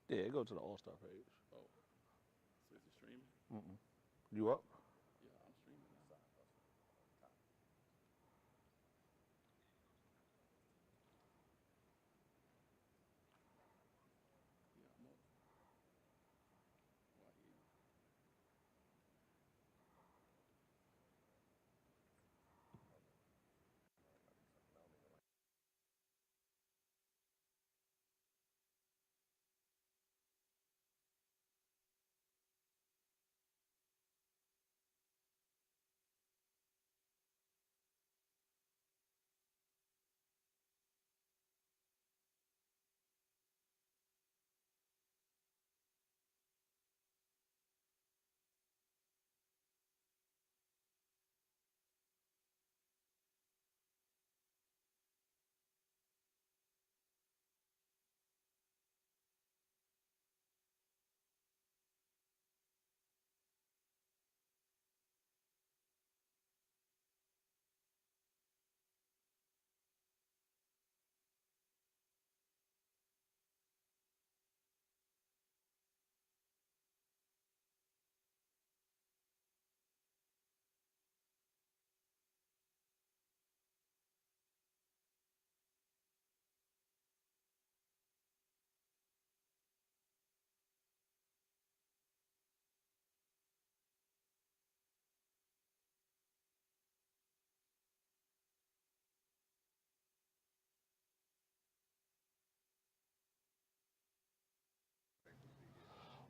Yeah, go to the All Star page. Oh, so is it streaming? You up? Yeah, I'm streaming now. Yeah, I'm up. Right here.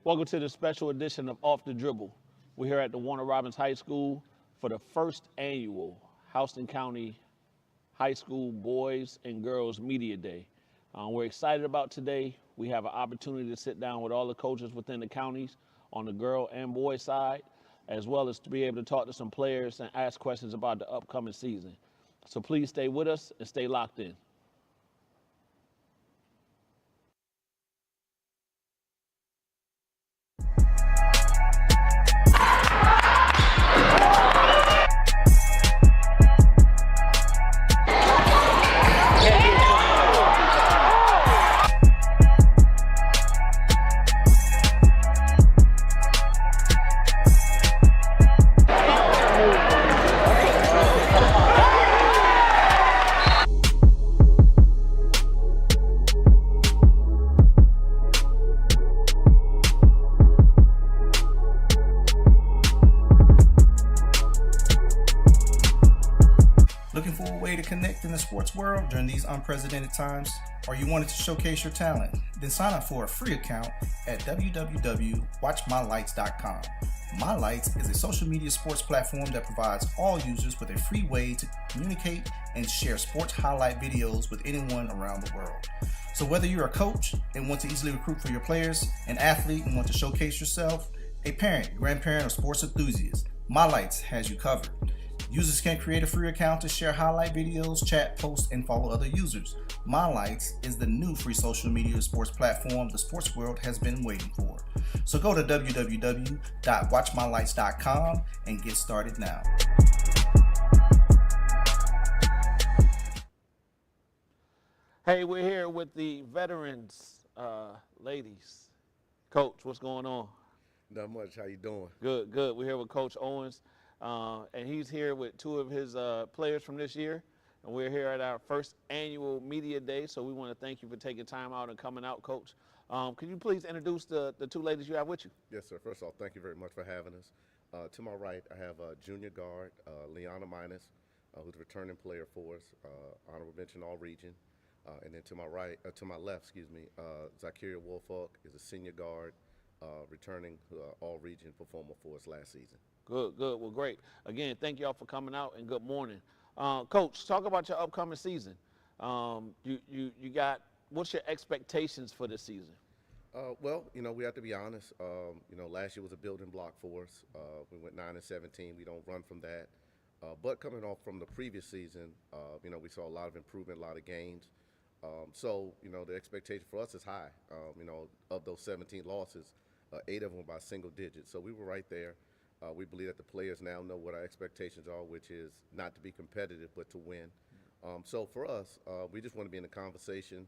Welcome to the special edition of Off the Dribble. We're here at the Warner Robins High School for the first annual Houston County High School Boys and Girls Media Day. We're excited about today. We have an opportunity to sit down with all the coaches within the counties on the girl and boy side, as well as to be able to talk to some players and ask questions about the upcoming season. So please stay with us and stay locked in. Looking for a way to connect in the sports world during these unprecedented times? Or you wanted to showcase your talent? Then sign up for a free account at www.watchmylights.com. My Lights is a social media sports platform that provides all users with a free way to communicate and share sports highlight videos with anyone around the world. So whether you're a coach and want to easily recruit for your players, an athlete and want to showcase yourself, a parent, grandparent, or sports enthusiast, My Lights has you covered. Users can create a free account to share highlight videos, chat, post, and follow other users. My Lights is the new free social media sports platform the sports world has been waiting for. So go to www.watchmylights.com and get started now. Hey, we're here with the veterans, ladies. Coach, what's going on? Not much. How you doing? Good, good. We're here with Coach Owens, and he's here with two of his players from this year. And we're here at our first annual media day, so we want to thank you for taking time out and coming out, Coach. Can you please introduce the two ladies you have with you? Yes, sir. First off, thank you very much for having us. To my right, I have junior guard Liana Minus, who's a returning player for us, honorable mention all region. And then to my left, excuse me, Zakiria Wolfolk is a senior guard, returning all region performer for us last season. Good, good. Well, great. Again, thank y'all for coming out and good morning. Coach, talk about your upcoming season. You got, what's your expectations for this season? Well, we have to be honest. Last year was a building block for us. We went 9-17. We don't run from that. But coming off from the previous season, we saw a lot of improvement, a lot of gains. The expectation for us is high. Of those 17 losses, 8 of them by single digits. So we were right there. We believe that the players now know what our expectations are, which is not to be competitive, but to win. So for us, we just want to be in the conversation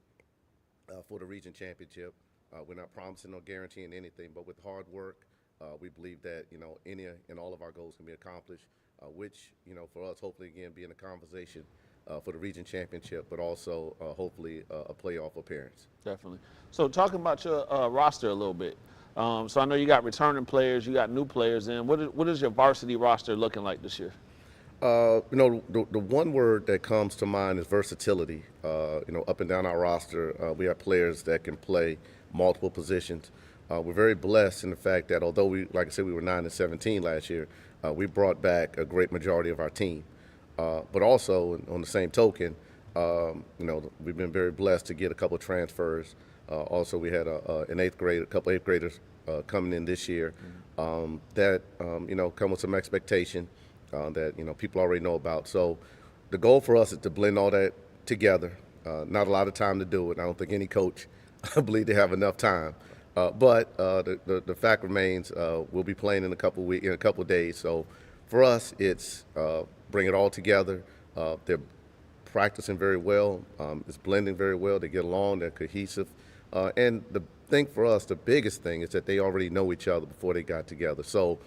for the region championship. We're not promising or guaranteeing anything, but with hard work, we believe that any and all of our goals can be accomplished. Which for us, hopefully again, be in a conversation for the region championship, but also hopefully a playoff appearance. Definitely. So talking about your roster a little bit. So I know you got returning players, you got new players in. What is your varsity roster looking like this year? The one word that comes to mind is versatility. Up and down our roster, we have players that can play multiple positions. We're very blessed in the fact that although like I said, we were 9-17 last year, we brought back a great majority of our team. But also, on the same token, we've been very blessed to get a couple of transfers. Also, we had a couple eighth graders coming in this year that come with some expectation that people already know about. So the goal for us is to blend all that together. Not a lot of time to do it. I don't think any coach believe they have enough time. But the fact remains, we'll be playing in a couple of days. So for us, it's bring it all together. They're practicing very well. It's blending very well. They get along. They're cohesive. And the thing for us, the biggest thing, is that they already know each other before they got together. So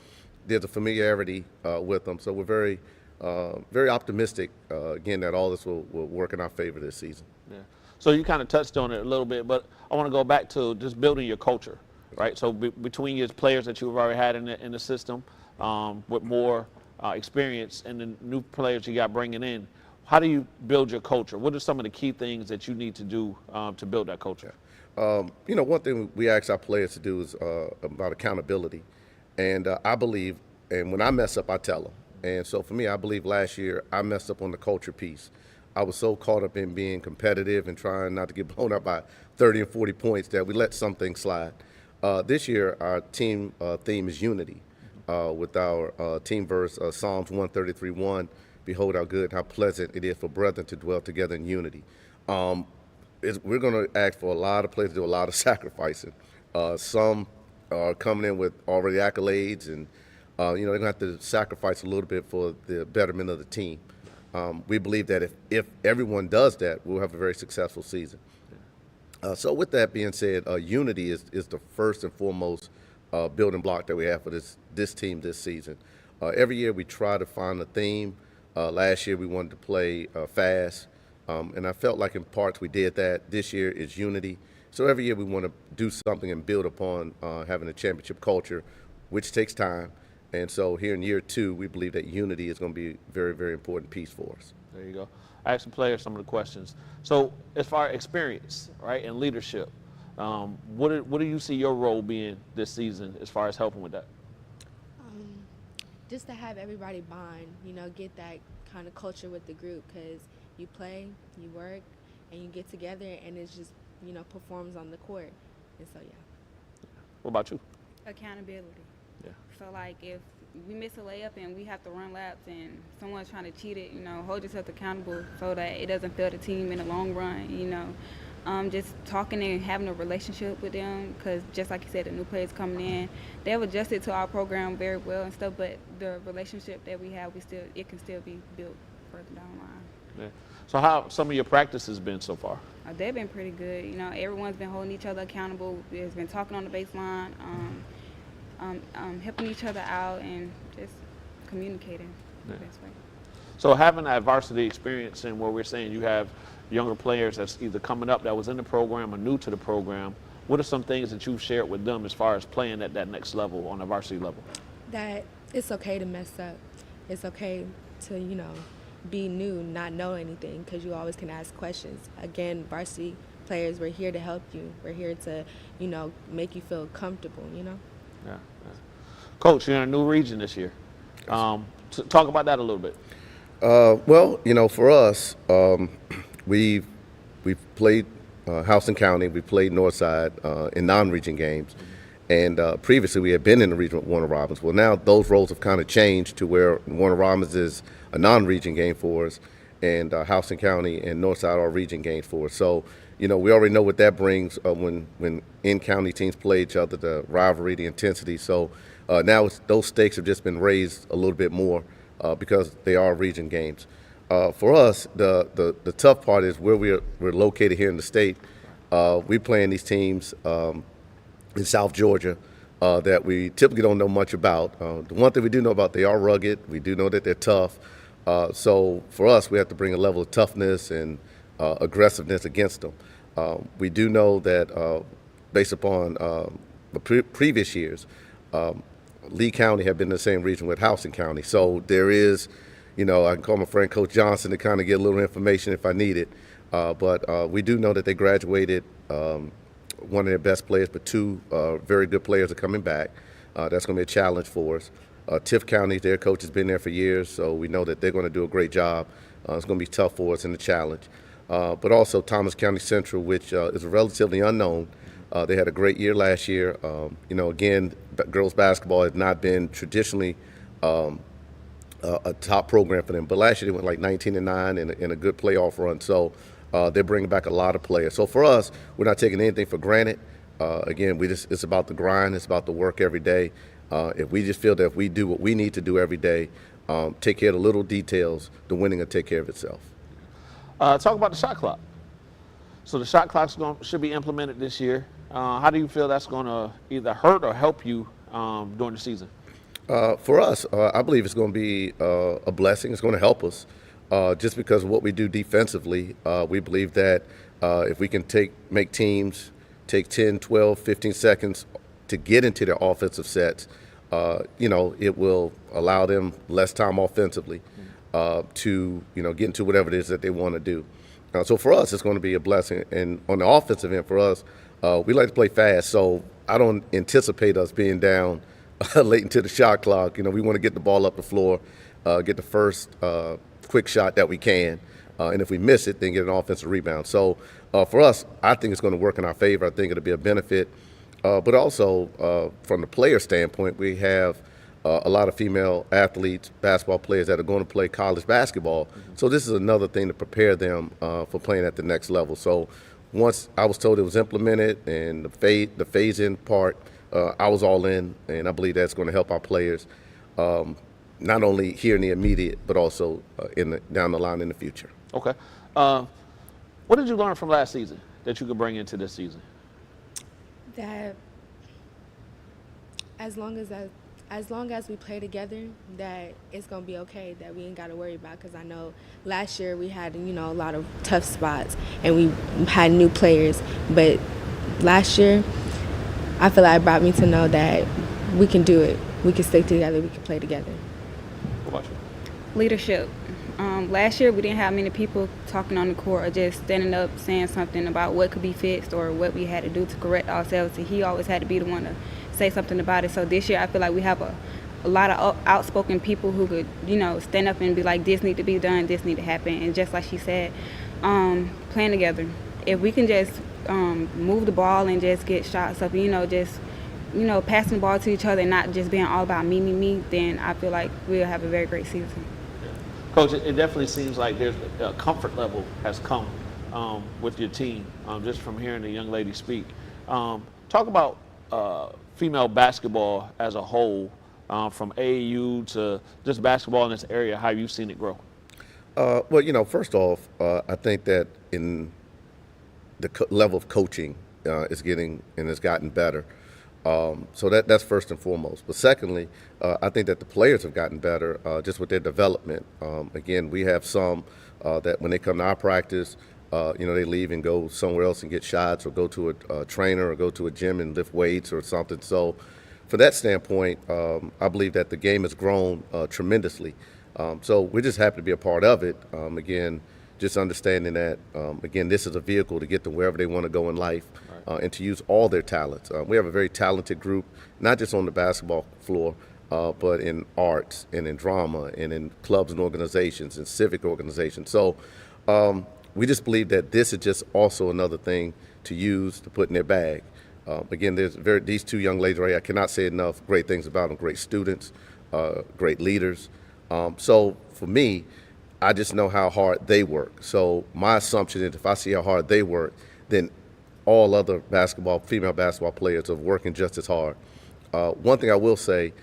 there's a familiarity with them. So we're very, very optimistic, again, that all this will work in our favor this season. Yeah. So you kind of touched on it a little bit, but I want to go back to just building your culture, right? So between your players that you've already had in the system, with more experience, and the new players you got bringing in, how do you build your culture? What are some of the key things that you need to do to build that culture? One thing we ask our players to do is about accountability. And I believe, and when I mess up, I tell them. And so for me, I believe last year I messed up on the culture piece. I was so caught up in being competitive and trying not to get blown up by 30 and 40 points that we let some things slide. This year, our team theme is unity. With our team verse, Psalms 133:1, behold how good, how pleasant it is for brethren to dwell together in unity. We're going to ask for a lot of players to do a lot of sacrificing. Some are coming in with already accolades, and they're going to have to sacrifice a little bit for the betterment of the team. We believe that if everyone does that, we'll have a very successful season. So with that being said, unity is the first and foremost building block that we have for this team this season. Every year we try to find a theme. Last year we wanted to play fast, and I felt like in parts we did that. This year is unity. So every year we want to do something and build upon having a championship culture, which takes time. And so here in year 2, we believe that unity is going to be a very, very important piece for us. There you go. I asked the players some of the questions. So as far as experience, right, and leadership, what do you see your role being this season as far as helping with that? Just to have everybody bond, get that kind of culture with the group, because you play, you work, and you get together, and it's just, performs on the court. And so, yeah. What about you? Accountability. Yeah. So, like, if we miss a layup and we have to run laps and someone's trying to cheat it, hold yourself accountable so that it doesn't fail the team in the long run, just talking and having a relationship with them, because just like you said, the new players coming in, they've adjusted to our program very well and stuff, but the relationship that we have, it can still be built further down the line. Yeah. So how some of your practices been so far? They've been pretty good. Everyone's been holding each other accountable. There's been talking on the baseline, helping each other out, and just communicating the best way. So having that varsity experience, and where we're saying you have younger players that's either coming up that was in the program or new to the program, what are some things that you've shared with them as far as playing at that next level, on the varsity level? That it's okay to mess up. It's okay to, be new, not know anything, because you always can ask questions. Again, varsity players, we're here to help you. We're here to, make you feel comfortable, Yeah. Coach, you're in a new region this year. Talk about that a little bit. For us, we've played Houston County, we played Northside in non-region games, and previously we had been in the region with Warner Robins. Well, now those roles have kind of changed to where Warner Robins is a non-region game for us, and Houston County and Northside are region games for us. So, we already know what that brings when in-county teams play each other, the rivalry, the intensity. So now those stakes have just been raised a little bit more because they are region games. For us, the tough part is where we're located here in the state. We playing these teams in South Georgia that we typically don't know much about. The one thing we do know about, they are rugged. We do know that they're tough. So for us, we have to bring a level of toughness and aggressiveness against them. We do know that based upon the previous years, Lee County have been in the same region with Houston County. So there is, I can call my friend Coach Johnson to kind of get a little information if I need it. But we do know that they graduated one of their best players, but two very good players are coming back. That's going to be a challenge for us. Tift County, their coach has been there for years, so we know that they're going to do a great job. It's going to be tough for us in the challenge. But also Thomas County Central, which is relatively unknown. They had a great year last year. Again, girls basketball has not been traditionally a top program for them. But last year they went like 19-9 in a good playoff run. So they're bringing back a lot of players. So for us, we're not taking anything for granted. Again, it's about the grind. It's about the work every day. If we just feel that if we do what we need to do every day, take care of the little details, the winning will take care of itself. Talk about the shot clock. So the shot clock should be implemented this year. How do you feel that's going to either hurt or help you during the season? For us, I believe it's going to be a blessing. It's going to help us just because of what we do defensively. We believe that if we can make teams take 10, 12, 15 seconds to get into their offensive sets, it will allow them less time offensively to, get into whatever it is that they want to do. So for us, it's going to be a blessing. And on the offensive end, for us, we like to play fast. So I don't anticipate us being down late into the shot clock. We want to get the ball up the floor, get the first quick shot that we can. And if we miss it, then get an offensive rebound. So for us, I think it's going to work in our favor. I think it'll be a benefit. But also, from the player standpoint, we have a lot of female athletes, basketball players that are going to play college basketball. So this is another thing to prepare them for playing at the next level. So once I was told it was implemented and the phase-in part, I was all in, and I believe that's going to help our players, not only here in the immediate, but also down the line in the future. Okay. What did you learn from last season that you could bring into this season? That as long as we play together, that it's gonna be okay. That we ain't gotta worry about. Because I know last year we had a lot of tough spots and we had new players, but last year I feel like it brought me to know that we can do it. We can stick together. We can play together. What about you? Leadership. Last year we didn't have many people talking on the court or just standing up saying something about what could be fixed or what we had to do to correct ourselves. And he always had to be the one to say something about it. So this year I feel like we have a lot of outspoken people who could, stand up and be like, this need to be done, this need to happen. And just like she said, playing together. If we can just move the ball and just get shots up, passing the ball to each other and not just being all about me, then I feel like we'll have a very great season. Coach, it definitely seems like there's a comfort level has come with your team, just from hearing the young lady speak. Talk about female basketball as a whole, from AAU to just basketball in this area, how you've seen it grow. Well, first off, I think that in the level of coaching is getting and has gotten better. So that's first and foremost. But secondly, I think that the players have gotten better just with their development. Again, we have some that when they come to our practice, they leave and go somewhere else and get shots or go to a trainer or go to a gym and lift weights or something. So for that standpoint, I believe that the game has grown tremendously. So we're just happy to be a part of it. Again, just understanding that, again, this is a vehicle to get them wherever they want to go in life. And to use all their talents. We have a very talented group, not just on the basketball floor, but in arts and in drama and in clubs and organizations and civic organizations. So we just believe that this is just also another thing to use to put in their bag. Again, these two young ladies right here, I cannot say enough great things about them, great students, great leaders. So for me, I just know how hard they work. So my assumption is if I see how hard they work, then all other female basketball players are working just as hard. One thing I will say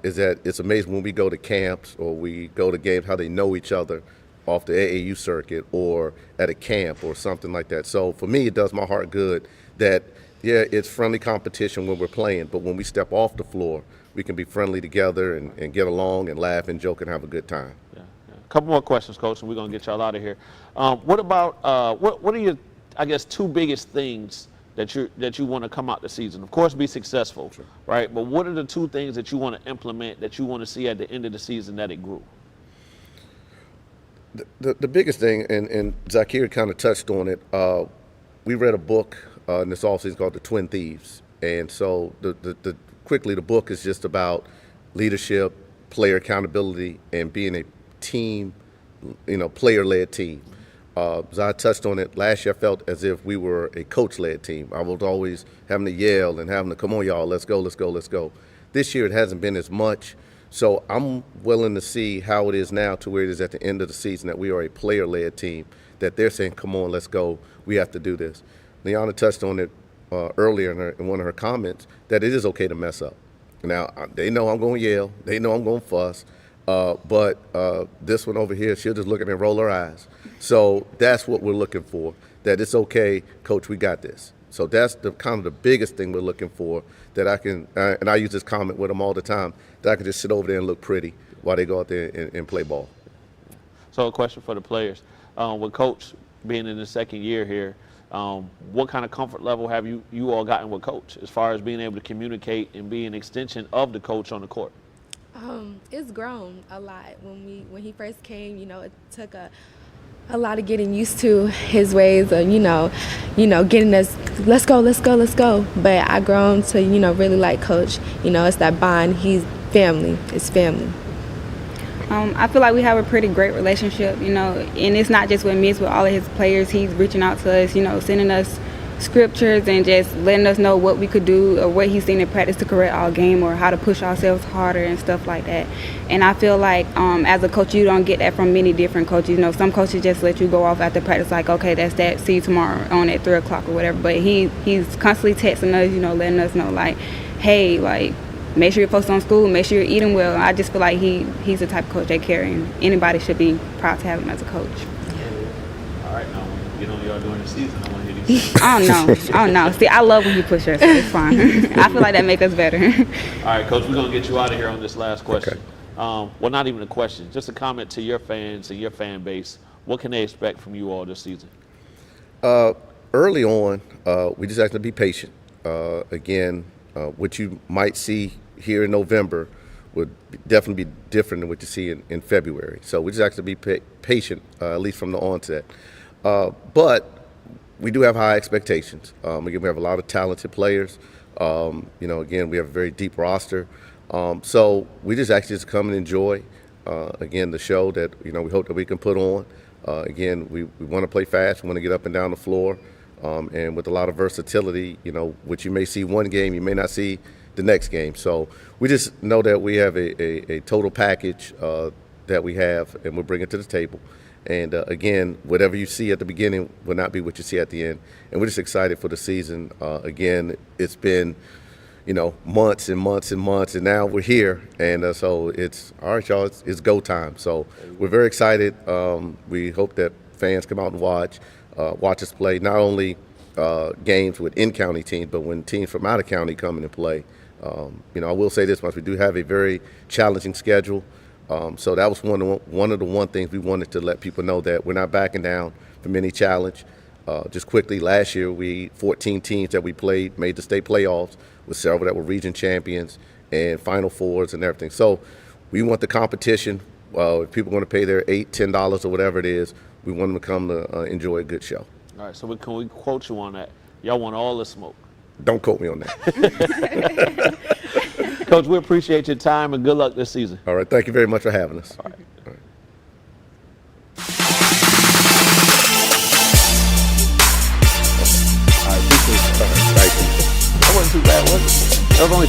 is that it's amazing when we go to camps or we go to games how they know each other off the AAU circuit or at a camp or something like that. So for me, it does my heart good that, yeah, it's friendly competition when we're playing, but when we step off the floor, we can be friendly together and get along and laugh and joke and have a good time. Yeah, yeah. A couple more questions, Coach, and we're going to get y'all out of here. What about, what are your, I guess, two biggest things that you want to come out the season? Of course, be successful, sure, right? But what are the two things that you want to implement that you want to see at the end of the season that it grew? The biggest thing, and Zakir kind of touched on it, we read a book in this offseason called The Twin Thieves. And so quickly, the book is just about leadership, player accountability, and being a team, player-led team. As I touched on it, last year I felt as if we were a coach-led team. I was always having to yell and having to, come on, y'all, let's go, let's go, let's go. This year it hasn't been as much. So I'm willing to see how it is now to where it is at the end of the season, that we are a player-led team, that they're saying, come on, let's go, we have to do this. Liana touched on it earlier in one of her comments, that it is okay to mess up. Now, they know I'm going to yell, they know I'm going to fuss, but this one over here, she'll just look at me and roll her eyes. So that's what we're looking for, that it's okay, Coach, we got this. So that's the kind of the biggest thing we're looking for, that I can, and I use this comment with them all the time, that I can just sit over there and look pretty while they go out there and play ball. So a question for the players. With Coach being in his second year here, what kind of comfort level have you all gotten with Coach as far as being able to communicate and be an extension of the coach on the court? It's grown a lot. When he first came, it took a lot of getting used to his ways of, getting us, let's go, let's go, let's go. But I grown to, really like Coach. It's that bond. He's family. It's family. I feel like we have a pretty great relationship, and it's not just with me, it's with all of his players. He's reaching out to us, sending us scriptures and just letting us know what we could do or what he's seen in practice to correct our game or how to push ourselves harder and stuff like that. And I feel like as a coach, you don't get that from many different coaches. Some coaches just let you go off after practice like, okay, that's that, see you tomorrow on at 3 o'clock or whatever. But he's constantly texting us, letting us know like, hey, like, make sure you're focused on school, make sure you're eating well. I just feel like he's the type of coach they carry, and anybody should be proud to have him as a coach. All right, now when we get on y'all during the season, I want to hear these. Oh no. See, I love when he pushes us, so it's fine. I feel like that makes us better. All right, Coach, we're going to get you out of here on this last question. Okay. Well, not even a question, just a comment to your fans and your fan base. What can they expect from you all this season? Early on, we just have to be patient. Again, what you might see here in November would definitely be different than what you see in February. So we just have to be patient, at least from the onset. But we do have high expectations. Again, we have a lot of talented players. Again, we have a very deep roster. So we just actually just come and enjoy, again, the show that, we hope that we can put on. Again, we want to play fast. We want to get up and down the floor. And with a lot of versatility, which you may see one game, you may not see the next game. So we just know that we have a total package that we have, and we'll bring it to the table. And again, whatever you see at the beginning will not be what you see at the end. And we're just excited for the season. Again, it's been, months and months and months, and now we're here. And so it's, all right, y'all, it's go time. So we're very excited. We hope that fans come out and watch us play, not only games with in-county teams, but when teams from out of county come in and play. I will say this much: we do have a very challenging schedule. So that was one of the things we wanted to let people know, that we're not backing down from any challenge. Just quickly, last year 14 teams that we played made the state playoffs, with several that were region champions and Final Fours and everything. So we want the competition. If people are going to pay their $8, $10 or whatever it is, we want them to come to enjoy a good show. All right, so can we quote you on that? Y'all want all the smoke. Don't quote me on that. Coach, we appreciate your time and good luck this season. All right, thank you very much for having us. All right. All right. That wasn't too bad, was it? That was only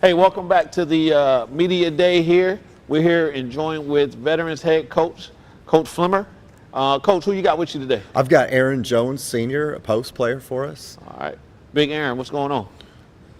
Hey, welcome back to the media day here. We're here enjoying with Veterans head coach, Coach Flimmer. Coach, who you got with you today? I've got Aaron Jones, senior, a post player for us. All right. Big Aaron, what's going on?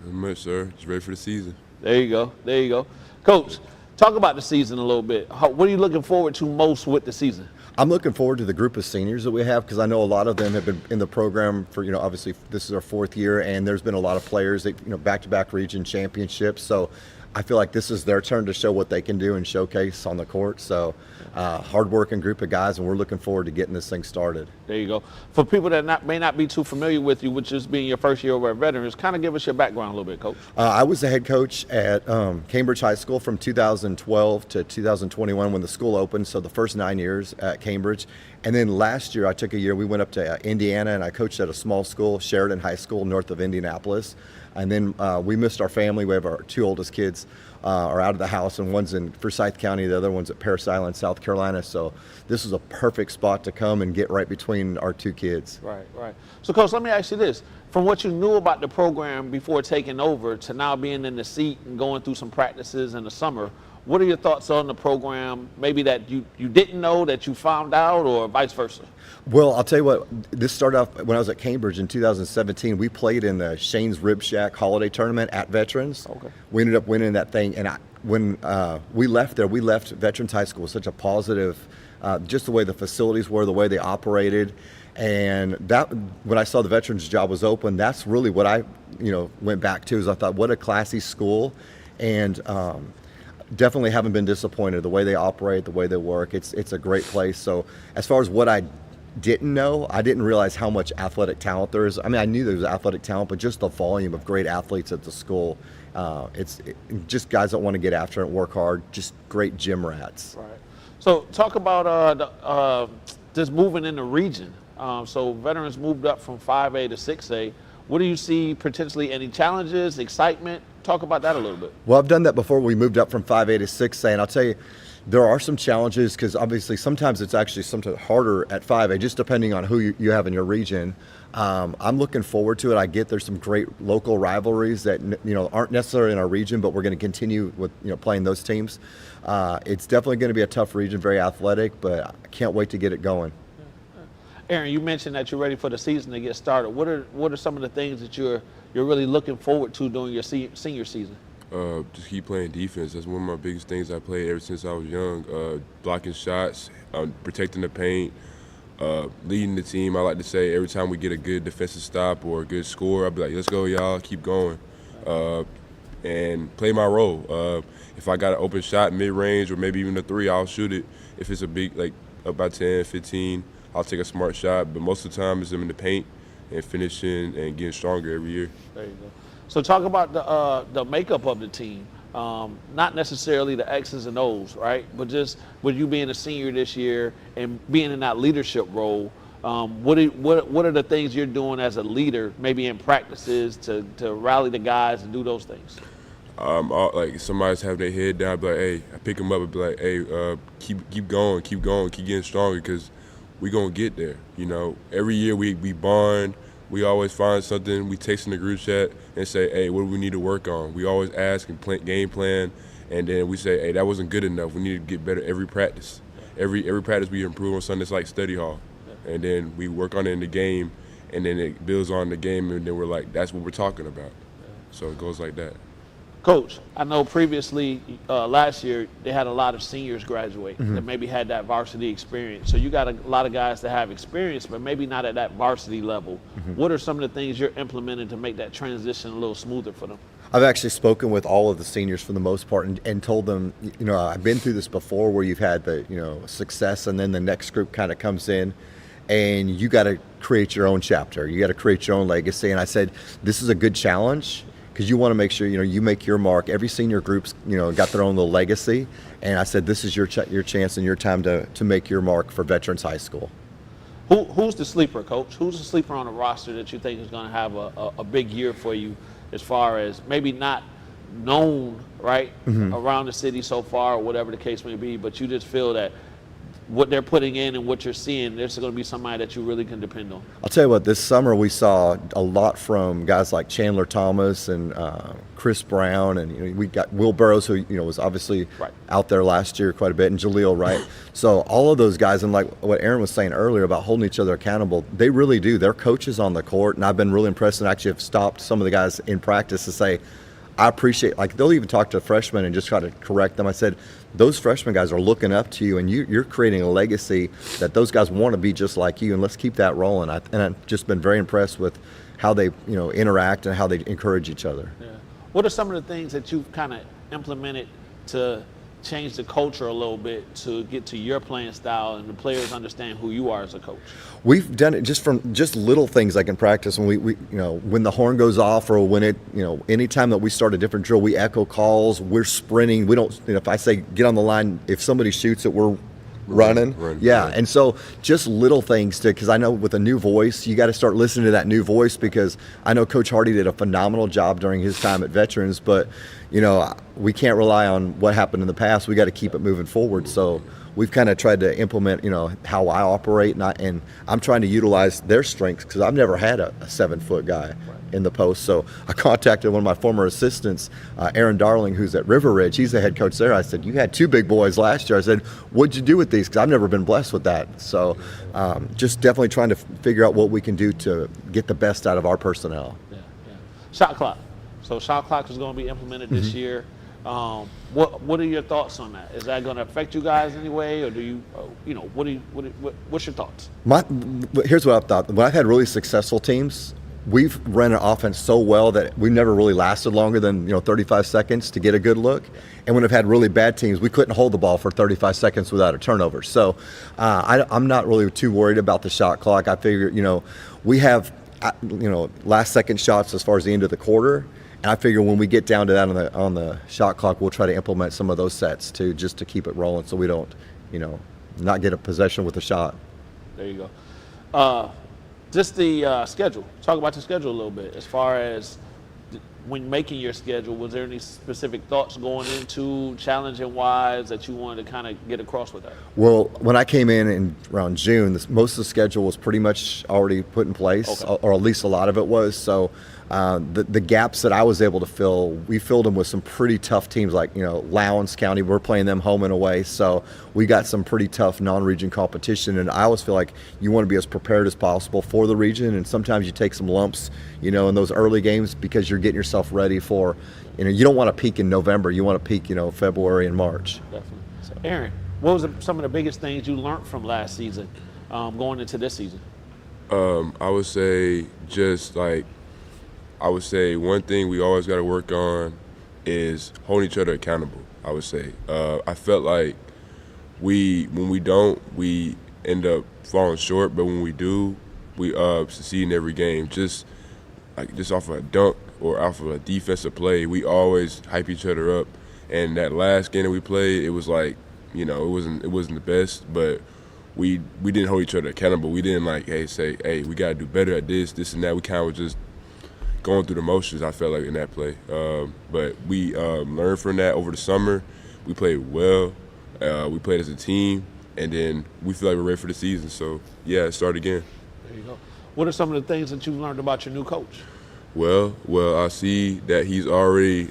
Not much, sir. Just ready for the season. There you go. There you go. Coach, talk about the season a little bit. What are you looking forward to most with the season? I'm looking forward to the group of seniors that we have because I know a lot of them have been in the program for, obviously this is our 4th year, and there's been a lot of players that, back-to-back region championships. So I feel like this is their turn to show what they can do and showcase on the court. So hard-working group of guys, and we're looking forward to getting this thing started. There you go. For people that may not be too familiar with you, which is being your first year over at Veterans, kind of give us your background a little bit, Coach. I was the head coach at Cambridge High School from 2012 to 2021 when the school opened, so the first 9 years at Cambridge. And then last year I took a year, we went up to Indiana, and I coached at a small school, Sheridan High School, north of Indianapolis. And then we missed our family. We have our 2 oldest kids are out of the house, and one's in Forsyth County, the other one's at Parris Island, South Carolina. So this is a perfect spot to come and get right between our 2 kids. Right, right. So, Coach, let me ask you this. From what you knew about the program before taking over to now being in the seat and going through some practices in the summer, what are your thoughts on the program, maybe that you didn't know that you found out, or vice versa? Well, I'll tell you what, this started off when I was at Cambridge in 2017. We played in the Shane's Rib Shack Holiday Tournament at Veterans. Okay. We ended up winning that thing, and when we left there, we left Veterans High School with such a positive, just the way the facilities were, the way they operated. And that, when I saw the Veterans job was open, that's really what I, went back to, is I thought, what a classy school. And definitely haven't been disappointed. The way they operate, the way they work, it's a great place. So as far as what I didn't know, I didn't realize how much athletic talent there is. I mean, I knew there was athletic talent, but just the volume of great athletes at the school, it's just guys that want to get after it and work hard, just great gym rats. Right. So talk about just moving in the region. So Veterans moved up from 5A to 6A. What do you see potentially, any challenges, excitement? Talk about that a little bit. Well, I've done that before. We moved up from 5A to 6A, and I'll tell you, there are some challenges because obviously sometimes it's actually sometimes harder at 5A, just depending on who you have in your region. I'm looking forward to it. I get there's some great local rivalries that aren't necessarily in our region, but we're going to continue with playing those teams. It's definitely going to be a tough region, very athletic, but I can't wait to get it going. Aaron, you mentioned that you're ready for the season to get started. What are some of the things that you're really looking forward to during your senior season? Just keep playing defense. That's one of my biggest things I played ever since I was young. Blocking shots, protecting the paint, leading the team. I like to say every time we get a good defensive stop or a good score, I'll be like, let's go, y'all, keep going. And play my role. If I got an open shot mid-range or maybe even a 3, I'll shoot it. If it's a big, like up by 10, 15, I'll take a smart shot. But most of the time it's in the paint and finishing and getting stronger every year. There you go. So talk about the makeup of the team. Not necessarily the X's and O's, right? But just with you being a senior this year and being in that leadership role, what are the things you're doing as a leader, maybe in practices to rally the guys and do those things? Like somebody's having their head down, I'd be like, hey, I pick them up and be like, hey, keep going, keep getting stronger, because we gonna get there. Every year we bond. We always find something. We text in the group chat and say, hey, what do we need to work on? We always ask and game plan, and then we say, hey, that wasn't good enough. We need to get better every practice. Every practice we improve on something that's like study hall. And then we work on it in the game, and then it builds on the game, and then we're like, that's what we're talking about. So it goes like that. Coach, I know previously last year they had a lot of seniors graduate that maybe had that varsity experience. So you got a lot of guys that have experience, but maybe not at that varsity level. What are some of the things you're implementing to make that transition a little smoother for them? I've actually spoken with all of the seniors for the most part and told them, I've been through this before where you've had the, success, and then the next group kind of comes in and you got to create your own chapter. You got to create your own legacy. And I said, this is a good challenge, because you want to make sure you make your mark. Every senior group's got their own little legacy, and I said this is your chance and your time to make your mark for Veterans High School. Who's the sleeper, Coach? Who's the sleeper on the roster that you think is going to have a big year for you, as far as maybe not known around the city so far, or whatever the case may be, but you just feel that what they're putting in and what you're seeing, there's going to be somebody that you really can depend on. I'll tell you what, this summer we saw a lot from guys like Chandler Thomas and Chris Brown, and we got Will Burrows, who was obviously Right. out there last year quite a bit, and Jaleel Wright. So all of those guys, and like what Aaron was saying earlier about holding each other accountable, they really do. They're coaches on the court, and I've been really impressed, and actually have stopped some of the guys in practice to say, I appreciate, like they'll even talk to freshmen and just try to correct them. I said, those freshman guys are looking up to you, and you're creating a legacy that those guys want to be just like you, and let's keep that rolling. And I've just been very impressed with how they interact and how they encourage each other. Yeah. What are some of the things that you've kind of implemented to change the culture a little bit to get to your playing style and the players understand who you are as a coach? We've done it just from just little things like in practice when we when the horn goes off, or when it anytime that we start a different drill, we echo calls, we're sprinting. We don't if I say get on the line, if somebody shoots it, we're running. Yeah. And so just little things because I know with a new voice, you got to start listening to that new voice, because I know Coach Hardy did a phenomenal job during his time at Veterans, but we can't rely on what happened in the past. We got to keep it moving forward. So we've kind of tried to implement, how I operate, and I'm trying to utilize their strengths, because I've never had a 7-foot guy in the post. So I contacted one of my former assistants, Aaron Darling, who's at River Ridge. He's the head coach there. I said, you had 2 big boys last year. I said, what'd you do with these? Because I've never been blessed with that. So just definitely trying to figure out what we can do to get the best out of our personnel. Yeah. Shot clock. So shot clock is going to be implemented this year. What are your thoughts on that? Is that going to affect you guys anyway, or do you, what's your thoughts? Here's what I've thought. When I've had really successful teams, we've run an offense so well that we've never really lasted longer than 35 seconds to get a good look. And when I've had really bad teams, we couldn't hold the ball for 35 seconds without a turnover. So I'm not really too worried about the shot clock. I figure we have last second shots as far as the end of the quarter. And I figure when we get down to that on the shot clock, we'll try to implement some of those sets too, just to keep it rolling, so we don't, not get a possession with a shot. There you go. Just the schedule. Talk about the schedule a little bit. As far as when making your schedule, was there any specific thoughts going into challenging wise that you wanted to kind of get across with that? Well, when I came in around June, most of the schedule was pretty much already put in place, or at least a lot of it was. So the gaps that I was able to fill, we filled them with some pretty tough teams like, Lowndes County. We're playing them home and away. So we got some pretty tough non-region competition. And I always feel like you want to be as prepared as possible for the region. And sometimes you take some lumps, in those early games, because you're getting yourself ready for, you don't want to peak in November. You want to peak, February and March. Definitely. So Aaron, what was some of the biggest things you learned from last season going into this season? I would say one thing we always got to work on is holding each other accountable. I would say I felt like when we don't, we end up falling short, but when we do, we succeed in every game. Just off of a dunk or off of a defensive play, we always hype each other up. And that last game that we played, it was like, it wasn't the best, but we didn't hold each other accountable. We didn't say, hey, we got to do better at this, and that. We kind of just going through the motions, I felt like, in that play. But we learned from that over the summer. We played well. We played as a team, and then we feel like we're ready for the season. So, yeah, start again. There you go. What are some of the things that you've learned about your new coach? Well, I see that he's already,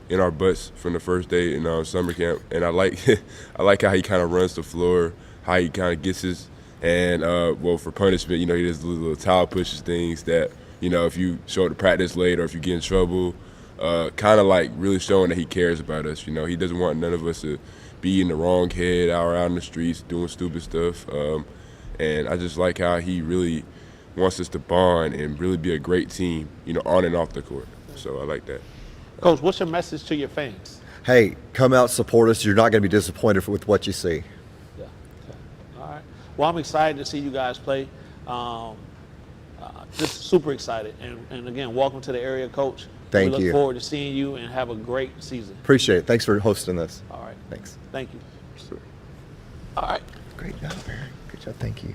in our butts from the first day in summer camp, and I like how he kind of runs the floor, how he kind of gets his, and for punishment, he does little towel pushes, things that, if you show up to practice late or if you get in trouble, kind of really showing that he cares about us. He doesn't want none of us to be in the wrong head out in the streets doing stupid stuff, and I just like how he really wants us to bond and really be a great team, on and off the court. So I like that. Coach, what's your message to your fans? Hey, come out, support us. You're not going to be disappointed with what you see. Yeah. Okay. All right. Well, I'm excited to see you guys play. Just super excited. And again, welcome to the area, Coach. Thank you. We look forward to seeing you and have a great season. Appreciate it. Thanks for hosting this. All right. Thanks. Thank you. All right. Great job, Aaron. Good job. Thank you.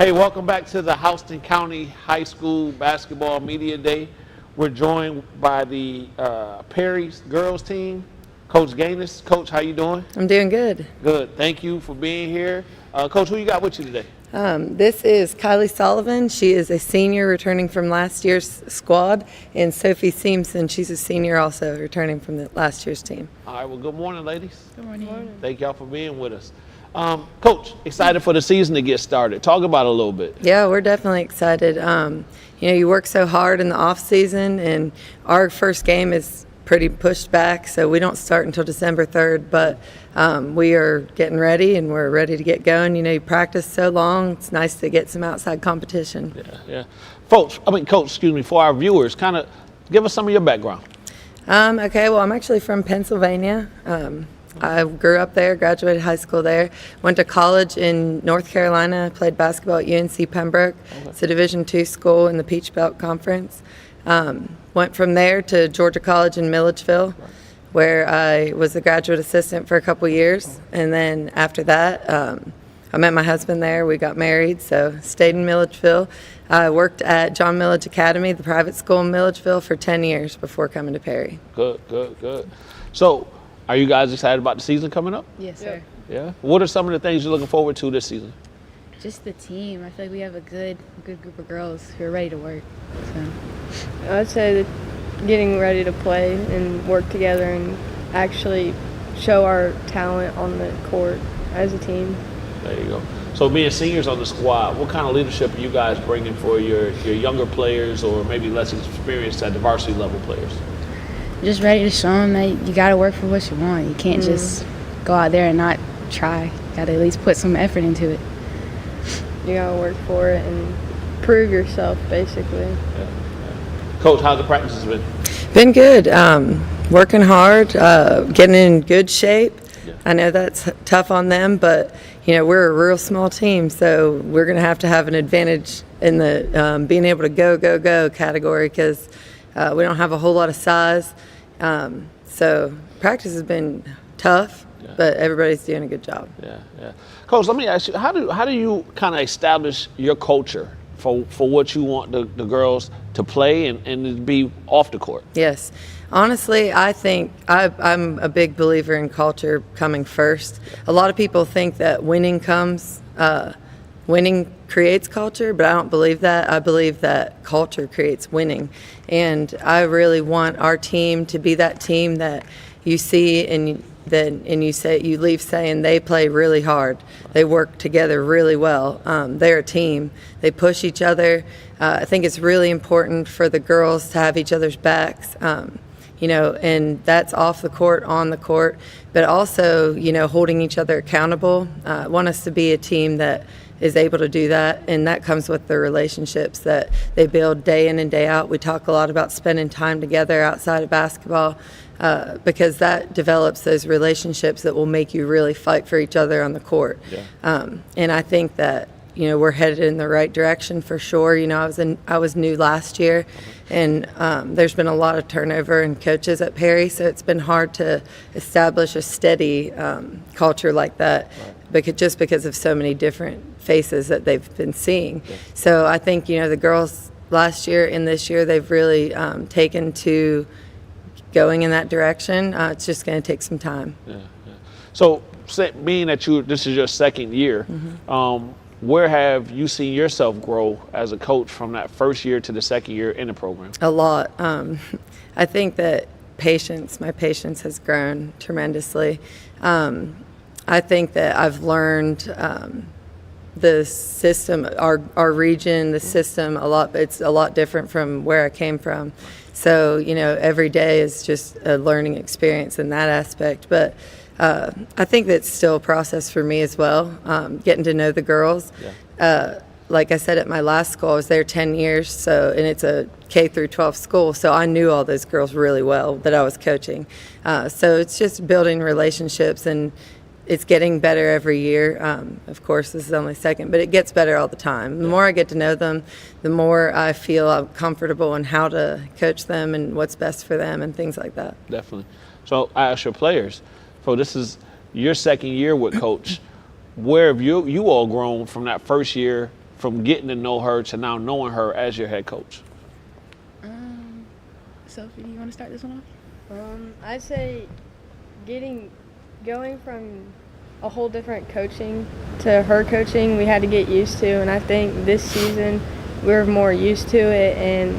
Hey, welcome back to the Houston County High School Basketball Media Day. We're joined by the Perry girls team, Coach Gaines. Coach, how you doing? I'm doing good. Good. Thank you for being here. Coach, who you got with you today? This is Kylie Sullivan. She is a senior returning from last year's squad, and Sophie Seamson, she's a senior also returning from the last year's team. All right, well, good morning, ladies. Good morning. Thank y'all for being with us. Coach, excited for the season to get started. Talk about it a little bit. Yeah, we're definitely excited. You work so hard in the off season, and our first game is pretty pushed back, so we don't start until December 3rd, but we are getting ready and we're ready to get going. You practice so long, it's nice to get some outside competition. Yeah. Coach, excuse me, for our viewers, kind of give us some of your background. Okay, well, I'm actually from Pennsylvania. I grew up there, graduated high school there, went to college in North Carolina, played basketball at UNC Pembroke. Okay. It's a Division II school in the Peach Belt Conference. Went from there to Georgia College in Milledgeville, where I was a graduate assistant for a couple years. And then after that, I met my husband there. We got married, so stayed in Milledgeville. I worked at John Millage Academy, the private school in Milledgeville, for 10 years before coming to Perry. Good. So, are you guys excited about the season coming up? Yes, sir. Yeah. What are some of the things you're looking forward to this season? Just the team. I feel like we have a good group of girls who are ready to work. So I'd say that getting ready to play and work together and actually show our talent on the court as a team. There you go. So being seniors on the squad, what kind of leadership are you guys bringing for your younger players or maybe less experienced at the varsity level players? just ready to show them that you got to work for what you want. You can't just go out there and not try. You got to at least put some effort into it. You got to work for it and prove yourself, basically. Yeah. Coach, how's the practices been? Been good. Working hard, getting in good shape. Yeah. I know that's tough on them, but we're a real small team, so we're going to have an advantage in the being able to go category because we don't have a whole lot of size. So practice has been tough, but everybody's doing a good job. Yeah. Coach, let me ask you, how do you kind of establish your culture for what you want the girls to play and to be off the court? Yes. Honestly, I think I'm a big believer in culture coming first. A lot of people think that winning creates culture, but I don't believe that. I believe that culture creates winning. And I really want our team to be that team that you see and you leave saying they play really hard. They work together really well. They're a team. They push each other. I think it's really important for the girls to have each other's backs. And that's off the court, on the court, but also, holding each other accountable. I want us to be a team that is able to do that, and that comes with the relationships that they build day in and day out. We talk a lot about spending time together outside of basketball because that develops those relationships that will make you really fight for each other on the court. Yeah. And I think that we're headed in the right direction for sure. I was new last year, and there's been a lot of turnover in coaches at Perry, so it's been hard to establish a steady culture like that, because of so many different faces that they've been seeing. Yeah. So I think the girls last year and this year they've really taken to going in that direction. It's just going to take some time. Yeah. So being that this is your second year. Where have you seen yourself grow as a coach from that first year to the second year in the program? A lot. I think that my patience has grown tremendously. I think that I've learned the system, our region, the system a lot. It's a lot different from where I came from. So, every day is just a learning experience in that aspect. But I think that's still a process for me as well, getting to know the girls. Yeah. Like I said, at my last school, I was there 10 years, and it's a K through 12 school, so I knew all those girls really well that I was coaching. So it's just building relationships, and it's getting better every year. Of course, this is only second, but it gets better all the time. The more I get to know them, the more I feel I'm comfortable in how to coach them and what's best for them and things like that. Definitely. So I ask your players, so this is your second year with Coach. Where have you all grown from that first year from getting to know her to now knowing her as your head coach? Sophie, you want to start this one off? I'd say going from a whole different coaching to her coaching, we had to get used to, and I think this season we're more used to it, and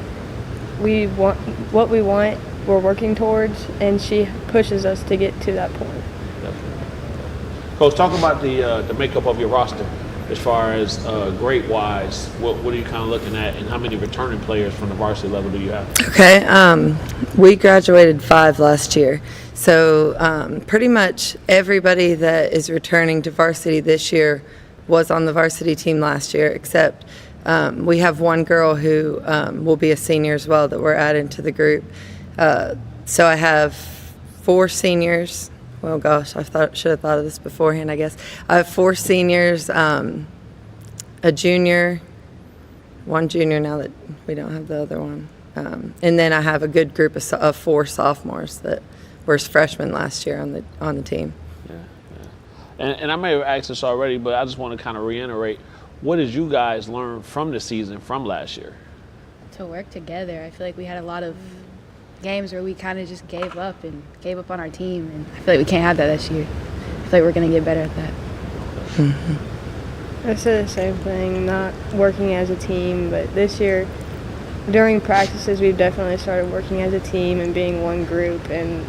we want what we want, we're working towards, and she pushes us to get to that point. Coach, talk about the makeup of your roster as far as grade-wise. What are you kind of looking at, and how many returning players from the varsity level do you have? Okay, we graduated 5 last year. So pretty much everybody that is returning to varsity this year was on the varsity team last year, except we have one girl who will be a senior as well that we're adding to the group. So I have 4 seniors. Well, gosh, should have thought of this beforehand, I guess. I have 4 seniors, a junior, 1 junior now that we don't have the other one. And then I have a good group of 4 sophomores that were freshmen last year on the team. And I may have asked this already, but I just want to kind of reiterate, what did you guys learn from the season from last year? To work together. I feel like we had a lot of games where we kind of just gave up on our team, and I feel like we can't have that this year. I feel like we're going to get better at that. I said the same thing, not working as a team, but this year during practices we've definitely started working as a team and being one group and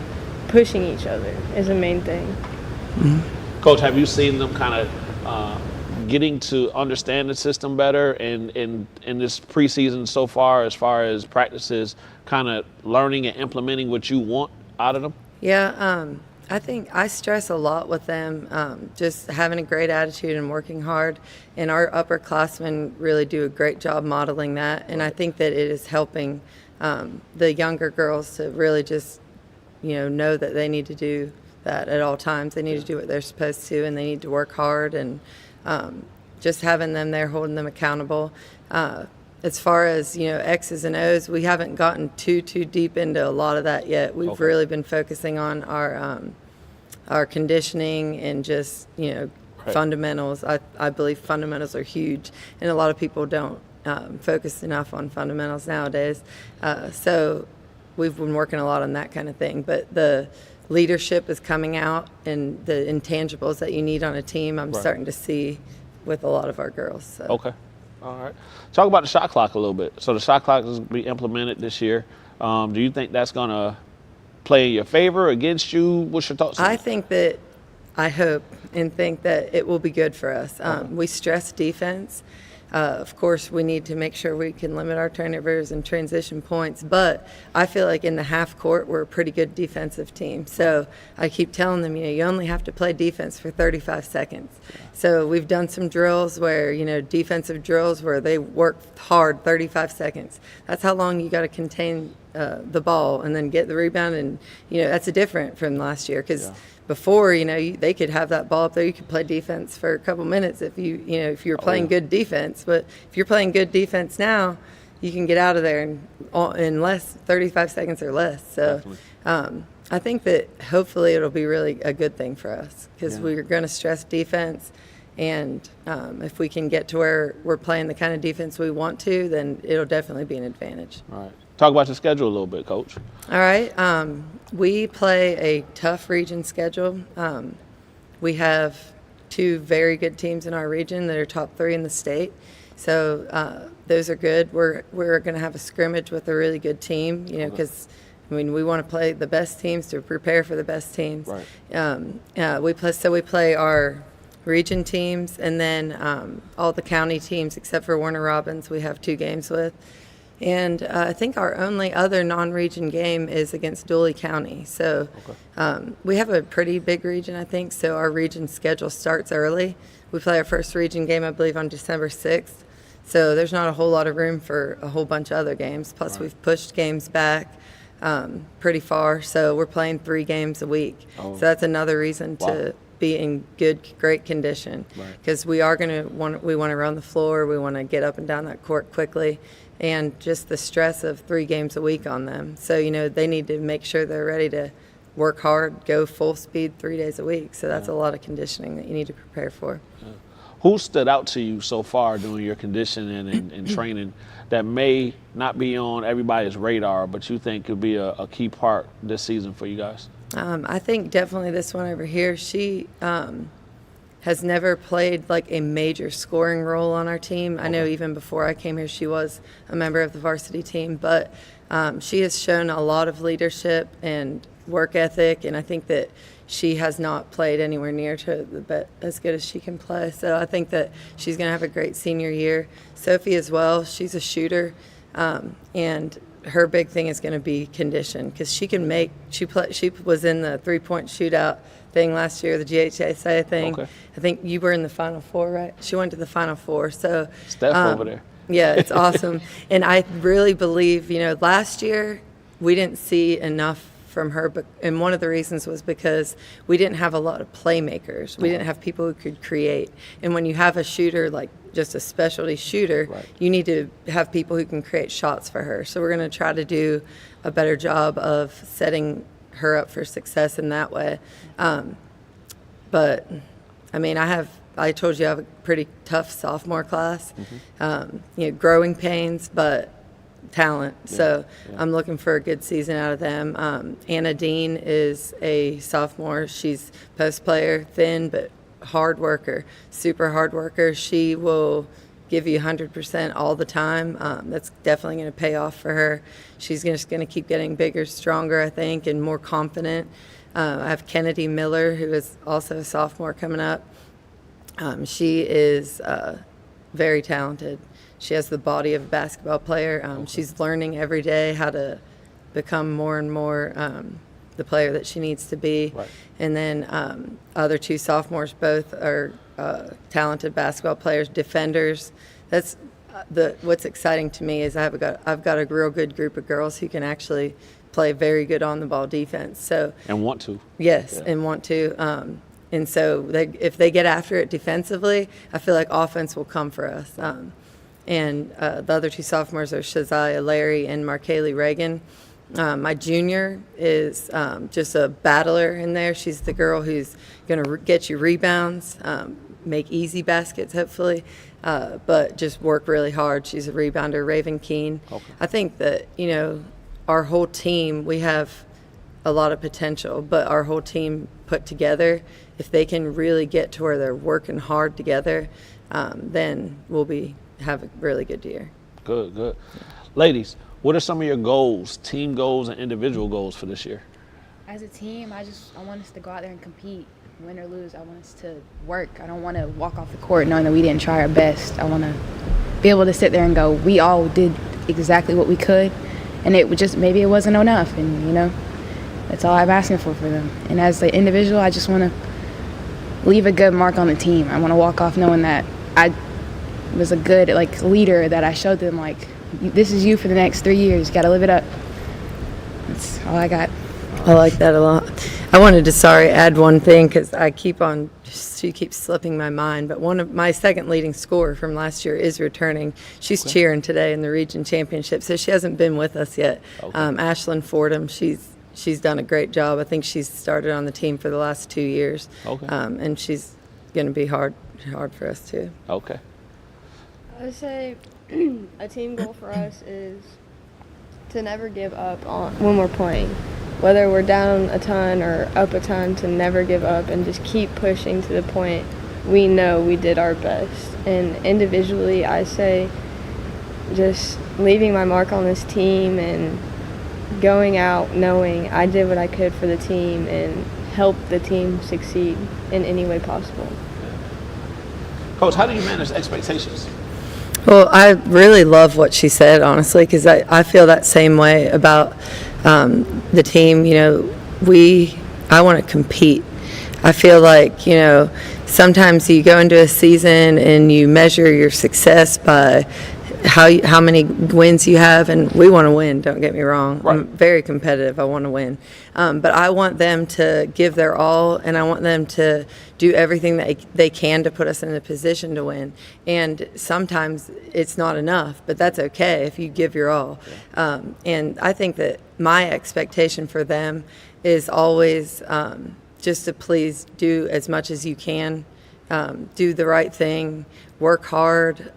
pushing each other is the main thing. Coach, have you seen them kind of getting to understand the system better in this preseason so far as practices, kind of learning and implementing what you want out of them? Yeah, I think I stress a lot with them, just having a great attitude and working hard. And our upperclassmen really do a great job modeling that. And I think that it is helping the younger girls to really just, know that they need to do that at all times. They need to do what they're supposed to, and they need to work hard. And just having them there, holding them accountable. As far as, X's and O's, we haven't gotten too deep into a lot of that yet. We've really been focusing on our conditioning and just, fundamentals. I believe fundamentals are huge, and a lot of people don't focus enough on fundamentals nowadays. So we've been working a lot on that kind of thing. But the leadership is coming out, and the intangibles that you need on a team, I'm starting to see with a lot of our girls. So. Okay. All right. Talk about the shot clock a little bit. So the shot clock is going to be implemented this year. Do you think that's going to play in your favor, against you? What's your thoughts on that? I hope and think that it will be good for us. We stress defense. Of course, we need to make sure we can limit our turnovers and transition points, but I feel like in the half court, we're a pretty good defensive team. So I keep telling them, you only have to play defense for 35 seconds. So we've done some drills where, defensive drills where they work hard 35 seconds. That's how long you got to contain the ball and then get the rebound. And, that's different from last year because before, they could have that ball up there. You could play defense for a couple minutes if if you're playing good defense. But if you're playing good defense now, you can get out of there in less 35 seconds or less. So I think that hopefully it'll be really a good thing for us because we're going to stress defense. And if we can get to where we're playing the kind of defense we want to, then it'll definitely be an advantage. All right. Talk about your schedule a little bit, Coach. All right. We play a tough region schedule. We have 2 very good teams in our region that are top 3 in the state. So those are good. We're going to have a scrimmage with a really good team, because we want to play the best teams to prepare for the best teams. Right. We play our region teams, and then all the county teams except for Warner Robins we have 2 games with. And I think our only other non-region game is against Dooley County. So we have a pretty big region, I think, so our region schedule starts early. We play our first region game, I believe, on December 6th. So there's not a whole lot of room for a whole bunch of other games. Plus, we've pushed games back pretty far. So we're playing 3 games a week. So that's another reason to be in great condition, because we want to run the floor. We want to get up and down that court quickly. And just the stress of 3 games a week on them. So, they need to make sure they're ready to work hard, go full speed 3 days a week. So that's a lot of conditioning that you need to prepare for. Who stood out to you so far during your conditioning and training that may not be on everybody's radar, but you think could be a key part this season for you guys? I think definitely this one over here. She has never played like a major scoring role on our team. I know even before I came here, she was a member of the varsity team, but she has shown a lot of leadership and work ethic, and I think that she has not played anywhere near to as good as she can play. So I think that she's going to have a great senior year. Sophie as well, she's a shooter, and her big thing is going to be condition because she can make. She was in the 3-point shootout thing last year, the GHSA thing. Okay. I think you were in the Final Four, right? She went to the Final Four. So Steph over there. Yeah, it's awesome. And I really believe, last year we didn't see enough from her, and one of the reasons was because we didn't have a lot of playmakers. We didn't have people who could create. And when you have a shooter, like just a specialty shooter, you need to have people who can create shots for her. So we're going to try to do a better job of setting her up for success in that way. But, I mean, I told you I have a pretty tough sophomore class. Growing pains, but talent. So I'm looking for a good season out of them. Anna Dean is a sophomore. She's post player, thin, but hard worker, super hard worker. She will give you 100% all the time. That's definitely going to pay off for her. She's just going to keep getting bigger, stronger, I think, and more confident. I have Kennedy Miller, who is also a sophomore coming up. She is very talented. She has the body of a basketball player. She's learning every day how to become more and more the player that she needs to be. Right. And then other two sophomores, both are talented basketball players, defenders. That's what's exciting to me is I've got a real good group of girls who can actually play very good on the ball defense. So And want to. yes, and want to. And so if they get after it defensively, I feel like offense will come for us. And the other two sophomores are Shazia Larry and Markaylee Reagan. My junior is just a battler in there. She's the girl who's going to get you rebounds, make easy baskets, hopefully, but just work really hard. She's a rebounder, Raven Keene. Okay. I think that, our whole team, we have a lot of potential, but our whole team put together, if they can really get to where they're working hard together, then we'll have a really good year. Good. Ladies, what are some of your goals, team goals and individual goals for this year? As a team, I want us to go out there and compete. Win or lose, I want us to work. I don't want to walk off the court knowing that we didn't try our best. I want to be able to sit there and go, we all did exactly what we could, and maybe it wasn't enough, and that's all I'm asking for them. And as an individual, I just want to leave a good mark on the team. I want to walk off knowing that I was a good leader, that I showed them this is you for the next 3 years. You got to live it up. That's all I got. I like that a lot. I wanted to add one thing because she keeps slipping my mind, but one of my second leading scorer from last year is returning. She's cheering today in the region championship, so she hasn't been with us yet. Okay. Ashlyn Fordham, she's done a great job. I think she's started on the team for the last 2 years. Okay. And she's going to be hard for us too. Okay. I would say a team goal for us is to never give up when we're playing. Whether we're down a ton or up a ton, to never give up and just keep pushing to the point we know we did our best. And individually, I say just leaving my mark on this team and going out knowing I did what I could for the team and help the team succeed in any way possible. Coach, how do you manage expectations? Well, I really love what she said, honestly, because I feel that same way about the team. I want to compete. I feel like, sometimes you go into a season and you measure your success by how many wins you have, and we want to win, don't get me wrong. Right. I'm very competitive. I want to win. But I want them to give their all, and I want them to do everything that they can to put us in a position to win. And sometimes it's not enough, but that's okay if you give your all. And I think that my expectation for them is always just to please do as much as you can do the right thing, work hard,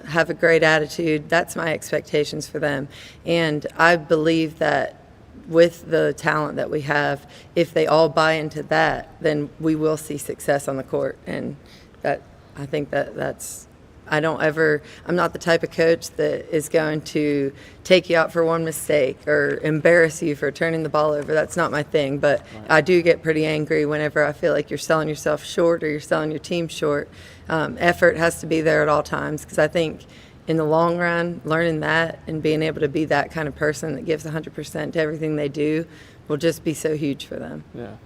have a great attitude. That's my expectations for them. And I believe that with the talent that we have, if they all buy into that, then we will see success on the court. And that, I think that's, I'm not the type of coach that is going to take you out for one mistake or embarrass you for turning the ball over. That's not my thing. But I do get pretty angry whenever I feel like you're selling yourself short or you're selling your team short. Effort has to be there at all times, because I think in the long run, learning that and being able to be that kind of person that gives 100% to everything they do will just be so huge for them. Yeah.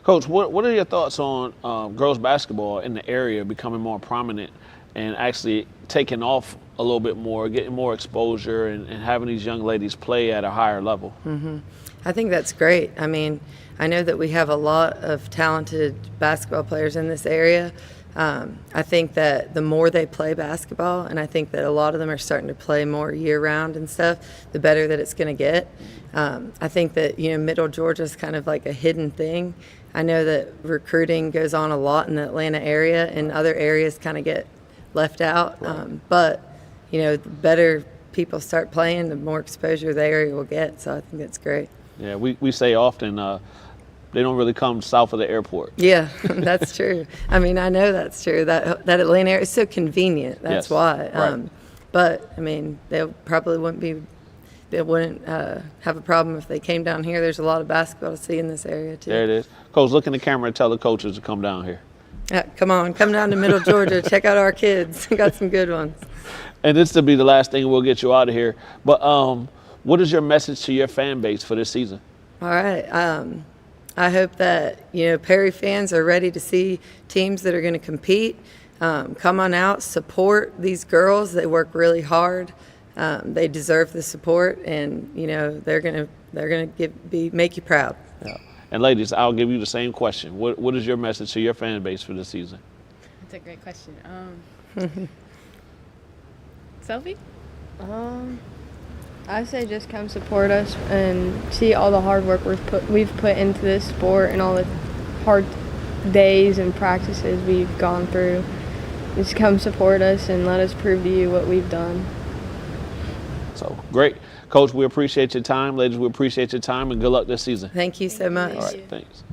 Coach, what are your thoughts on girls basketball in the area becoming more prominent and actually taking off a little bit more, getting more exposure, and having these young ladies play at a higher level? I think that's great. I mean, I know that we have a lot of talented basketball players in this area. I think that the more they play basketball, and I think that a lot of them are starting to play more year-round and stuff, the better that it's going to get. I think that, Middle Georgia is kind of like a hidden thing. I know that recruiting goes on a lot in the Atlanta area, and other areas kind of get left out. But, the better people start playing, the more exposure the area will get. So I think that's great. Yeah, we say often they don't really come south of the airport. Yeah, that's true. I mean, I know that's true. That Atlanta area is so convenient. That's Yes, why. right. But, I mean, they wouldn't have a problem if they came down here. There's a lot of basketball to see in this area, too. There it is. Coach, look in the camera and tell the coaches to come down here. Come down to Middle Georgia. Check out our kids. We got some good ones. And this will be the last thing, we'll get you out of here. But what is your message to your fan base for this season? All right. I hope that, Perry fans are ready to see teams that are going to compete. Come on out, support these girls. They work really hard. They deserve the support, and, they're going to make you proud. Yeah. And ladies, I'll give you the same question. What is your message to your fan base for this season? That's a great question. Sophie? I say just come support us and see all the hard work we've put into this sport and all the hard days and practices we've gone through. Just come support us and let us prove to you what we've done. So, great. Coach, we appreciate your time. Ladies, we appreciate your time, and good luck this season. Thank you so much. All right, thanks.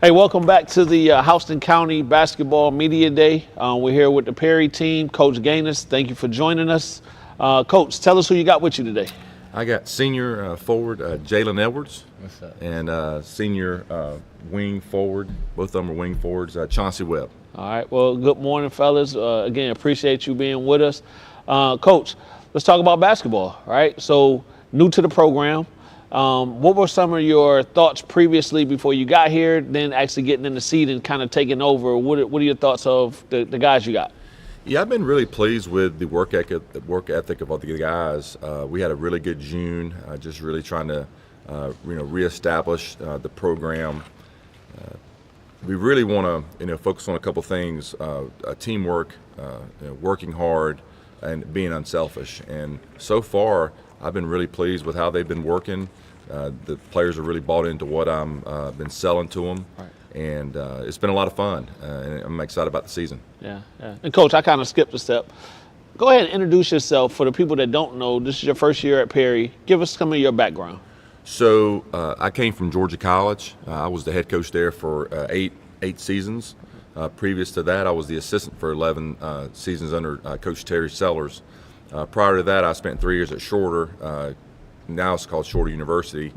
Hey, welcome back to the Houston County Basketball Media Day. We're here with the Perry team, Coach Gaines. Thank you for joining us. Coach, tell us who you got with you today. I got senior forward Jalen Edwards and senior wing forward, both of them are wing forwards, Chauncey Webb. All right, well, good morning, fellas. Again, appreciate you being with us. Coach, let's talk about basketball, right? So, new to the program. What were some of your thoughts previously before you got here, then actually getting in the seat and kind of taking over? What are your thoughts of the guys you got? Yeah, I've been really pleased with the work ethic of all the guys. We had a really good June, just really trying to reestablish the program. We really want to focus on a couple things: teamwork, working hard, and being unselfish. And so far, I've been really pleased with how they've been working. The players are really bought into what I'm been selling to them, right. And it's been a lot of fun. And I'm excited about the season. Yeah. And Coach, I kind of skipped a step. Go ahead and introduce yourself for the people that don't know. This is your first year at Perry. Give us some of your background. So I came from Georgia College. I was the head coach there for eight seasons. Previous to that, I was the assistant for 11 seasons under Coach Terry Sellers. Prior to that, I spent 3 years at Shorter. Now it's called Shorter University,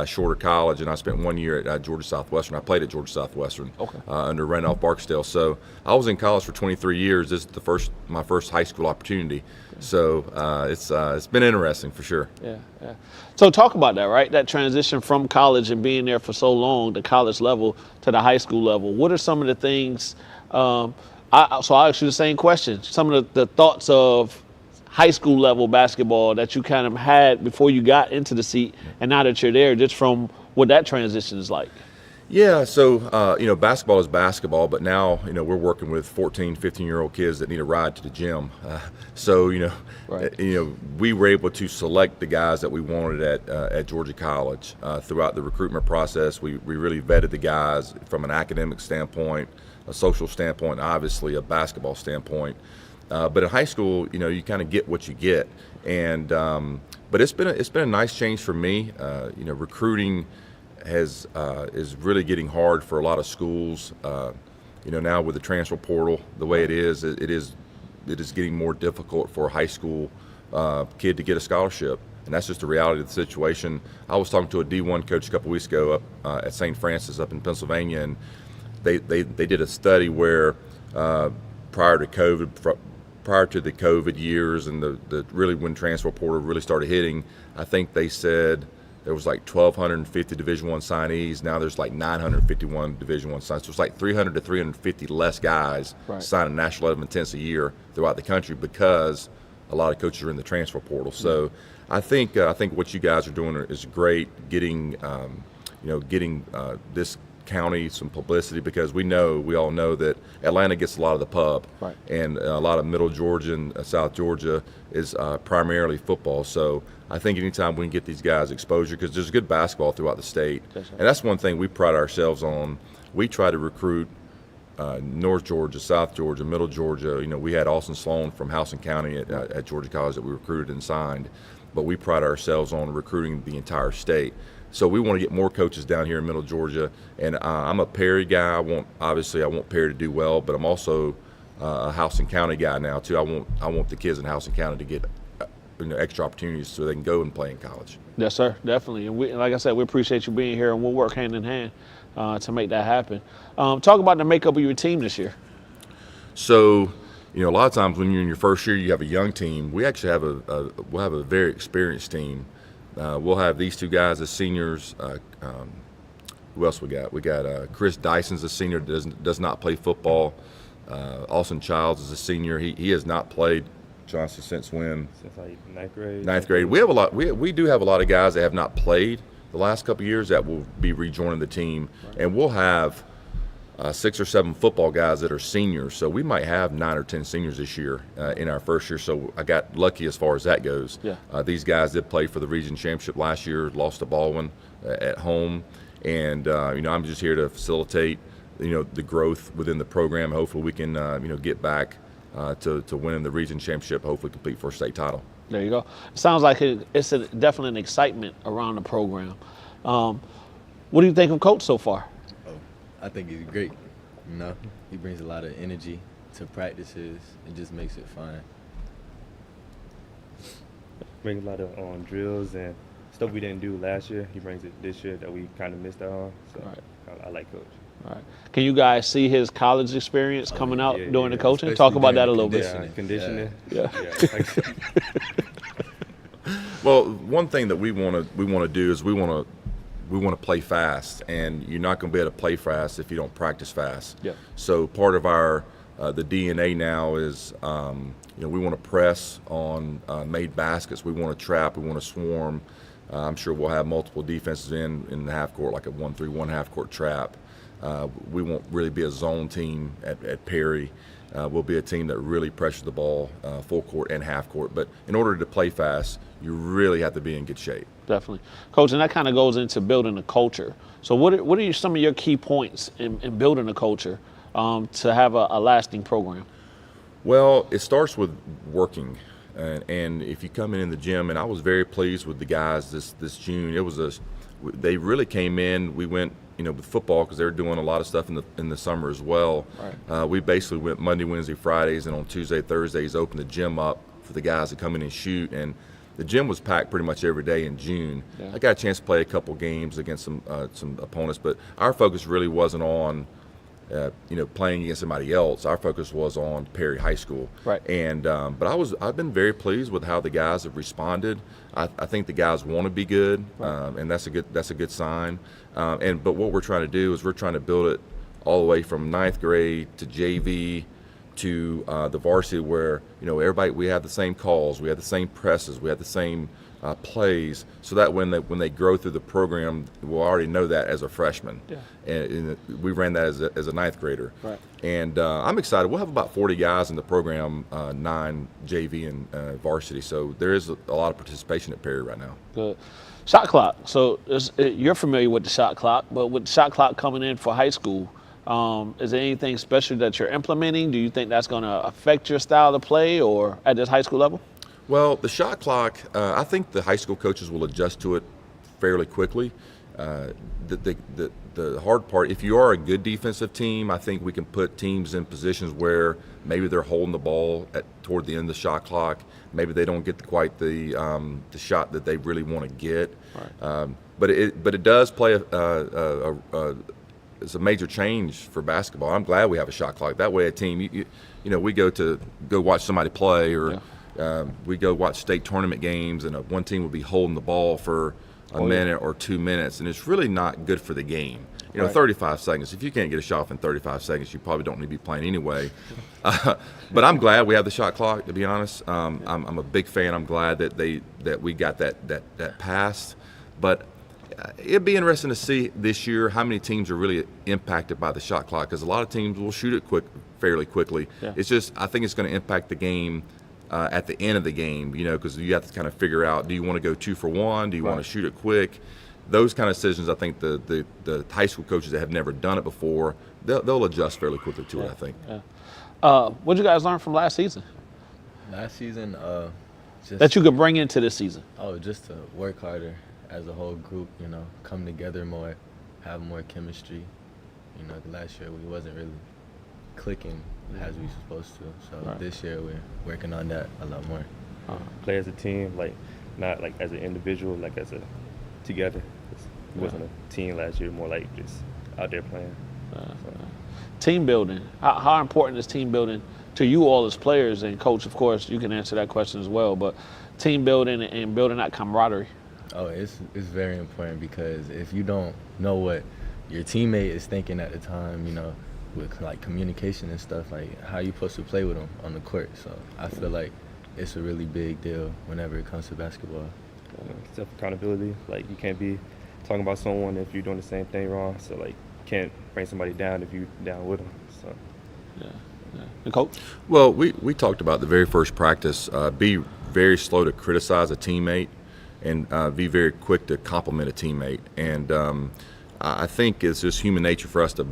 Shorter College, and I spent 1 year at Georgia Southwestern. I played at Georgia Southwestern under Randolph Barksdale. So I was in college for 23 years. This is my first high school opportunity. So it's been interesting for sure. Yeah. So talk about that, right? That transition from college and being there for so long, the college level to the high school level. What are some of the things? So I'll ask you the same question. Some of the thoughts of high school level basketball that you kind of had before you got into the seat, and now that you're there, just from what that transition is like. Yeah, so basketball is basketball, but now we're working with 14, 15-year-old kids that need a ride to the gym. We were able to select the guys that we wanted at Georgia College throughout the recruitment process. We really vetted the guys from an academic standpoint, a social standpoint, and obviously a basketball standpoint. But in high school, you kind of get what you get, and but it's been a nice change for me. Recruiting is really getting hard for a lot of schools. Now with the transfer portal the way it is getting more difficult for a high school kid to get a scholarship, and that's just the reality of the situation. I was talking to a D1 coach a couple weeks ago up at St. Francis up in Pennsylvania, and they did a study where prior to the COVID years and the really when transfer portal really started hitting, I think they said there was like 1,250 Division I signees. Now there's like 951 Division I signees. So it's like 300 to 350 less guys signing national letter of intents a year throughout the country because a lot of coaches are in the transfer portal. So I think what you guys are doing is great, getting this county some publicity, because we all know that Atlanta gets a lot of the pub, and a lot of Middle Georgia and South Georgia is primarily football. So I think anytime we can get these guys exposure, because there's good basketball throughout the state, and that's one thing we pride ourselves on. We try to recruit North Georgia, South Georgia, Middle Georgia. We had Austin Sloan from Houston County at Georgia College that we recruited and signed, but we pride ourselves on recruiting the entire state. So we want to get more coaches down here in Middle Georgia, and I'm a Perry guy. I want Perry to do well, but I'm also a Houston County guy now too. I want the kids in Houston County to get extra opportunities so they can go and play in college. Yes, sir, definitely. And like I said, we appreciate you being here, and we'll work hand in hand to make that happen. Talk about the makeup of your team this year. So, a lot of times when you're in your first year, you have a young team. We actually have we'll have a very experienced team. We'll have these two guys as seniors. Who else we got? We got Chris Dyson's a senior, does not play football. Austin Childs is a senior. He has not played, Chauncey, since when? Since like ninth grade. Ninth grade. We have a lot. We do have a lot of guys that have not played the last couple of years that will be rejoining the team, and we'll have 6 or 7 football guys that are seniors. So we might have 9 or 10 seniors this year in our first year. So I got lucky as far as that goes. Yeah. These guys did play for the region championship last year, lost to Baldwin at home, and I'm just here to facilitate the growth within the program. Hopefully we can get back to winning the region championship. Hopefully compete for a state title. There you go. It sounds like it's definitely an excitement around the program. What do you think of Coach so far? I think he's great. You know, he brings a lot of energy to practices. It just makes it fun. Bring a lot of drills and stuff we didn't do last year. He brings it this year that we kind of missed out on. So I like Coach. All right. Can you guys see his college experience coming out during the coaching? Especially Talk about during that a little bit. Conditioning. Yeah. Well, one thing that we want to do is we want to play fast, and you're not going to be able to play fast if you don't practice fast. Yeah. So part of our the DNA now is we want to press on made baskets. We want to trap. We want to swarm. I'm sure we'll have multiple defenses in the half court, like a 1-3-1 half court trap. We won't really be a zone team at Perry. We'll be a team that really pressures the ball full court and half court. But in order to play fast, you really have to be in good shape. Definitely. Coach, and that kind of goes into building a culture. So what are some of your key points in building a culture to have a lasting program? Well, it starts with working. And if you come in the gym, and I was very pleased with the guys this June. They really came in. We went, with football because they were doing a lot of stuff in the summer as well. Right. We basically went Monday, Wednesday, Fridays, and on Tuesday, Thursdays, opened the gym up for the guys to come in and shoot. And the gym was packed pretty much every day in June. Yeah. I got a chance to play a couple games against some opponents, but our focus really wasn't on playing against somebody else. Our focus was on Perry High School. Right. And but I've been very pleased with how the guys have responded. I think the guys want to be good, Right. and that's a good sign. But what we're trying to do is we're trying to build it all the way from 9th grade to JV to the varsity, where everybody, we have the same calls, we have the same presses, we have the same plays, so that when they grow through the program, we'll already know that as a freshman. Yeah. And we ran that as a 9th grader. Right. And I'm excited. We'll have about 40 guys in the program, 9 JV and varsity. So there is a lot of participation at Perry right now. Good. Shot clock. So you're familiar with the shot clock, but with the shot clock coming in for high school, is there anything special that you're implementing? Do you think that's going to affect your style of play or at this high school level? Well, the shot clock, I think the high school coaches will adjust to it fairly quickly. The hard part, if you are a good defensive team, I think we can put teams in positions where maybe they're holding the ball toward the end of the shot clock. Maybe they don't get quite the shot that they really want to get. Right. But it does play it's a major change for basketball. I'm glad we have a shot clock. That way, a team, we go watch somebody play, or we go watch state tournament games, and one team will be holding the ball for a minute or 2 minutes, and it's really not good for the game. Right. 35 seconds. If you can't get a shot off in 35 seconds, you probably don't need to be playing anyway. But I'm glad we have the shot clock, to be honest. I'm a big fan. I'm glad that we got that passed. But it'd be interesting to see this year how many teams are really impacted by the shot clock, because a lot of teams will shoot it fairly quickly. Yeah. It's just, I think it's going to impact the game at the end of the game, because you have to kind of figure out, do you want to go 2 for 1? Do you want to shoot it quick? Those kind of decisions, I think the high school coaches that have never done it before, they'll adjust fairly quickly to it, I think. Yeah. What did you guys learn from last season? Last season, just that you could bring into this season? Oh, just to work harder as a whole group, come together more, have more chemistry. Last year we wasn't really clicking as we supposed to. So This year we're working on that a lot more. Play as a team, not as an individual, as a together. It wasn't a team last year, more just out there playing. Team building. How important is team building to you all as players? And coach, of course, you can answer that question as well. But team building and building that camaraderie. Oh, it's very important, because if you don't know what your teammate is thinking at the time, with communication and stuff, how you supposed to play with them on the court. So I feel like it's a really big deal whenever it comes to basketball. Self-accountability, you can't be talking about someone if you're doing the same thing wrong. So you can't bring somebody down if you're down with them. So yeah. And coach? Well, we talked about the very first practice, be very slow to criticize a teammate, and be very quick to compliment a teammate. And I think it's just human nature for us to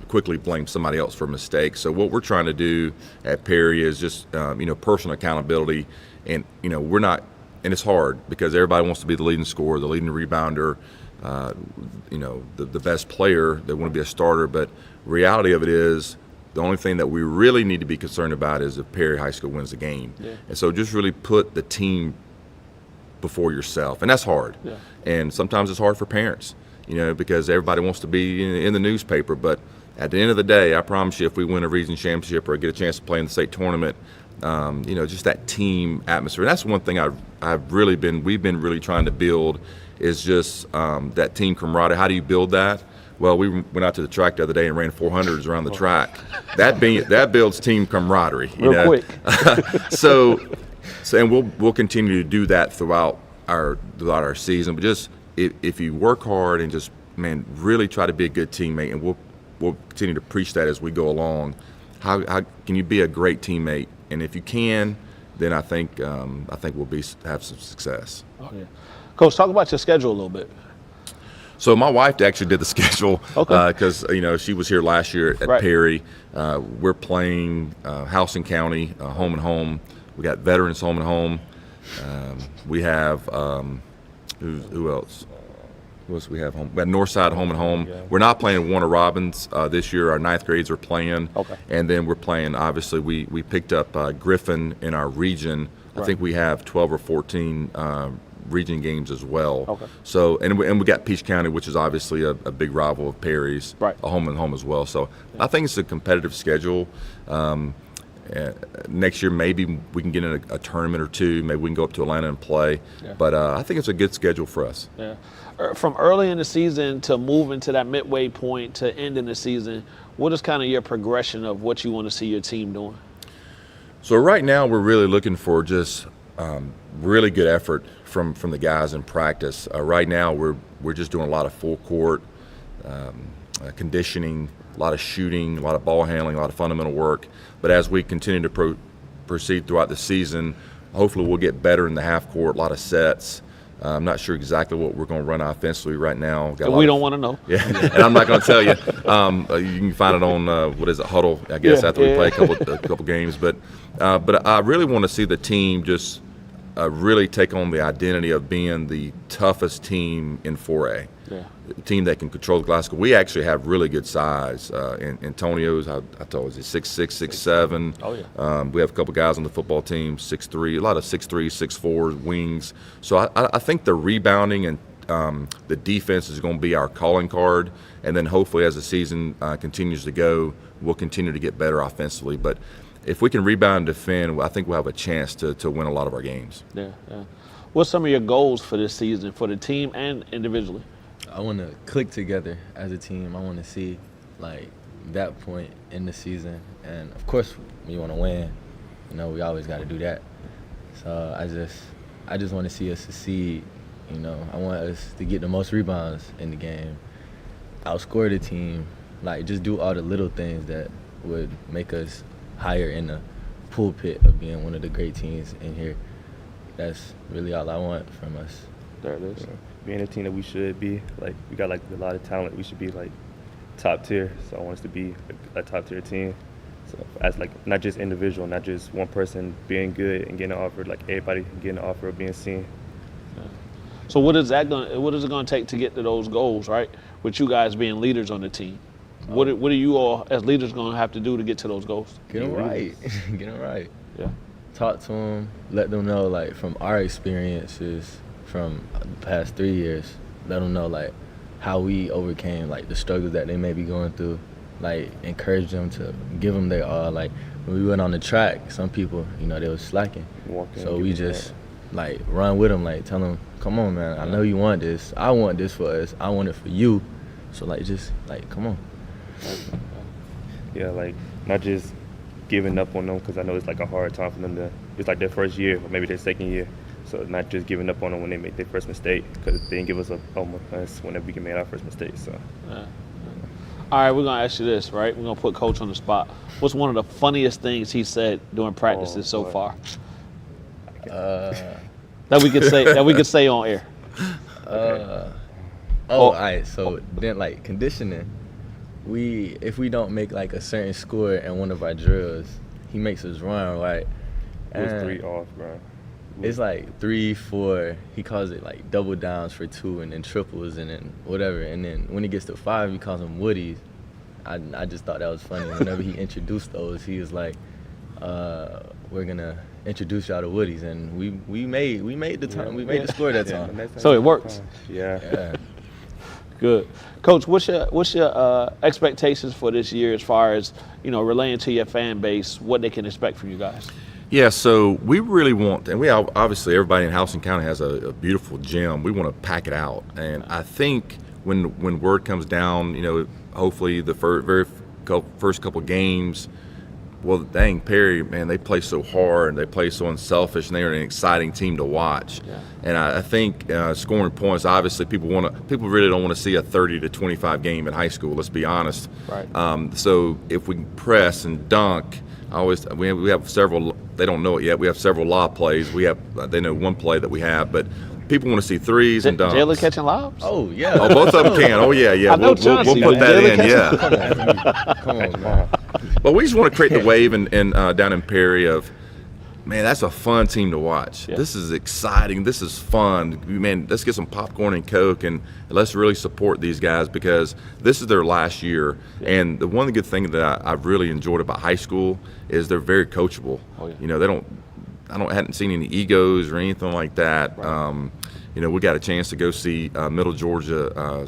quickly blame somebody else for a mistake. So what we're trying to do at Perry is just personal accountability, and we're not, and it's hard because everybody wants to be the leading scorer, the leading rebounder, the best player that want to be a starter. But reality of it is, the only thing that we really need to be concerned about is if Perry High School wins the game. Yeah. And so just really put the team before yourself, and that's hard. Yeah. And sometimes it's hard for parents, because everybody wants to be in the newspaper. But at the end of the day, I promise you, if we win a region championship or get a chance to play in the state tournament, just that team atmosphere. And that's one thing we've been really trying to build is just that team camaraderie. How do you build that? Well, we went out to the track the other day and ran 400s around the track. That builds team camaraderie. Real quick. So and we'll continue to do that throughout our season. But just if you work hard and just really try to be a good teammate, and we'll continue to preach that as we go along. How can you be a great teammate? And if you can, then I think we'll have some success. Oh, yeah. Coach, talk about your schedule a little bit. So my wife actually did the schedule Okay. because she was here last year at Right. Perry. We're playing Houston County home and home. We got Veterans home and home. We have who else? Who else we have home? We got Northside home and home. Yeah. We're not playing Warner Robins this year. Our ninth grades are playing. Okay. And then we're playing. Obviously, we picked up Griffin in our region. Right. I think we have 12 or 14 region games as well. Okay. So and we got Peach County, which is obviously a big rival of Perry's, Right. a home and home as well. So I think it's a competitive schedule. Next year maybe we can get in a tournament or two. Maybe we can go up to Atlanta and play. Yeah. But I think it's a good schedule for us. Yeah. From early in the season to moving to that midway point to ending the season, what is kind of your progression of what you want to see your team doing? So right now we're really looking for just really good effort from the guys in practice. Right now we're just doing a lot of full court conditioning, a lot of shooting, a lot of ball handling, a lot of fundamental work. But as we continue to proceed throughout the season, hopefully we'll get better in the half court, a lot of sets. I'm not sure exactly what we're going to run offensively right now. We don't want to know. Yeah, and I'm not going to tell you. You can find it on Huddle, I guess, after we play a couple games. But I really want to see the team just really take on the identity of being the toughest team in 4A. Yeah. A team that can control the glass. We actually have really good size. Antonio's, I told you, 6'6", 6'7". Oh, yeah. We have a couple guys on the football team, 6'3", a lot of 6'3", 6'4" wings. So I think the rebounding and the defense is going to be our calling card. And then hopefully as the season continues to go, we'll continue to get better offensively. But if we can rebound and defend, I think we'll have a chance to win a lot of our games. Yeah. What's some of your goals for this season, for the team and individually? I want to click together as a team. I want to see that point in the season, and of course, we want to win. We always got to do that. So I just want to see us succeed. I want us to get the most rebounds in the game, outscore the team, just do all the little things that would make us higher in the pulpit of being one of the great teams in here. That's really all I want from us. There it is. Being a team that we should be, we got a lot of talent. We should be top tier. So I want us to be a top tier team. So as not just individual, not just one person being good and getting an offer, everybody getting an offer of being seen. Yeah. So what is it going to take to get to those goals, right? With you guys being leaders on the team, what are you all as leaders going to have to do to get to those goals? Get them right. Get them right. Yeah. Talk to them. Let them know from our experiences from the past 3 years, let them know how we overcame the struggles that they may be going through. Encourage them to give them their all. When we went on the track, some people, they was slacking. So we just run with them, tell them, come on, man, I know you want this. I want this for us. I want it for you. So come on. Yeah, not just giving up on them, because I know it's a hard time for them it's their first year or maybe their second year. So not just giving up on them when they make their first mistake, because they didn't give us us whenever we can make our first mistake. So. Yeah. All right, we're gonna ask you this, right? We're gonna put Coach on the spot. What's one of the funniest things he said during practices so far? That we could say on air. All right. So then, conditioning, if we don't make a certain score in one of our drills, he makes us run, right? It was 3 off, bro. It's like 3, 4. He calls it like double downs for 2, and then triples, and then whatever. And then when he gets to 5, he calls them woodies. I just thought that was funny. Whenever he introduced those, he was like, "We're gonna introduce y'all to woodies," and we made the time. We made the score that time. So it works. Yeah. Good, Coach. What's your expectations for this year as far as relaying to your fan base what they can expect from you guys? Yeah, so we really want, and we obviously everybody in Houston County has a beautiful gym. We want to pack it out, and I think when word comes down, hopefully the first couple games. Well, dang, Perry, man, they play so hard and they play so unselfish, and they're an exciting team to watch. Yeah. And I think scoring points, obviously, people really don't want to see a 30 to 25 game in high school. Let's be honest. Right. So if we press and dunk, we have several. They don't know it yet. We have several lob plays. They know one play that we have, but people want to see threes and dunks. Jalen catching lobs? Oh yeah. Oh, both of them can. Oh yeah. We'll put that in. Yeah. Come on, man. But we just want to create the wave and down in Perry of, man, that's a fun team to watch. Yeah. This is exciting. This is fun. Man, let's get some popcorn and Coke and let's really support these guys because this is their last year. Yeah. And the one good thing that I've really enjoyed about high school is they're very coachable. Oh, yeah. I hadn't seen any egos or anything like that. Right. We got a chance to go see Middle Georgia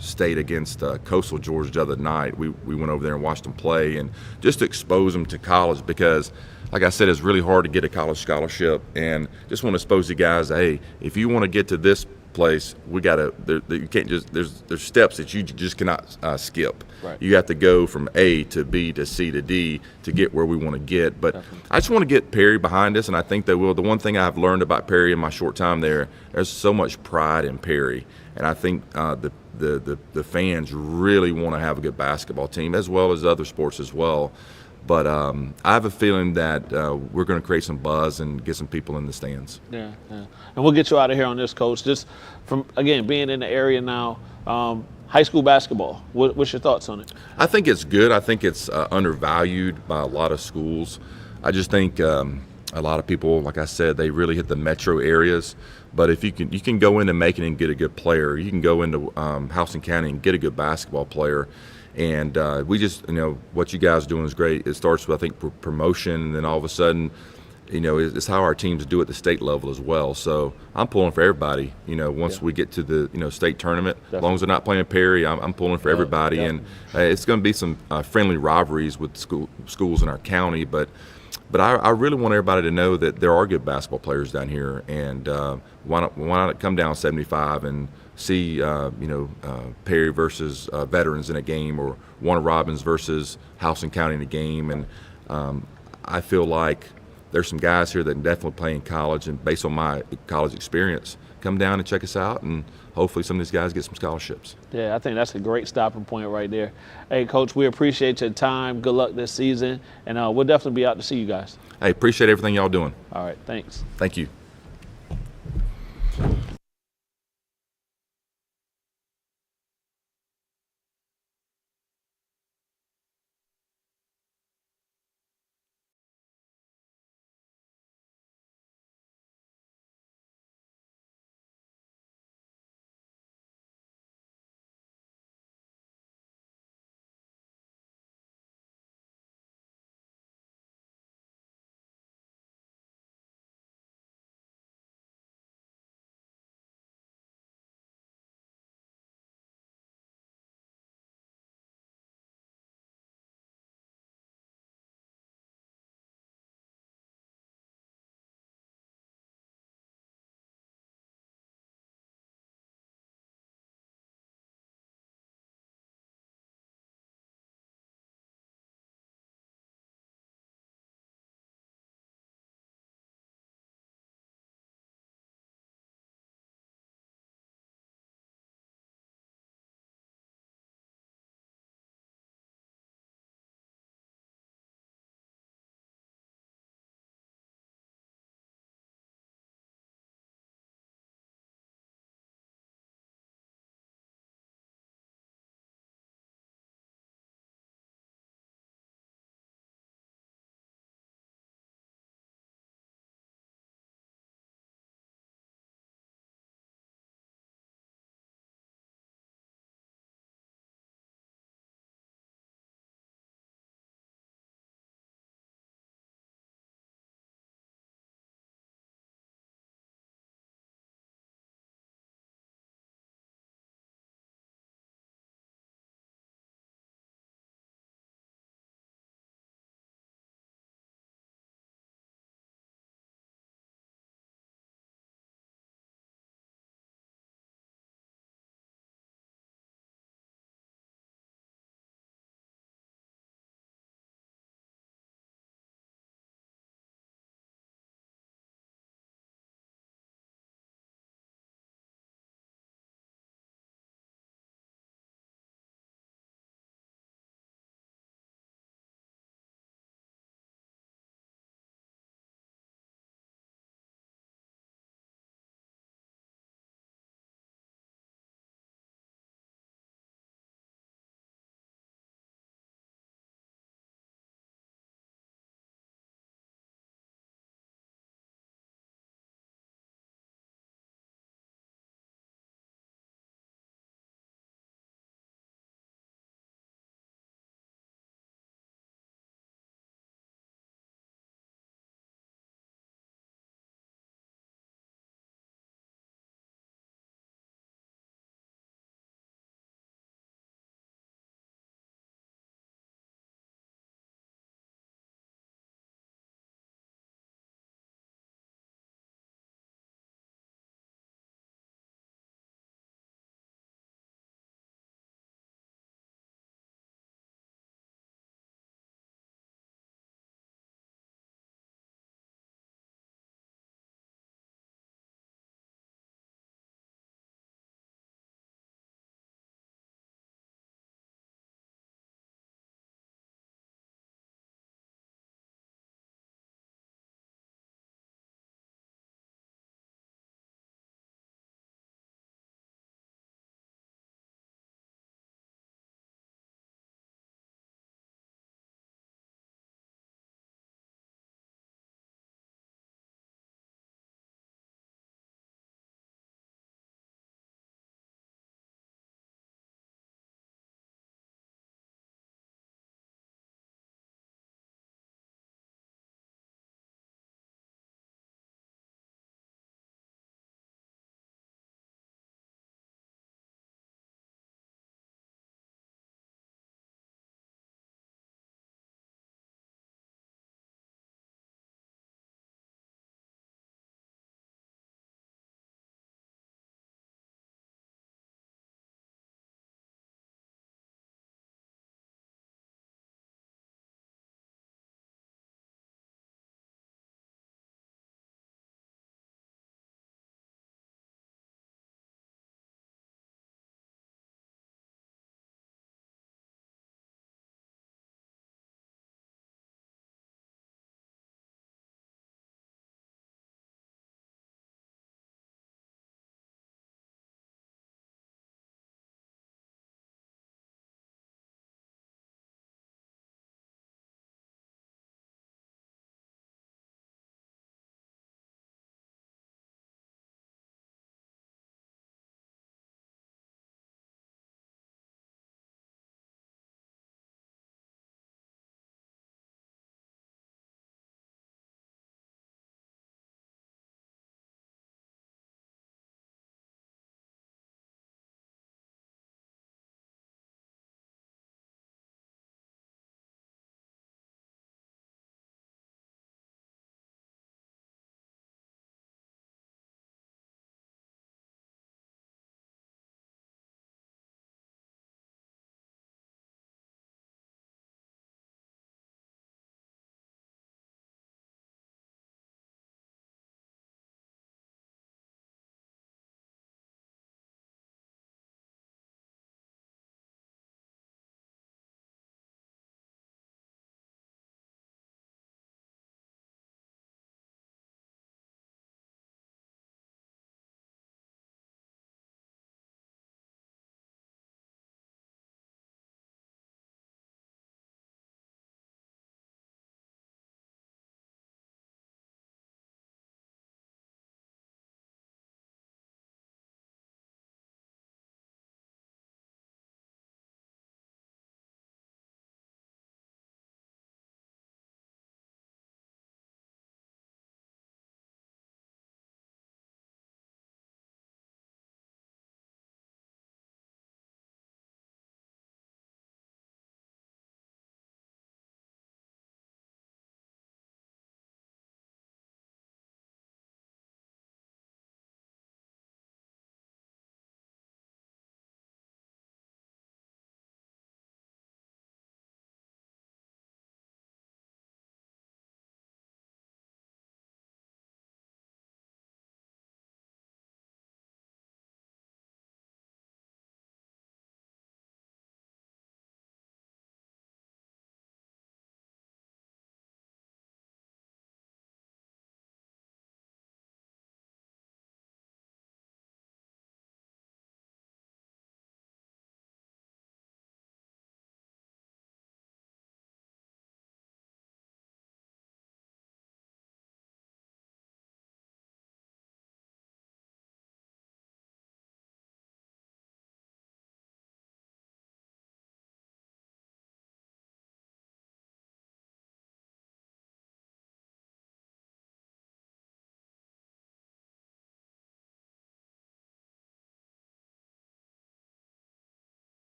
State against Coastal Georgia the other night. We went over there and watched them play and just to expose them to college because, like I said, it's really hard to get a college scholarship, and just want to expose you guys, hey, if you want to get to this place, we got to. You can't just. There's steps that you just cannot skip. Right. You have to go from A to B to C to D to get where we want to get. But definitely. I just want to get Perry behind us, and I think they will. The one thing I've learned about Perry in my short time there's so much pride in Perry, and I think the fans really want to have a good basketball team as well as other sports as well. But I have a feeling that we're going to create some buzz and get some people in the stands. Yeah. And we'll get you out of here on this, Coach. Just from, again, being in the area now, high school basketball, what's your thoughts on it? I think it's good. I think it's undervalued by a lot of schools. I just think a lot of people, like I said, they really hit the metro areas. But if you can go into Macon and get a good player. You can go into Houston County and get a good basketball player. And we just, what you guys are doing is great. It starts with, I think, promotion, and then all of a sudden, it's how our teams do at the state level as well. So I'm pulling for everybody. Once we get to the state tournament, definitely. As long as they're not playing Perry, I'm pulling for everybody. Definitely. And it's going to be some friendly rivalries with schools in our county, but I really want everybody to know that there are good basketball players down here, and why not come down 75 and see Perry versus veterans in a game, or Warner Robins versus Houston County in a game. And I feel like there's some guys here that can definitely play in college, and based on my college experience, come down and check us out, and hopefully some of these guys get some scholarships. Yeah, I think that's a great stopping point right there. Hey, Coach, we appreciate your time. Good luck this season, and we'll definitely be out to see you guys. Hey, appreciate everything y'all doing. All right, thanks. Thank you.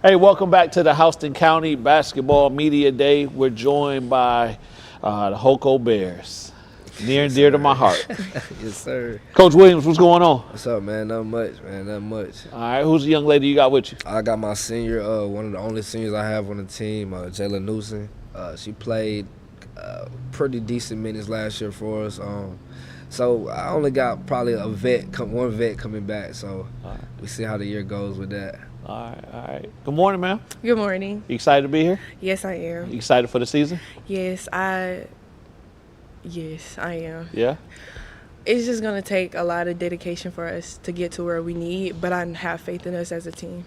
Hey, welcome back to the Houston County Basketball Media Day. We're joined by the Hoko Bears, near and dear to my heart. Yes, sir. Coach Williams, what's going on? What's up, man? Not much, man. Not much. All right, who's the young lady you got with you? I got my senior, one of the only seniors I have on the team, Jayla Newsom. She played pretty decent minutes last year for us. So I only got probably one vet coming back. So we see how the year goes with that. All right. Good morning, ma'am. Good morning. You excited to be here? Yes, I am. You excited for the season? Yes, I am. Yeah? It's just going to take a lot of dedication for us to get to where we need, but I have faith in us as a team.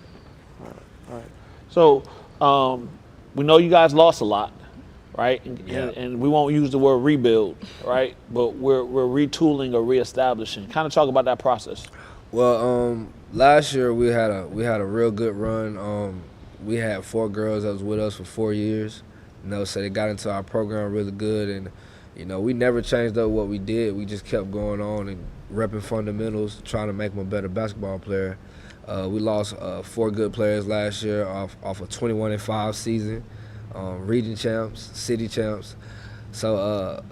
All right. So we know you guys lost a lot, right? And we won't use the word rebuild, right? But we're retooling or reestablishing. Kind of talk about that process. Well, last year we had a real good run. We had 4 girls that was with us for 4 years. So they got into our program really good, and we never changed up what we did. We just kept going on and repping fundamentals, trying to make them a better basketball player. We lost 4 good players last year off a 21-5 season, region champs, city champs. So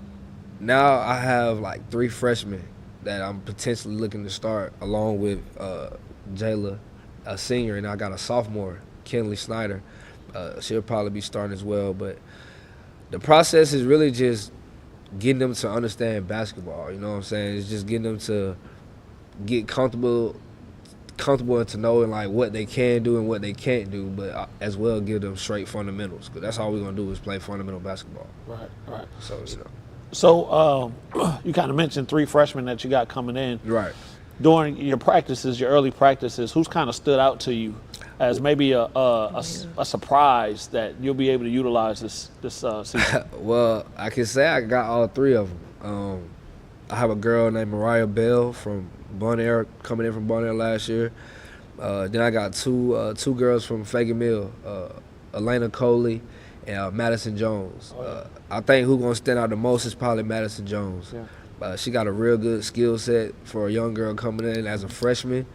now I have like 3 freshmen that I'm potentially looking to start, along with Jayla, a senior, and I got a sophomore, Kenley Snyder. She'll probably be starting as well. But the process is really just getting them to understand basketball. You know what I'm saying? It's just getting them to get comfortable and to know like what they can do and what they can't do, but as well give them straight fundamentals, because that's all we're gonna do is play fundamental basketball. Right. So So you kind of mentioned 3 freshmen that you got coming in. Right. During your practices, your early practices, who's kind of stood out to you as maybe a surprise that you'll be able to utilize this season? Well, I can say I got all 3 of them. I have a girl named Mariah Bell from Bonaire, coming in from Bonaire last year. Then I got two girls from Fagan Mill, Elena Coley and Madison Jones. I think who's gonna stand out the most is probably Madison Jones. Yeah. She got a real good skill set for a young girl coming in as a freshman.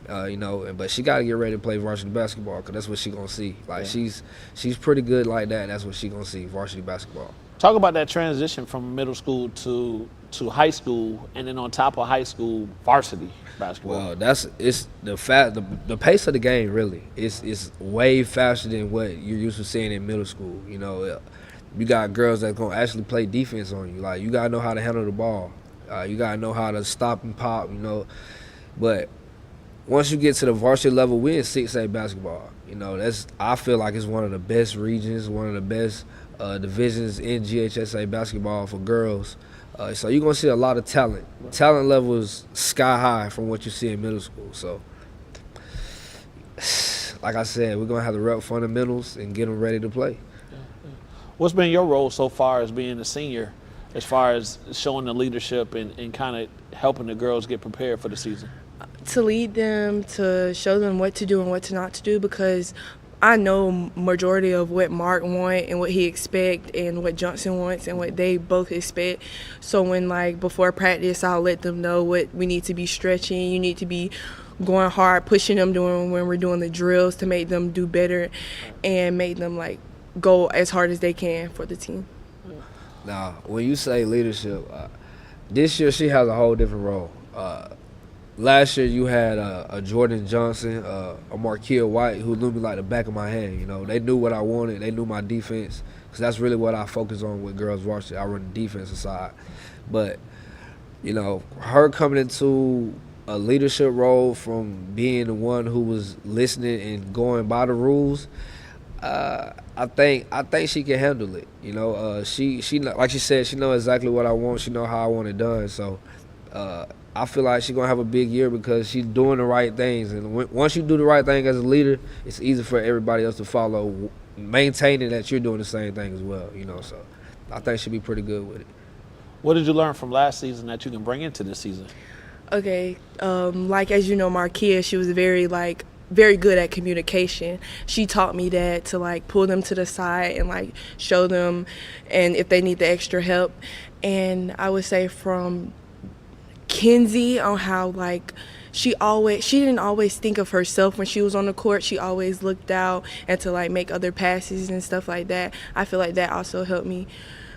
But she got to get ready to play varsity basketball, because that's what she gonna see. Like she's pretty good like that. And that's what she gonna see, varsity basketball. Talk about that transition from middle school to high school, and then on top of high school, varsity basketball. Well, it's the pace of the game really. It's way faster than what you're used to seeing in middle school. You got girls that's gonna actually play defense on you. Like you gotta know how to handle the ball. You gotta know how to stop and pop. But once you get to the varsity level, we're in 6A basketball. I feel like it's one of the best regions, one of the best divisions in GHSA basketball for girls. So you're gonna see a lot of talent. Talent level is sky high from what you see in middle school. So, like I said, we're gonna have to rep fundamentals and get them ready to play. What's been your role so far as being a senior, as far as showing the leadership and kind of helping the girls get prepared for the season? To lead them, to show them what to do and what to not to do, because I know majority of what Mark wants and what he expects and what Johnson wants and what they both expect. So when before practice, I'll let them know what we need to be stretching. You need to be going hard, pushing them when we're doing the drills to make them do better and make them go as hard as they can for the team. Now, when you say leadership, this year she has a whole different role. Last year you had a Jordan Johnson, a Markia White, who knew me like the back of my hand. They knew what I wanted. They knew my defense, because that's really what I focus on with girls varsity. I run the defensive side. But, her coming into a leadership role from being the one who was listening and going by the rules, I think she can handle it. She like she said, she knows exactly what I want. She knows how I want it done. So I feel like she's gonna have a big year because she's doing the right things. And once you do the right thing as a leader, it's easy for everybody else to follow, maintaining that you're doing the same thing as well. So I think she'll be pretty good with it. What did you learn from last season that you can bring into this season? Okay, as you know, Markia, she was very good at communication. She taught me that to pull them to the side and show them, and if they need the extra help. And I would say from Kenzie on how she didn't always think of herself when she was on the court. She always looked out and to like make other passes and stuff like that. I feel like that also helped me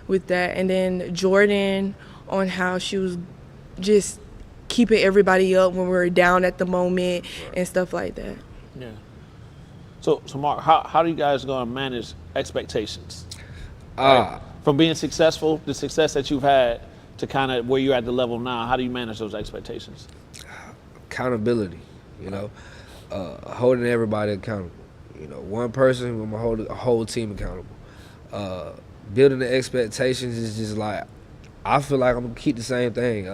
with that. And then Jordan, on how she was just keeping everybody up when we were down at the moment and stuff like that. Yeah. So Mark, how do you guys going to manage expectations? Right? From being successful, the success that you've had, to kind of where you're at the level now, how do you manage those expectations? Accountability, holding everybody accountable. One person, I'm gonna hold a whole team accountable. Building the expectations is just like, I feel like I'm gonna keep the same thing.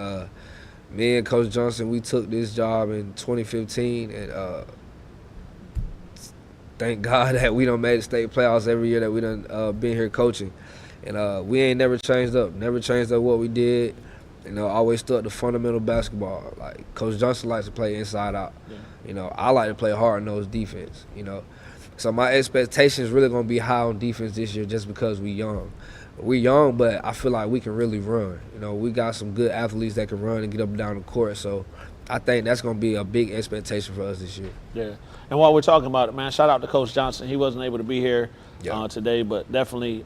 Me and Coach Johnson, we took this job in 2015, and thank God that we done made the state playoffs every year that we done been here coaching. And we ain't never changed up what we did. Always stuck to fundamental basketball. Like Coach Johnson likes to play inside out. Yeah. I like to play hard-nosed defense, So my expectations really gonna be high on defense this year just because we young. We're young, but I feel like we can really run. We got some good athletes that can run and get up and down the court. So I think that's going to be a big expectation for us this year. Yeah. And while we're talking about it, man, shout out to Coach Johnson. He wasn't able to be here today, but definitely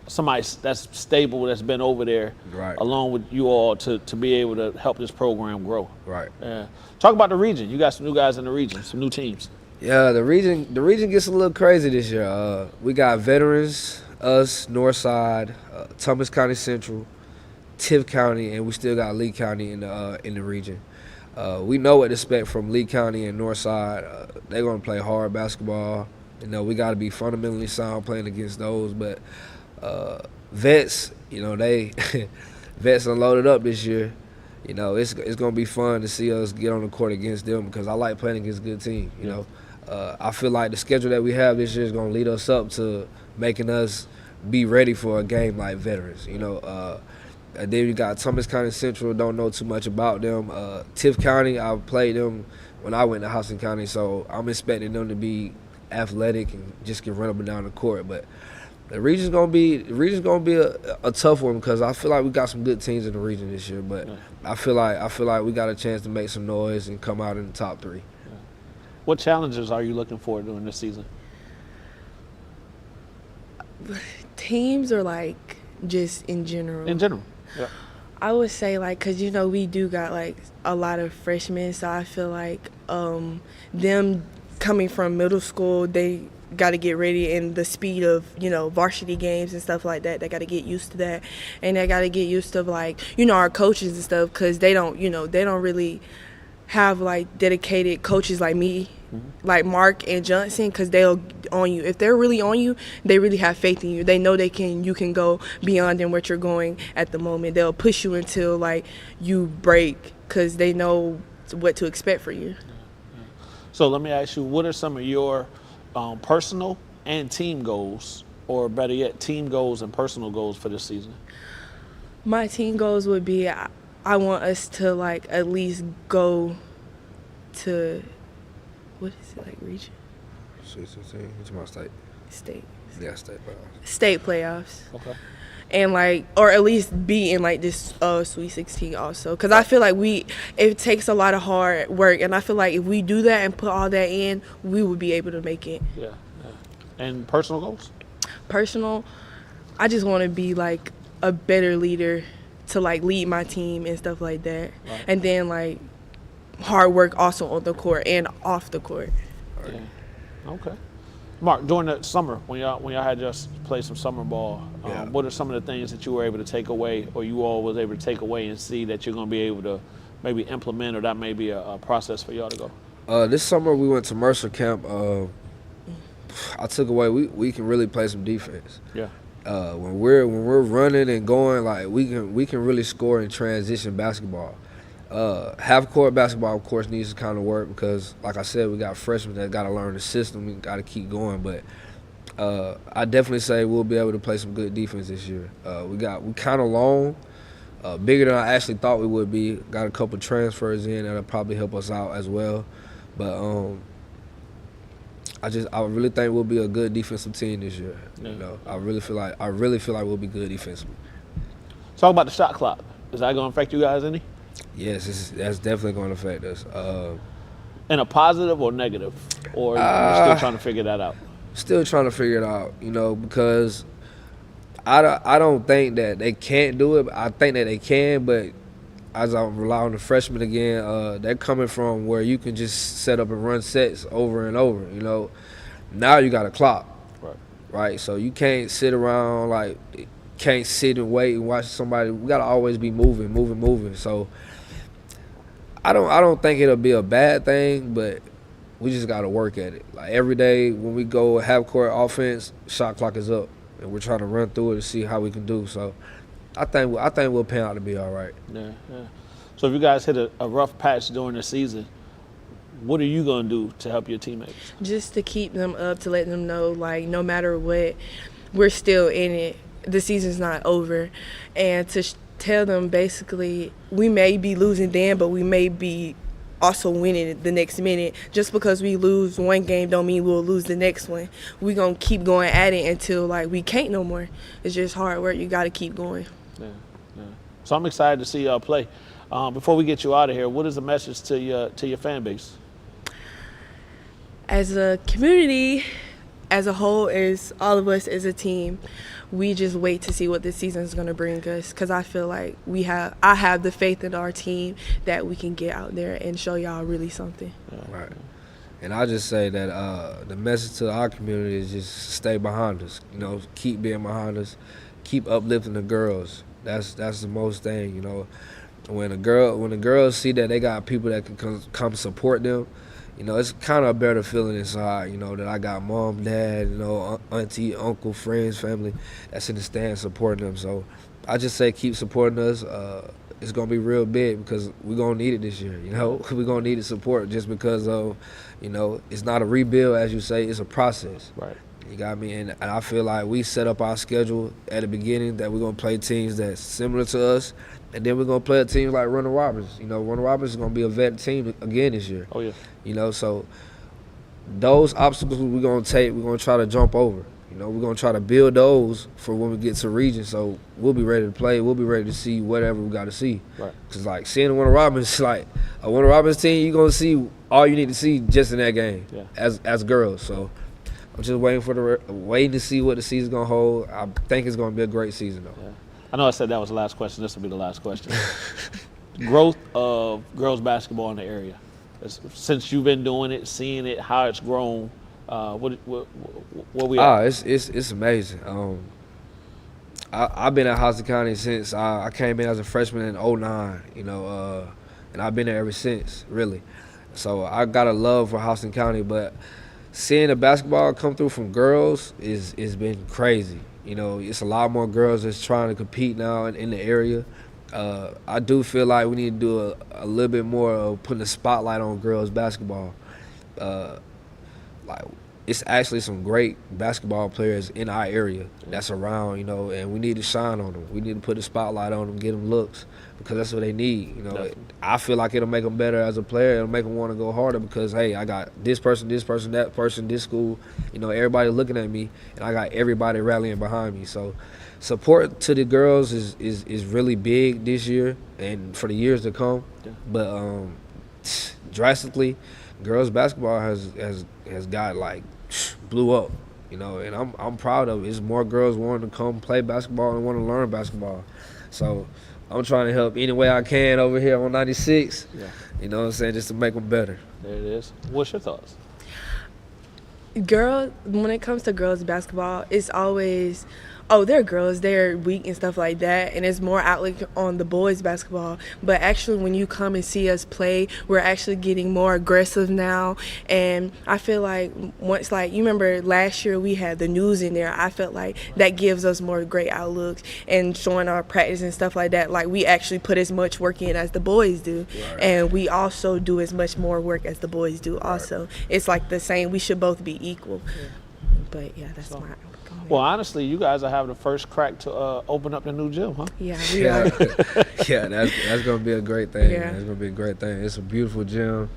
somebody that's stable, that's been over there, along with you all to be able to help this program grow. Right. Yeah. Talk about the region. You got some new guys in the region, some new teams. Yeah, the region gets a little crazy this year. We got veterans, us, Northside, Thomas County Central, Tift County, and we still got Lee County in the region. We know what to expect from Lee County and Northside. They're going to play hard basketball. We got to be fundamentally sound playing against those. But vets, they vets unloaded up this year. It's going to be fun to see us get on the court against them because I like playing against good teams. I feel like the schedule that we have this year is going to lead us up to making us be ready for a game like veterans. And then you got Thomas County Central, don't know too much about them. Tift County, I played them when I went to Houston County, so I'm expecting them to be athletic and just can run up and down the court. But the region's gonna be a tough one because I feel like we got some good teams in the region this year. But I feel like we got a chance to make some noise and come out in the top three. Yeah. What challenges are you looking for during this season? Teams or like just in general? In general, yeah. I would say like, cause we do got like a lot of freshmen, so I feel like them coming from middle school, they got to get ready in the speed of varsity games and stuff like that. They got to get used to that, and they got to get used to like our coaches and stuff, cause they don't really have like dedicated coaches like me. Like Mark and Johnson, because they'll on you. If they're really on you, they really have faith in you. They know you can go beyond than what you're going at the moment. They'll push you until like you break because they know what to expect for you. So let me ask you, what are some of your personal and team goals, or better yet, team goals and personal goals for this season? My team goals would be I want us to like at least go to, what is it, like region? You're talking about state? State. Yeah, state playoffs. State playoffs. Okay. And like, or at least be in like this Sweet 16 also. Because I feel like it takes a lot of hard work. And I feel like if we do that and put all that in, we would be able to make it. Yeah. And personal goals? Personal, I just want to be like a better leader to like lead my team and stuff like that. Right. And then like hard work also on the court and off the court. Yeah. Okay. Mark, during the summer, when y'all had just played some summer ball, what are some of the things that you were able to take away, or you all was able to take away and see that you're going to be able to maybe implement, or that may be a process for y'all to go? This summer we went to Mercer Camp. I took away we can really play some defense. Yeah. When we're running and going, like we can really score in transition basketball. Half-court basketball, of course, needs to kind of work because, like I said, we got freshmen that got to learn the system. We got to keep going. But I definitely say we'll be able to play some good defense this year. We kind of long, bigger than I actually thought we would be. Got a couple transfers in that'll probably help us out as well. But I really think we'll be a good defensive team this year. Yeah. I really feel like we'll be good defensively. Talk about the shot clock. Is that going to affect you guys any? Yes, that's definitely going to affect us. In a positive or negative? Or you're still trying to figure that out? Still trying to figure it out, because I don't think that they can't do it. I think that they can, but as I rely on the freshmen again, they're coming from where you can just set up and run sets over and over. Now you got a clock, right? So you can't sit around can't sit and wait and watch somebody. We gotta always be moving. So I don't think it'll be a bad thing, but we just gotta work at it. Like every day when we go half court offense, shot clock is up, and we're trying to run through it to see how we can do. So I think we'll pan out to be all right. Yeah. So if you guys hit a rough patch during the season, what are you going to do to help your teammates? Just to keep them up, to let them know, no matter what, we're still in it. The season's not over. And to tell them basically we may be losing then, but we may be also winning the next minute. Just because we lose one game don't mean we'll lose the next one. We're going to keep going at it until we can't no more. It's just hard work. You got to keep going. Yeah. So I'm excited to see y'all play. Before we get you out of here, what is the message to your fan base? As a community, as a whole, as all of us as a team, we just wait to see what this season is going to bring us, because I feel like I have the faith in our team that we can get out there and show y'all really something. Right. And I just say that the message to our community is just stay behind us. Keep being behind us, keep uplifting the girls. That's the most thing. When the girls see that they got people that can come support them, it's kind of a better feeling inside, that I got mom, dad, auntie, uncle, friends, family that's in the stand supporting them. So I just say keep supporting us. It's going to be real big because we're going to need it this year, We're going to need the support just because of, it's not a rebuild, as you say, it's a process. Right. You got me? And I feel like we set up our schedule at the beginning that we're going to play teams that's similar to us. And then we're going to play a team like Warner Robins. Warner Robins is going to be a vet team again this year. Oh, yeah. So those obstacles we're going to take, we're going to try to jump over. We're going to try to build those for when we get to region. So we'll be ready to play. We'll be ready to see whatever we got to see. Right. Because, seeing Warner Robins, a Warner Robins team, you're going to see all you need to see just in that game as girls. So I'm just waiting to see what the season's going to hold. I think it's going to be a great season, though. Yeah. I know I said that was the last question. This will be the last question. Growth of girls basketball in the area. Since you've been doing it, seeing it, how it's grown, what we at? It's amazing. I've been at Houston County since I came in as a freshman in 2009, and I've been there ever since, really. So I got a love for Houston County, but seeing the basketball come through from girls is been crazy. It's a lot more girls that's trying to compete now in the area. I do feel like we need to do a little bit more of putting a spotlight on girls basketball. It's actually some great basketball players in our area that's around, and we need to shine on them. We need to put a spotlight on them, get them looks, because that's what they need. I feel like it'll make them better as a player. It'll make them want to go harder because, hey, I got this person, that person, this school. Everybody looking at me, and I got everybody rallying behind me. So support to the girls is really big this year and for the years to come. Yeah. But drastically, girls basketball has got blew up, and I'm proud of it. It's more girls wanting to come play basketball and want to learn basketball. So I'm trying to help any way I can over here on 96. Yeah. You know what I'm saying, just to make them better. There it is. What's your thoughts? When it comes to girls basketball, it's always, they're girls, they're weak and stuff like that, and it's more outlook on the boys basketball. But actually, when you come and see us play, we're actually getting more aggressive now. And I feel like once, you remember last year we had the news in there, I felt like that gives us more great outlooks and showing our practice and stuff like that. We actually put as much work in as the boys do. Right. And we also do as much more work as the boys do also. Right. It's the same. We should both be equal. Yeah. But, yeah, that's my Well, honestly, you guys are having the first crack to open up the new gym, huh? Yeah, we are. Yeah, that's going to be a great thing. Yeah. That's going to be a great thing. It's a beautiful gym.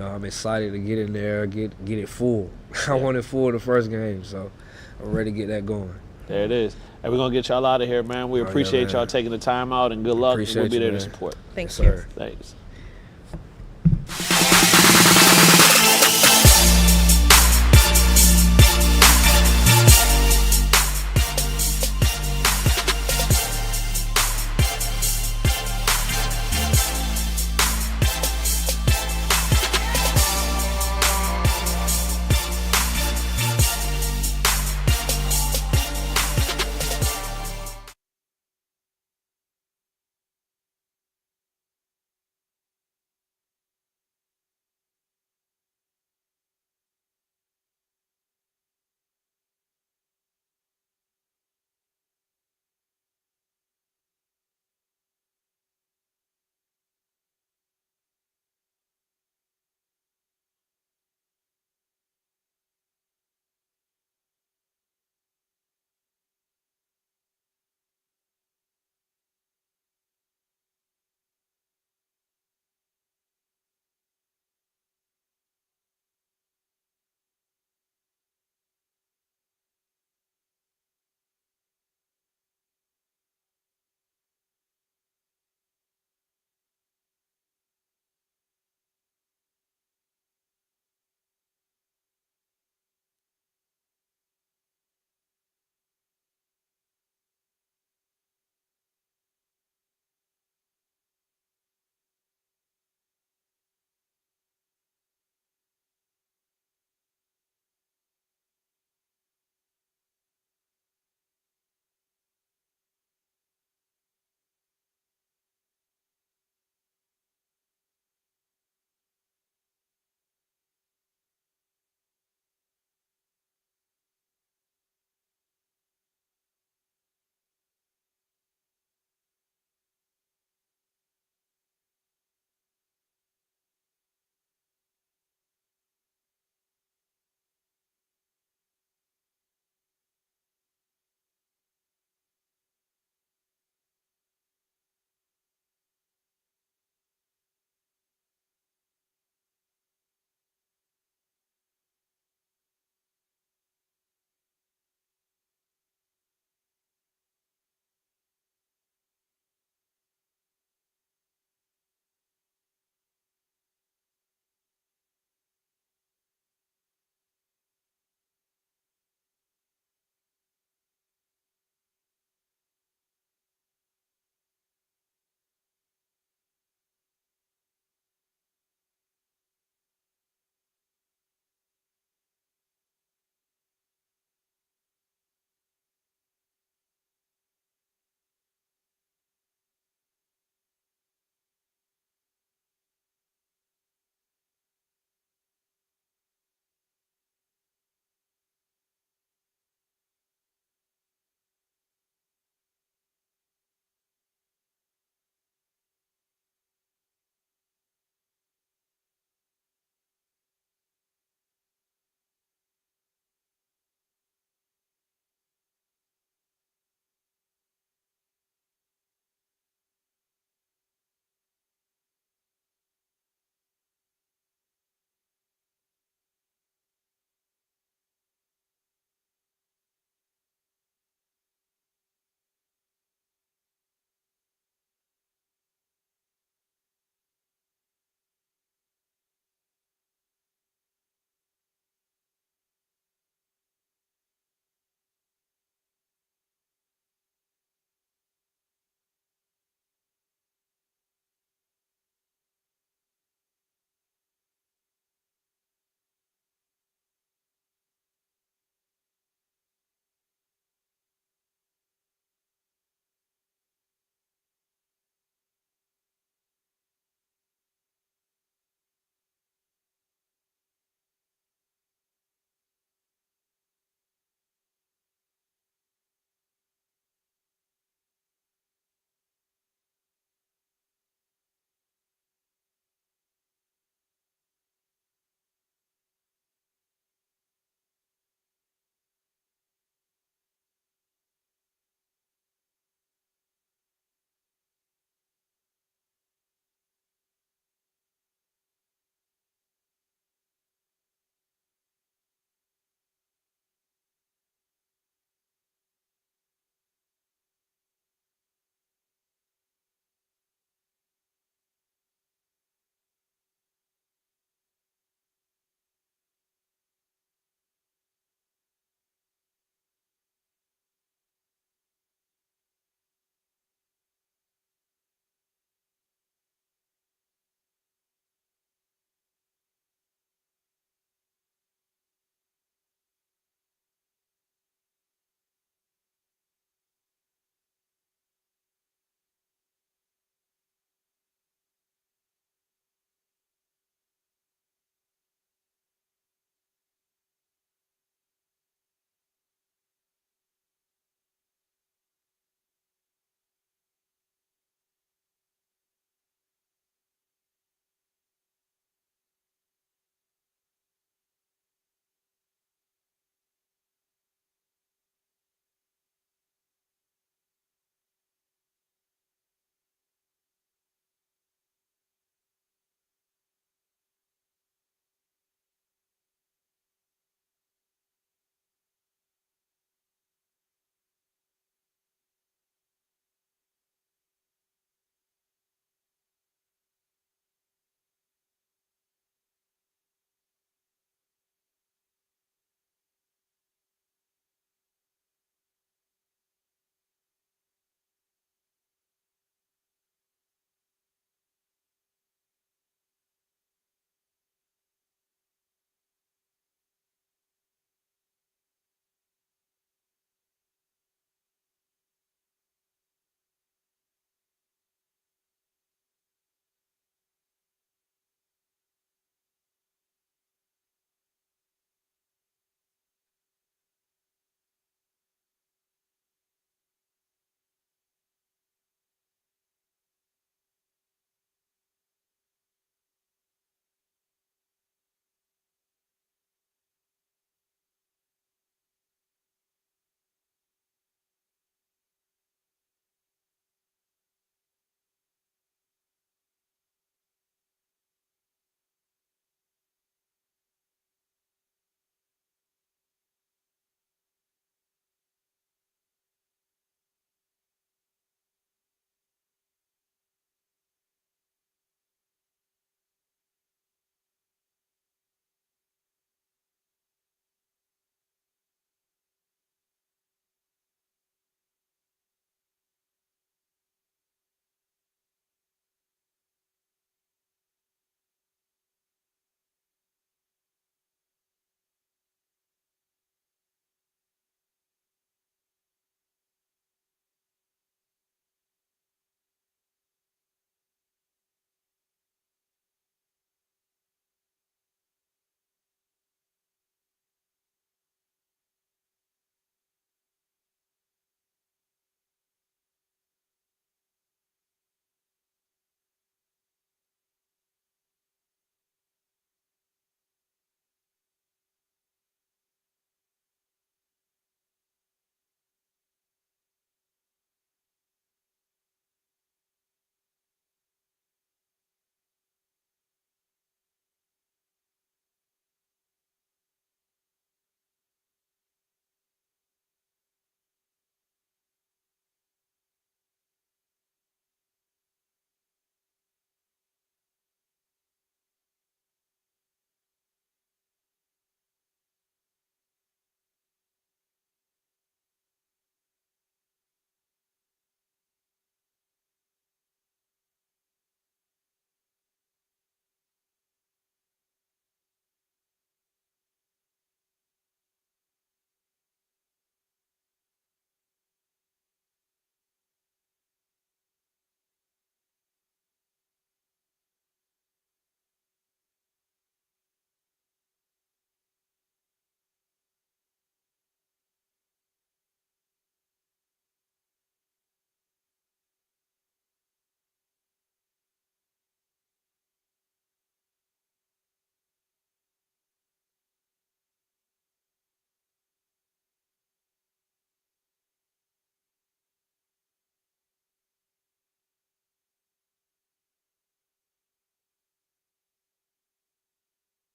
I'm excited to get in there, get it full. I want it full the first game, so I'm ready to get that going. There it is. And we're going to get y'all out of here, man. We Oh, yeah, appreciate man. y'all taking the time out, and good luck. And Appreciate we'll be you, there man. to support. Thanks, Yes, sir. Thanks.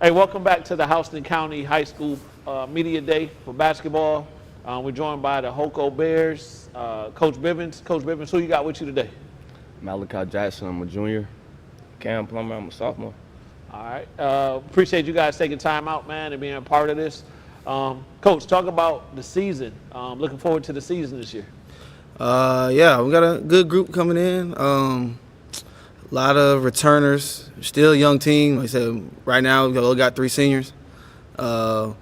Hey, welcome back to the Houston County High School Media Day for basketball. We're joined by the Hoko Bears, Coach Bivens. Coach Bivens, who you got with you today? Malachi Jackson, I'm a junior. Cam Plummer, I'm a sophomore. All right. Appreciate you guys taking time out, man, and being a part of this. Coach, talk about the season. Looking forward to the season this year. Yeah, we got a good group coming in. A lot of returners. Still a young team. Like I said, right now we got 3 seniors. Got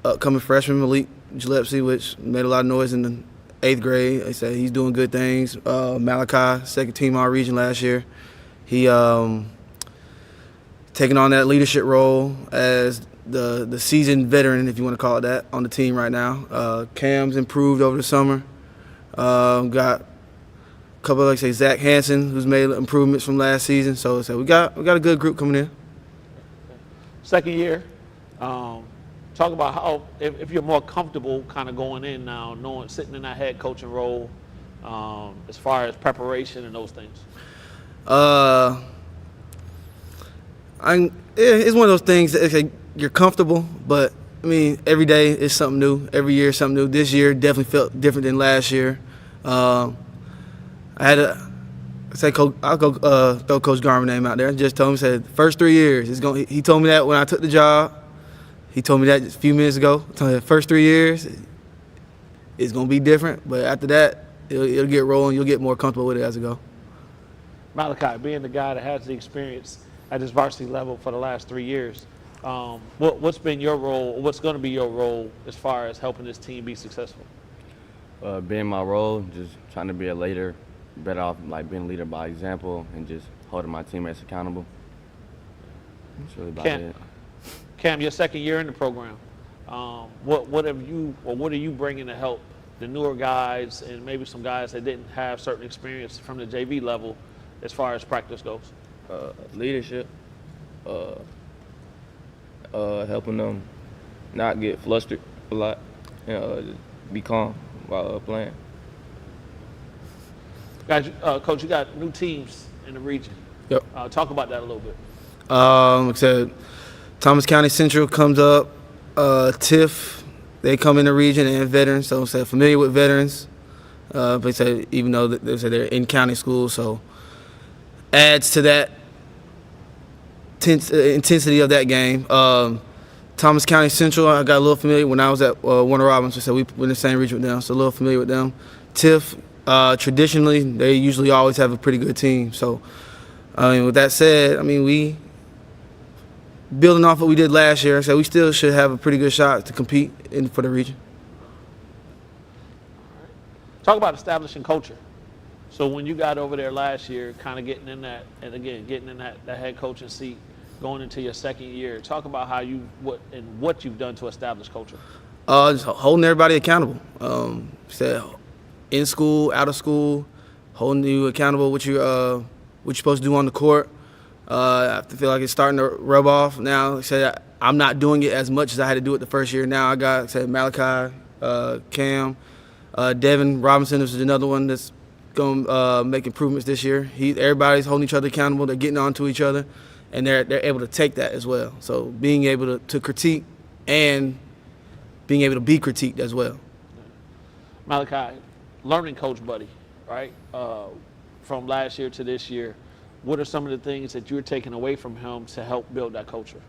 upcoming freshman Malik Gillespie, which made a lot of noise in the 8th grade. They said he's doing good things. Malachi, second team our region last year. He taking on that leadership role as the seasoned veteran, if you want to call it that, on the team right now. Cam's improved over the summer. Got a couple of, like say, Zach Hansen, who's made improvements from last season. So we got a good group coming in. Second year. Talk about how, if you're more comfortable kind of going in now, knowing, sitting in that head coaching role, as far as preparation and those things. It's one of those things that you're comfortable, but I mean, every day is something new. Every year is something new. This year definitely felt different than last year. I had I'll go throw Coach Garvin's name out there. I just told him, said, first 3 years, he told me that when I took the job. He told me that just a few minutes ago. Told me the first 3 years, it's going to be different. But after that, it'll get rolling. You'll get more comfortable with it as it goes. Malachi, being the guy that has the experience at this varsity level for the last 3 years, what's been your role, what's going to be your role as far as helping this team be successful? Being my role, just trying to be a leader, better off like being a leader by example and just holding my teammates accountable. That's really about it. Cam, your second year in the program, what are you bringing to help the newer guys and maybe some guys that didn't have certain experience from the JV level as far as practice goes? Leadership, helping them not get flustered a lot, just be calm while playing. Guys, Coach, you got new teams in the region. Yep. Talk about that a little bit. Like I said, Thomas County Central comes up. TIFF, they come in the region and veterans, so say familiar with veterans. But they say even though they're in county schools, so adds to that intensity of that game. Thomas County Central, I got a little familiar when I was at Warner Robins. So we were in the same region with them, so a little familiar with them. TIFF, traditionally, they usually always have a pretty good team. So, with that said, we building off what we did last year, so we still should have a pretty good shot to compete for the region. Talk about establishing culture. So when you got over there last year, kind of getting in that, and again, getting in that head coaching seat, going into your second year, talk about how what you've done to establish culture. Just holding everybody accountable. In school, out of school, holding you accountable what you're supposed to do on the court. I feel like it's starting to rub off now. I'm not doing it as much as I had to do it the first year. Now I got Malachi, Cam, Devin Robinson is another one that's going to make improvements this year. Everybody's holding each other accountable. They're getting on to each other, and they're able to take that as well. So being able to critique and being able to be critiqued as well. Malachi, learning coach buddy, right? From last year to this year, what are some of the things that you're taking away from him to help build that culture?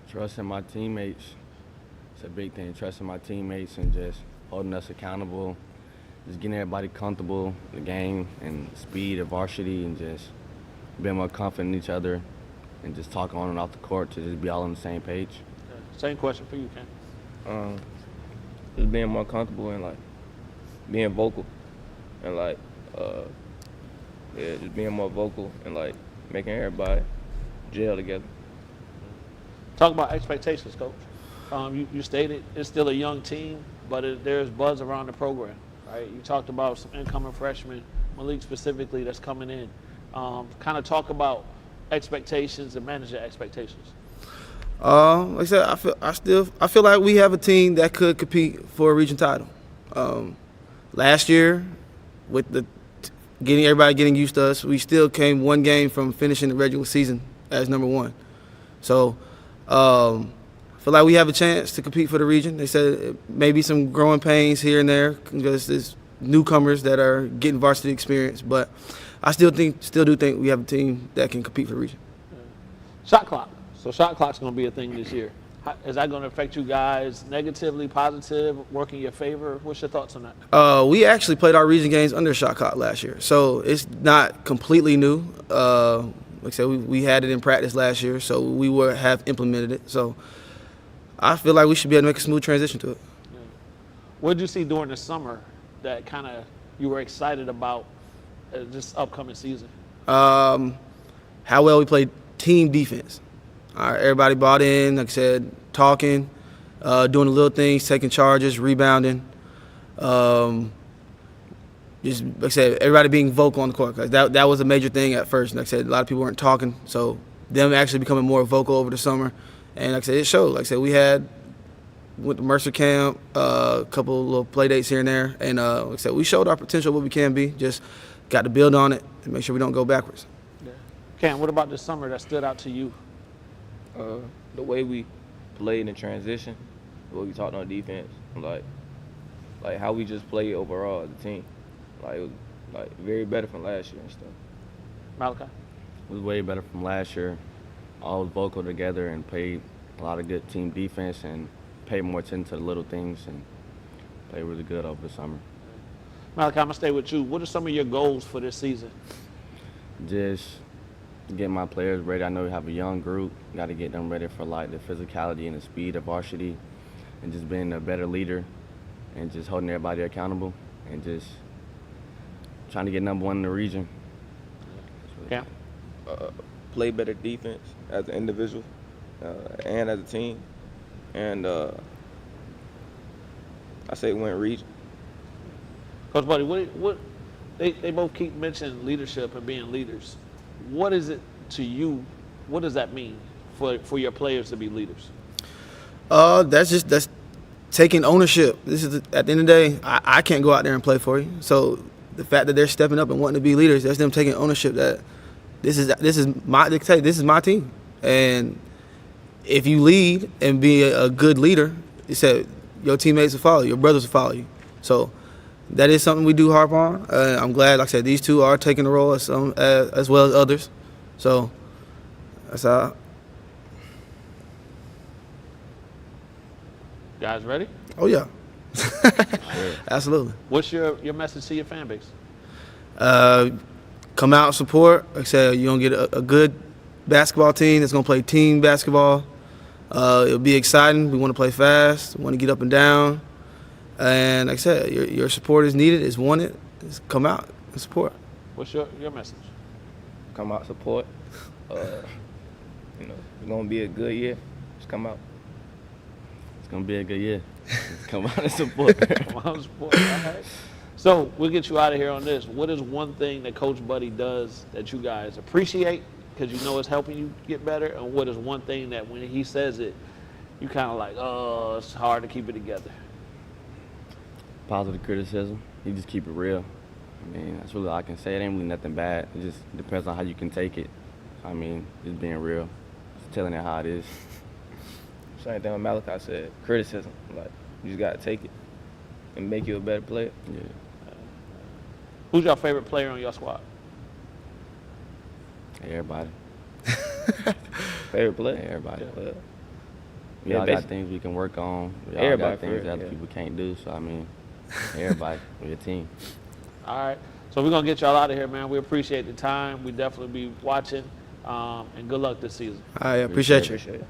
Trusting my teammates. It's a big thing, trusting my teammates and just holding us accountable, just getting everybody comfortable in the game and speed of varsity and just being more confident in each other and just talk on and off the court to just be all on the same page. Same question for you, Ken. Just being more comfortable and being vocal and just being more vocal and making everybody gel together. Talk about expectations, Coach. You stated it's still a young team, but there's buzz around the program, right? You talked about some incoming freshmen, Malik specifically, that's coming in. Kind of talk about expectations and manage your expectations. Like I said, I feel like we have a team that could compete for a region title. Last year, with everybody getting used to us, we still came one game from finishing the regular season as number one. So I feel like we have a chance to compete for the region. They said maybe some growing pains here and there because there's newcomers that are getting varsity experience, but I still do think we have a team that can compete for the region. Shot clock. So shot clock's going to be a thing this year. Is that going to affect you guys negatively, positive, work in your favor? What's your thoughts on that? We actually played our region games under shot clock last year, so it's not completely new. Like I said, we had it in practice last year, so we have implemented it. So I feel like we should be able to make a smooth transition to it. Yeah. What did you see during the summer that kind of you were excited about this upcoming season? How well we played team defense. Everybody bought in, like I said, talking, doing the little things, taking charges, rebounding. Just like I said, everybody being vocal on the court. That was a major thing at first. Like I said, a lot of people weren't talking, so them actually becoming more vocal over the summer. And like I said, it showed. Like I said, we went to Mercer camp, a couple of little play dates here and there, and like I said, we showed our potential, what we can be. Just got to build on it and make sure we don't go backwards. Yeah. Cam, what about this summer that stood out to you? The way we played in transition, the way we talked on defense, like how we just played overall as a team, it was very better from last year and stuff. Malachi? It was way better from last year. All was vocal together and played a lot of good team defense and paid more attention to the little things and played really good over the summer. Malachi, I'm gonna stay with you. What are some of your goals for this season? Just get my players ready. I know we have a young group. Got to get them ready for the physicality and the speed of varsity, and just being a better leader, and just holding everybody accountable, and just trying to get number one in the region. Yeah. Play better defense as an individual and as a team, and I say win region. Coach Buddy, what they both keep mentioning leadership and being leaders. What is it to you? What does that mean for your players to be leaders? That's taking ownership. This is at the end of the day, I can't go out there and play for you. So the fact that they're stepping up and wanting to be leaders, that's them taking ownership that this is my team. And if you lead and be a good leader, you said your teammates will follow you, your brothers will follow you. So that is something we do harp on. I'm glad, like I said, these two are taking the role as well as others. So that's how. Guys ready? Oh yeah. Absolutely. What's your message to your fan base? Come out and support. Like I said, you're going to get a good basketball team that's going to play team basketball. It'll be exciting. We want to play fast. We want to get up and down. And like I said, your support is needed, is wanted. Just come out and support. What's your message? Come out, support. It's going to be a good year. Just come out. It's going to be a good year. Just come out and support. Come out and support. All right. So we'll get you out of here on this. What is one thing that Coach Buddy does that you guys appreciate because you know it's helping you get better? And what is one thing that when he says it, you kind of like, oh, it's hard to keep it together? Positive criticism. You just keep it real. I mean, that's really all I can say. It ain't really nothing bad. It just depends on how you can take it. I mean, just being real. Just telling it how it is. Same thing with Malachi said. Criticism. You just got to take it and make you a better player. Yeah. Who's your favorite player on your squad? Everybody. Favorite player? Everybody. Yeah. We all got things we can work on. We all got things that other people can't do. So, I mean, everybody, we're a team. All right. So we're going to get y'all out of here, man. We appreciate the time. We definitely be watching. And good luck this season. I appreciate you. Appreciate it.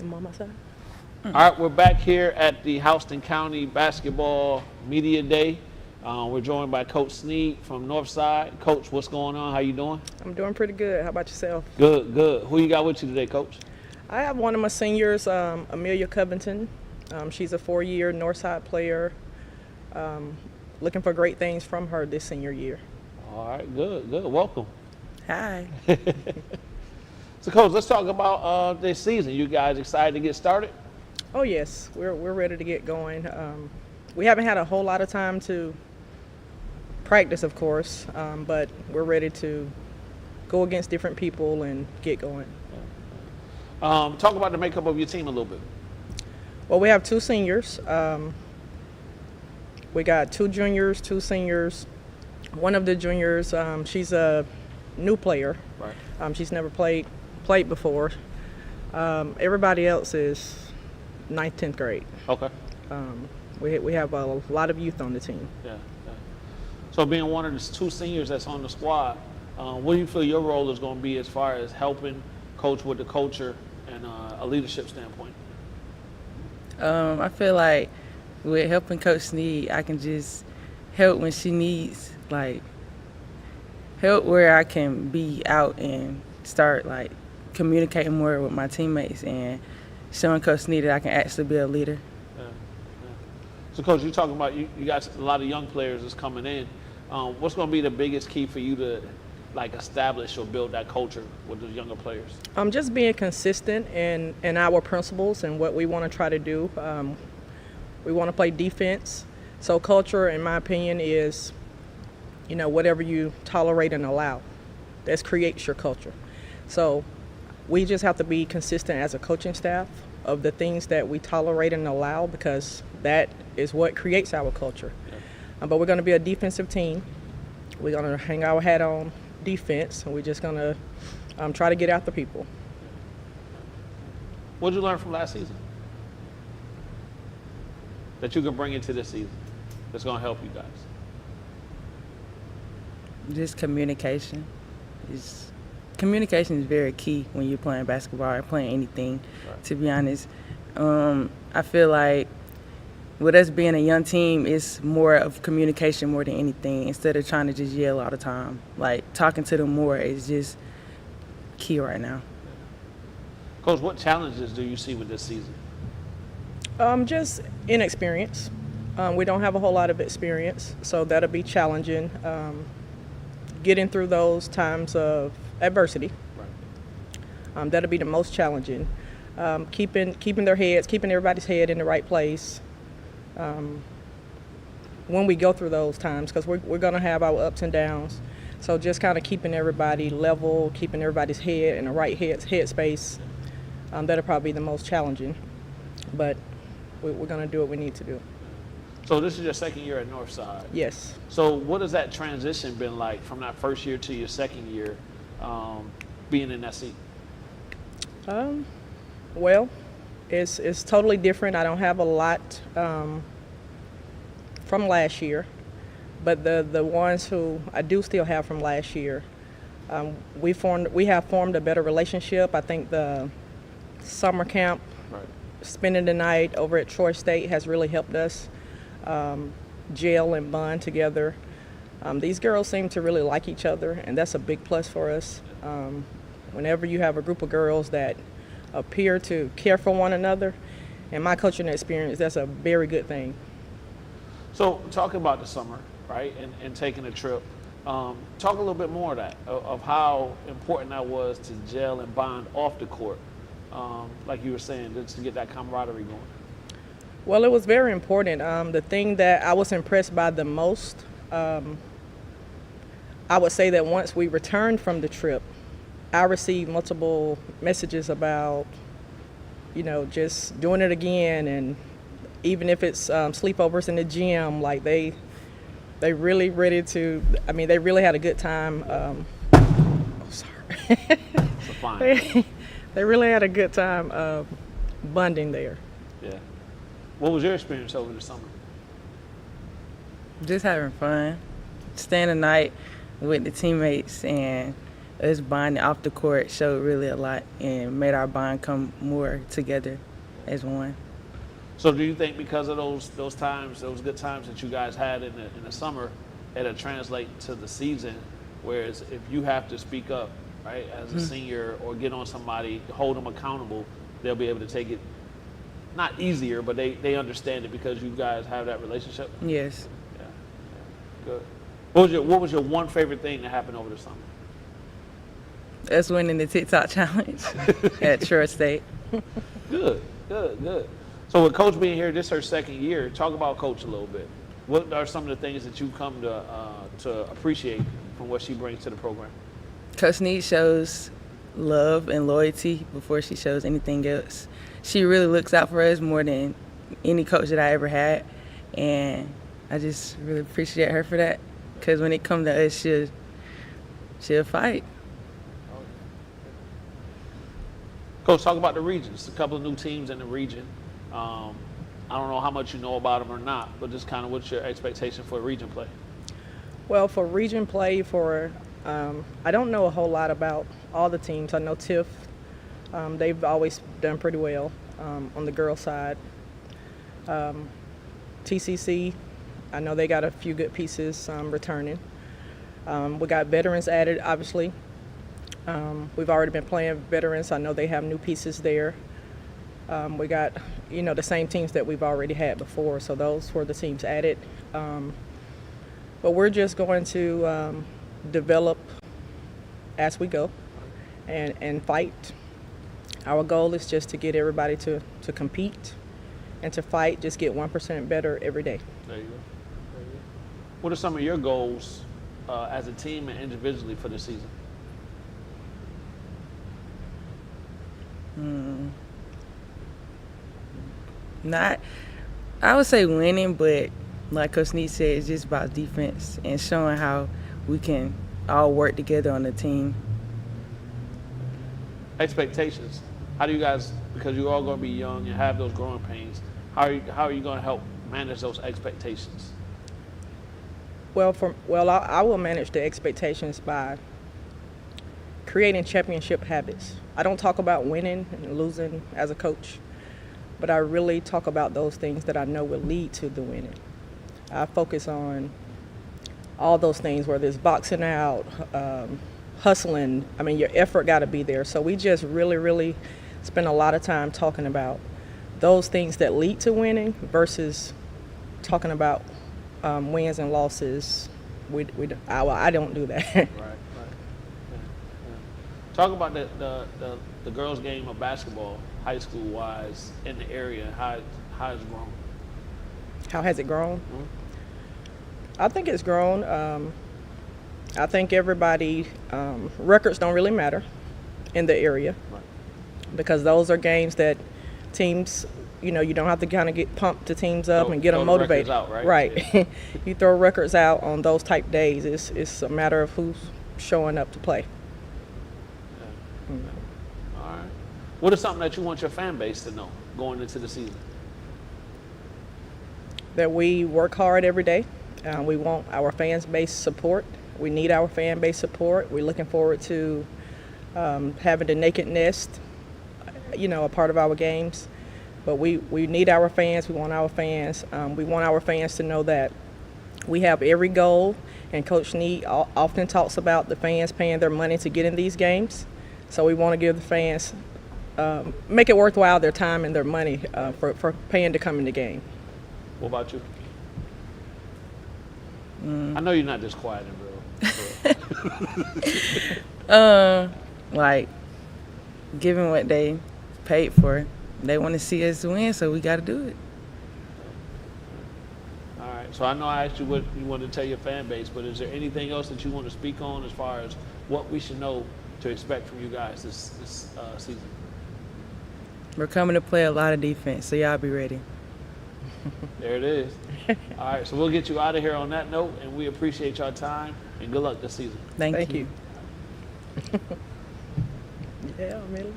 them on my side. All right, we're back here at the Houston County Basketball Media Day. We're joined by Coach Sneed from Northside. Coach, what's going on? How you doing? I'm doing pretty good. How about yourself? Good, good. Who you got with you today, Coach? I have one of my seniors, Amelia Covington. She's a 4-year Northside player. Looking for great things from her this senior year. All right, good, good. Welcome. Hi. So, Coach, let's talk about this season. You guys excited to get started? Oh yes, we're ready to get going. We haven't had a whole lot of time to practice, of course, but we're ready to go against different people and get going. Talk about the makeup of your team a little bit. Well, we have 2 seniors. We got 2 juniors, 2 seniors. One of the juniors, she's a new player. Right. She's never played before. Everybody else is 9th, 10th grade. Okay. We have a lot of youth on the team. Yeah. So being one of the 2 seniors that's on the squad, what do you feel your role is going to be as far as helping coach with the culture and a leadership standpoint? I feel like with helping Coach Sneed, I can just help when she needs, like, help where I can be out and start, like, communicating more with my teammates and showing Coach Sneed that I can actually be a leader. So, Coach, you're talking about you got a lot of young players that's coming in. What's going to be the biggest key for you to, like, establish or build that culture with the younger players? Just being consistent in our principles and what we want to try to do. We want to play defense. So culture, in my opinion, is, whatever you tolerate and allow. That creates your culture. So we just have to be consistent as a coaching staff of the things that we tolerate and allow, because that is what creates our culture. But we're going to be a defensive team. We're going to hang our hat on defense, and we're just going to try to get after people. What did you learn from last season that you can bring into this season that's going to help you guys? Just communication. Communication is very key when you're playing basketball or playing anything, to be honest. I feel like with us being a young team, it's more of communication more than anything, instead of trying to just yell all the time. Like, talking to them more is just key right now. Coach, what challenges do you see with this season? Just inexperience. We don't have a whole lot of experience, so that'll be challenging. Getting through those times of adversity. That'll be the most challenging. Keeping everybody's head in the right place when we go through those times, because we're going to have our ups and downs. So just kind of keeping everybody level, keeping everybody's head in the right headspace, that'll probably be the most challenging. But we're going to do what we need to do. So this is your second year at Northside. Yes. So what has that transition been like from that first year to your second year, being in that seat? Well, it's totally different. I don't have a lot from last year, but the ones who I do still have from last year, we have formed a better relationship. I think the summer camp, spending the night over at Troy State, has really helped us gel and bond together. These girls seem to really like each other, and that's a big plus for us. Whenever you have a group of girls that appear to care for one another, in my coaching experience, that's a very good thing. So talking about the summer, right, and taking a trip, talk a little bit more of that, of how important that was to gel and bond off the court, like you were saying, just to get that camaraderie going. Well, it was very important. The thing that I was impressed by the most, I would say that once we returned from the trip, I received multiple messages about, just doing it again, and even if it's sleepovers in the gym, like they really ready to. I mean, they really had a good time. They really had a good time bonding there. Yeah. What was your experience over the summer? Just having fun, staying the night with the teammates and us bonding off the court showed really a lot and made our bond come more together as one. So do you think because of those times, those good times that you guys had in the summer, it'll translate to the season? Whereas if you have to speak up, right, as a senior or get on somebody, hold them accountable, they'll be able to take it not easier, but they understand it because you guys have that relationship? Yes. Yeah. Good. What was your one favorite thing that happened over the summer? Us winning the TikTok challenge at Shore State. Good. So with Coach being here, this is her second year. Talk about Coach a little bit. What are some of the things that you come to appreciate from what she brings to the program? Coach Neat shows love and loyalty before she shows anything else. She really looks out for us more than any coach that I ever had, and I just really appreciate her for that. Because when it comes to us, she'll fight. Coach, talk about the regions. A couple of new teams in the region. I don't know how much you know about them or not, but just kind of what's your expectation for region play? Well, for region play, I don't know a whole lot about all the teams. I know TIFF, they've always done pretty well on the girls' side. TCC, I know they got a few good pieces returning. We got veterans added, obviously. We've already been playing veterans. I know they have new pieces there. We got, the same teams that we've already had before, so those were the teams added. But we're just going to develop as we go and fight. Our goal is just to get everybody to compete and to fight, just get 1% better every day. There you go. What are some of your goals as a team and individually for the season? I would say winning, but like Coach Neat said, it's just about defense and showing how we can all work together on the team. Expectations. How do you guys, because you're all going to be young and have those growing pains, how are you going to help manage those expectations? I will manage the expectations by creating championship habits. I don't talk about winning and losing as a coach, but I really talk about those things that I know will lead to the winning. I focus on all those things, whether it's boxing out, hustling. I mean, your effort got to be there. So we just really, really spend a lot of time talking about those things that lead to winning versus talking about wins and losses. I don't do that. Right. Yeah. Talk about the girls' game of basketball, high school wise, in the area. How it's grown? How has it grown? Mm-hmm. I think it's grown. I think everybody, records don't really matter in the area, right, because those are games that teams, you don't have to kind of get pumped the teams up and get them motivated. Out, right? Right. Yeah. You throw records out on those type days. It's a matter of who's showing up to play. Yeah. All right. What is something that you want your fan base to know going into the season? That we work hard every day. We want our fan base support. We need our fan base support. We're looking forward to having the Naked Nest, a part of our games. But we need our fans. We want our fans. We want our fans to know that we have every goal. And Coach Neat often talks about the fans paying their money to get in these games. So we want to give the fans, make it worthwhile their time and their money for paying to come in the game. What about you? I know you're not just quiet and real. Like, given what they paid for, they want to see us win, so we got to do it. All right. So I know I asked you what you wanted to tell your fan base, but is there anything else that you want to speak on as far as what we should know to expect from you guys this season? We're coming to play a lot of defense, so y'all be ready. There it is. All right, so we'll get you out of here on that note, and we appreciate your time, and good luck this season. Thank you. Yeah, really.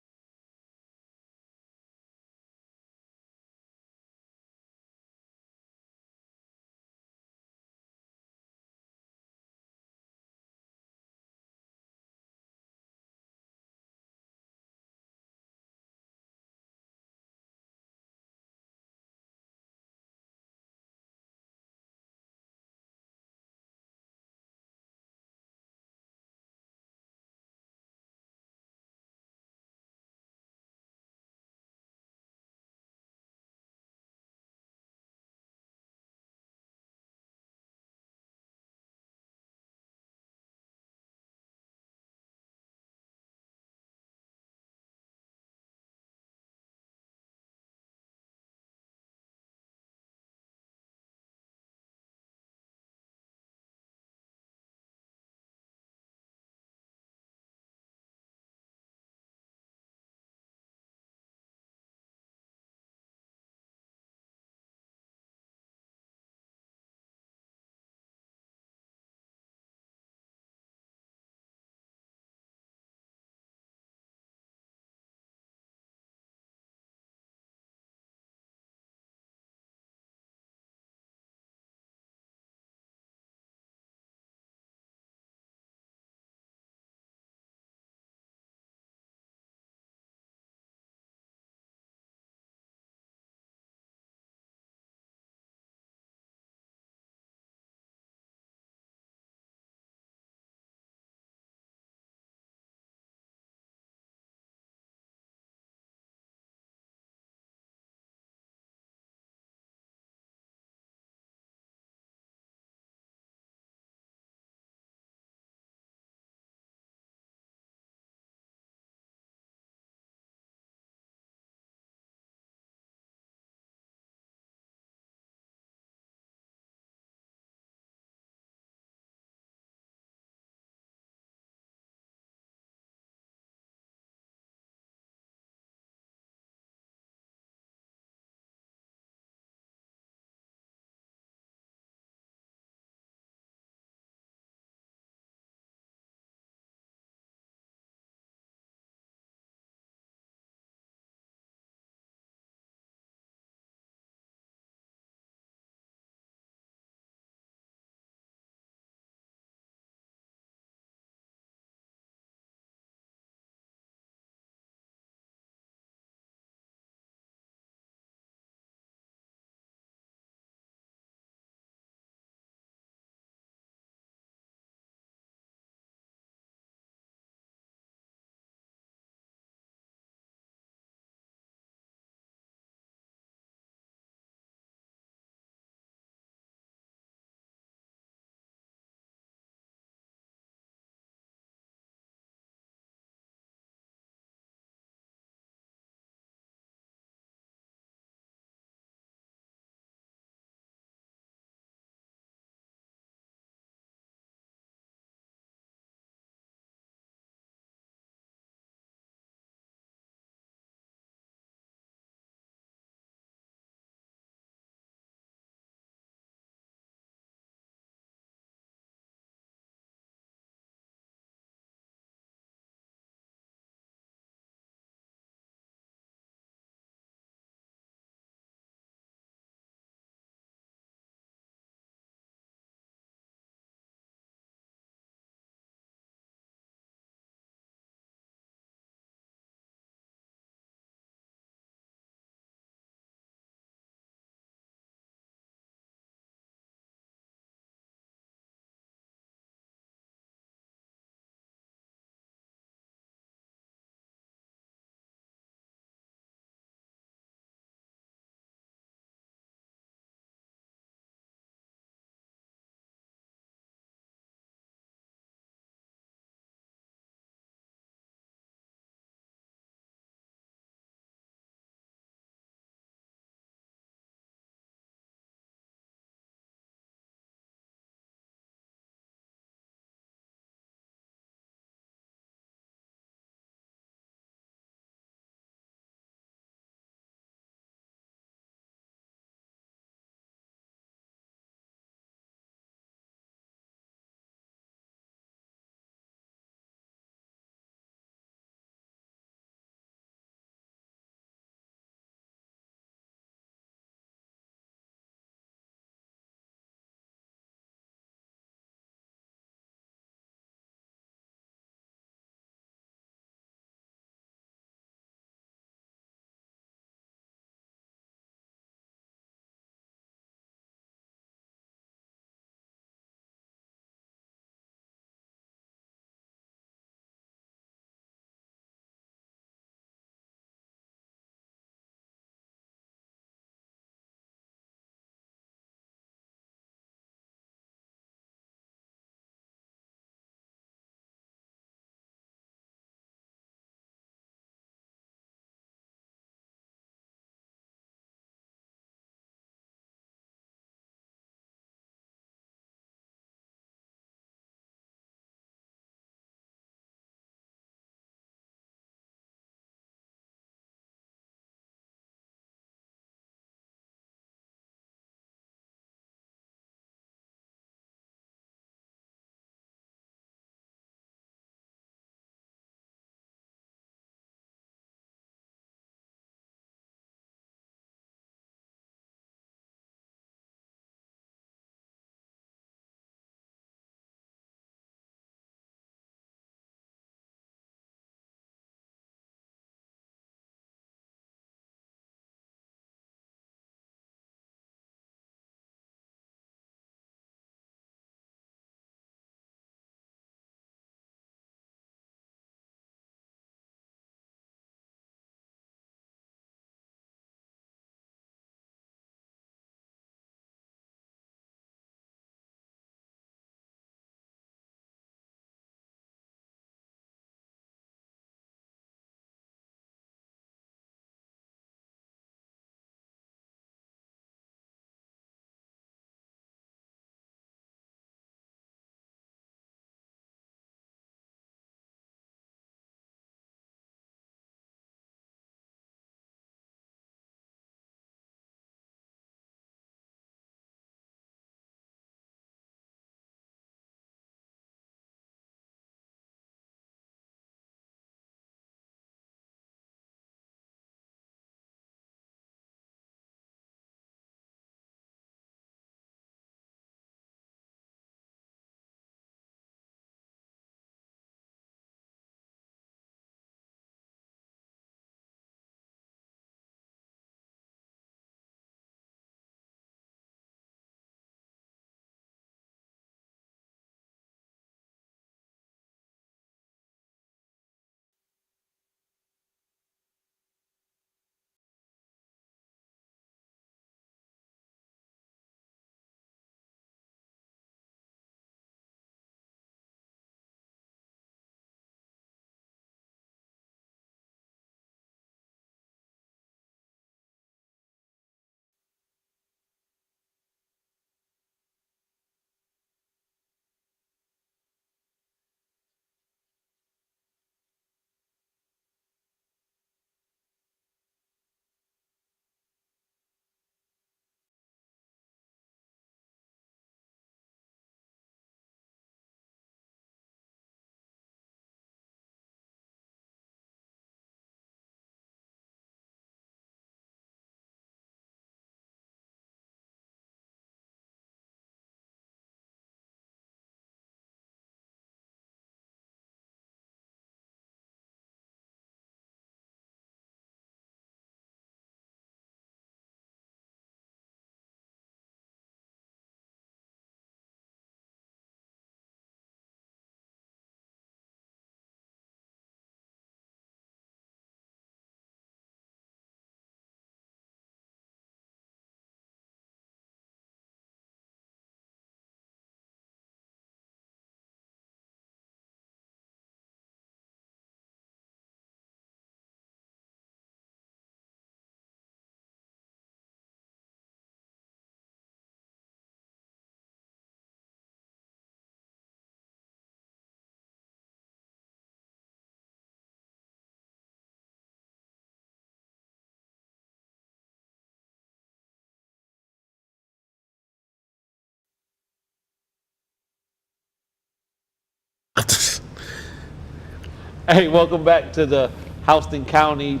Hey, welcome back to the Houston County